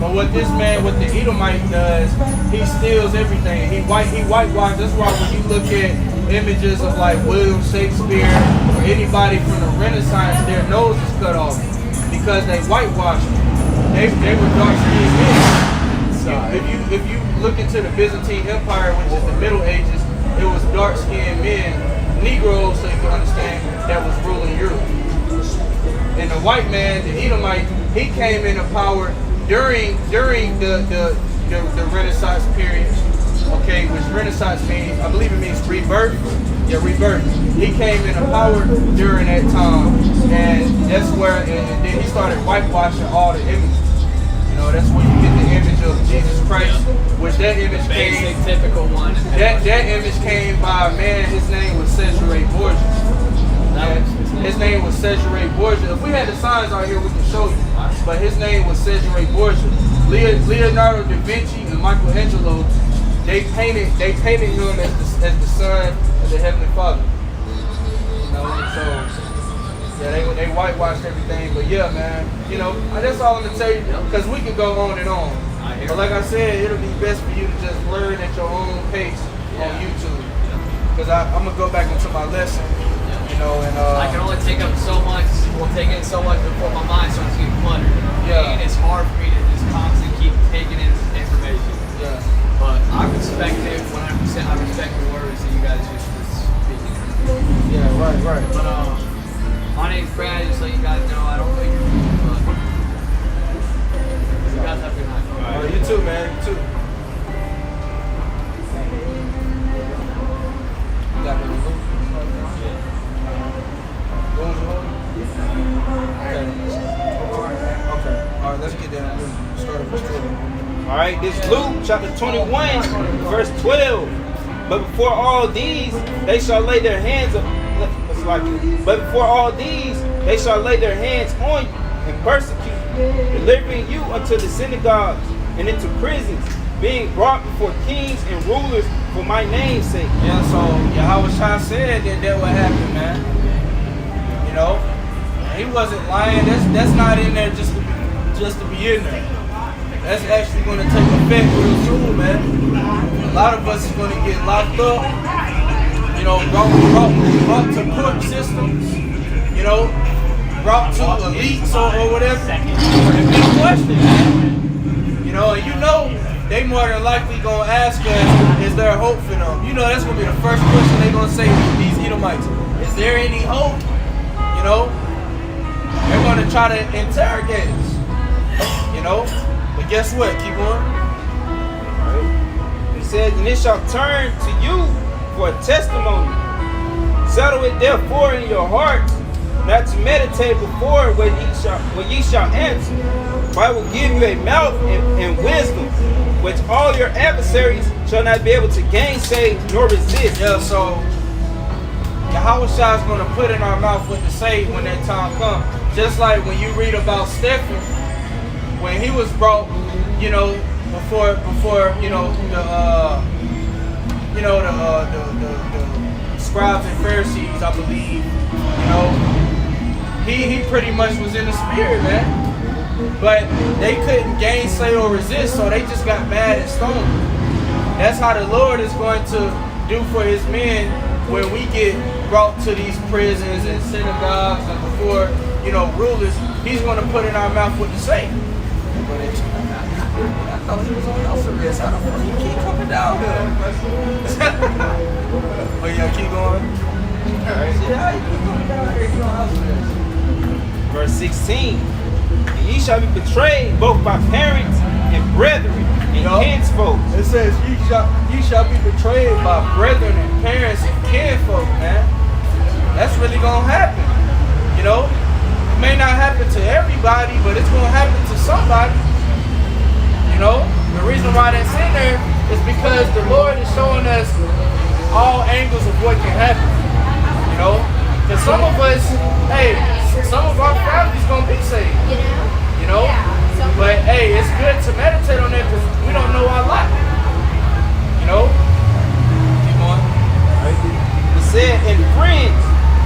[SPEAKER 2] But what this man with the Edomite does, he steals everything. He whitewashes. That's why when you look at images of like William Shakespeare or anybody from the Renaissance, their nose is cut off because they whitewashed them. They were dark-skinned men. If you look into the Byzantine Empire, which is the Middle Ages, it was dark-skinned men, Negroes, so you can understand, that was ruling Europe. And the white man, the Edomite, he came into power during the Renaissance period. Okay, which Renaissance means, I believe it means rebirth. Yeah, rebirth. He came into power during that time, and that's where, and then he started whitewashing all the images. You know, that's where you get the image of Jesus Christ, which that image
[SPEAKER 4] Basic,
[SPEAKER 2] came.
[SPEAKER 4] typical one.
[SPEAKER 2] That image came by a man. His name was Cesare Borgia. His name was Cesare Borgia. If we had the signs out here, we can show you. But his name was Cesare Borgia. Leonardo da Vinci and Michelangelo, they painted him as the son of the Heavenly Father. You know, so yeah, they whitewashed everything. But yeah, man, you know, that's all I'm gonna tell you, because we could go on and on. But like I said, it'll be best for you to just learn at your own pace on YouTube. Because I'm gonna go back into my lesson. You know, and
[SPEAKER 4] I can only take up so much. We'll take in so much before my mind starts getting cluttered.
[SPEAKER 2] Yeah.
[SPEAKER 4] And it's hard for me to just constantly keep taking in information.
[SPEAKER 2] yeah.
[SPEAKER 4] But I respect it 100%. I respect the words that you guys just were speaking.
[SPEAKER 2] Yeah, right.
[SPEAKER 4] But my name's Brad. Just so you guys know, I don't think. But you guys have a good night.
[SPEAKER 2] All right, you too, man. You too. You got any loot? Okay. All right, let's get down. Start with this.
[SPEAKER 3] All right, this Luke chapter 21, verse 12. But before all these, they shall lay their hands on. But before all these, they shall lay their hands on you and persecute you, delivering you unto the synagogues and into prisons, being brought before kings and rulers for my name's sake.
[SPEAKER 2] Yeah, so Yahushua said that would happen, man. You know, he wasn't lying. That's not in there just to be in there. That's actually going to take effect real soon, man. A lot of us is going to get locked up. You know, brought to court systems. You know, brought to elites or whatever. Good question, man. You know, and you know, they more than likely gonna ask us, is there hope for them? You know, that's gonna be the first question they gonna say to these Edomites. Is there any hope? You know, they're gonna try to interrogate us. You know, but guess what? Keep on.
[SPEAKER 3] He says, and it shall turn to you for a testimony. Settle it therefore in your heart, not to meditate before when ye shall answer. For I will give you a mouth and wisdom, which all your adversaries shall not be able to gainsay nor resist.
[SPEAKER 2] Yeah, so Yahushua is going to put in our mouth what to say when that time comes. Just like when you read about Stephen, when he was brought, you know, before you know the scribes and Pharisees, I believe, you know, he pretty much was in the spirit, man. But they couldn't gainsay or resist, so they just got mad and stoned. That's how the Lord is going to do for his men when we get brought to these prisons and synagogues and before, you know, rulers. He's going to put in our mouth what to say. I thought he was on house arrest. How the fuck you keep coming down here? Oh yeah, keep going. Alright. Yeah, you keep coming down here. You're on house arrest.
[SPEAKER 3] Verse 16. And ye shall be betrayed both by parents and brethren and kinsfolk.
[SPEAKER 2] It says ye shall be betrayed by brethren and parents and kinfolk, man. That's really gonna happen. You know? It may not happen to everybody, but it's gonna happen to somebody. You know? The reason why that's in there is because the Lord is showing us all angles of what can happen. You know? Because some of us, hey, some of our families gonna be saved. You know? But hey, it's good to meditate on that because we don't know our life. You know? Keep going.
[SPEAKER 3] It said, and friends,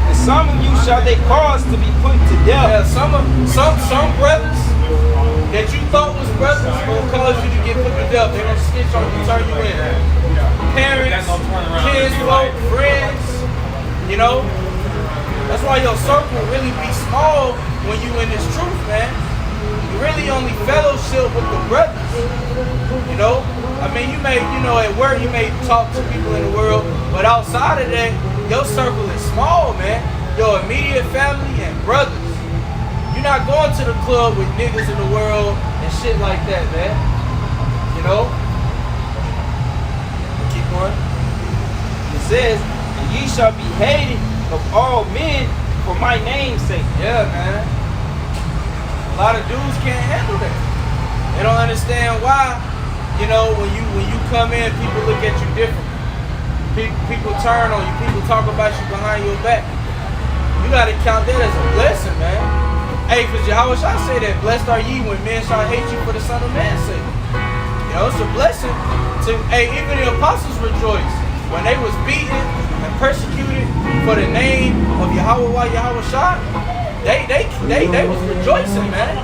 [SPEAKER 3] and some of you shall they cause to be put to death.
[SPEAKER 2] Yeah, some brothers that you thought was brothers gonna cause you to get put to death. They're gonna snitch on you, turn you in. Parents, kids, friends, you know? That's why your circle really be small when you in this truth, man. You really only fellowship with the brothers. You know? I mean, you may, you know, at work you may talk to people in the world, but outside of that, your circle is small, man. Your immediate family and brothers. not going to the club with niggas in the world and shit like that, man. You know? Keep going.
[SPEAKER 3] It says, and ye shall be hated of all men for my name's sake.
[SPEAKER 2] Yeah, man. A lot of dudes can't handle that. They don't understand why. You know, when you come in, people look at you different. People turn on you. People talk about you behind your back. You gotta count that as a blessing, man. Hey, cause Yahweh shall say that blessed are ye when men shall hate you for the Son of Man's sake. You know, it's a blessing to. Hey, even the apostles rejoiced when they was beaten and persecuted for the name of Yahweh Shah. They was rejoicing, man.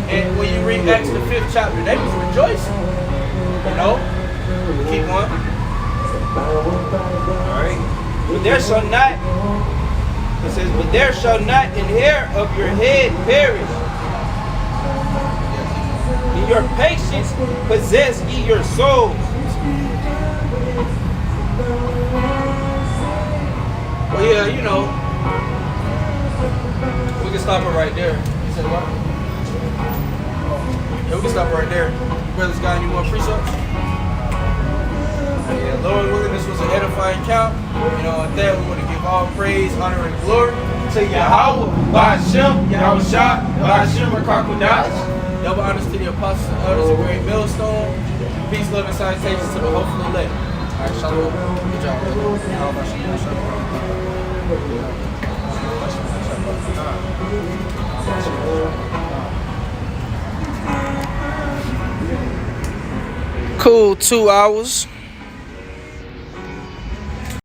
[SPEAKER 2] And when you read Acts the 5th chapter, they was rejoicing. You know, keep on.
[SPEAKER 3] Alright. But there shall not, it says, but there shall not an hair of your head perish. In your patience possess ye your souls.
[SPEAKER 2] Well, yeah, you know, we can stop it right there. You said what? Yeah, we can stop it right there. Brothers got any more precepts? Yeah, Lord willing, this was an edifying count. You know, and that we want to give all praise, honor, and glory to Yahweh, Ba'ashem, Yahweh Shah, Ba'ashem, Rakakudash. Double honors to the apostles and elders of Great Millstone. Peace, love, and salutations to the hopeful elect. All right, shalom. Good job, brother. Cool, 2 hours.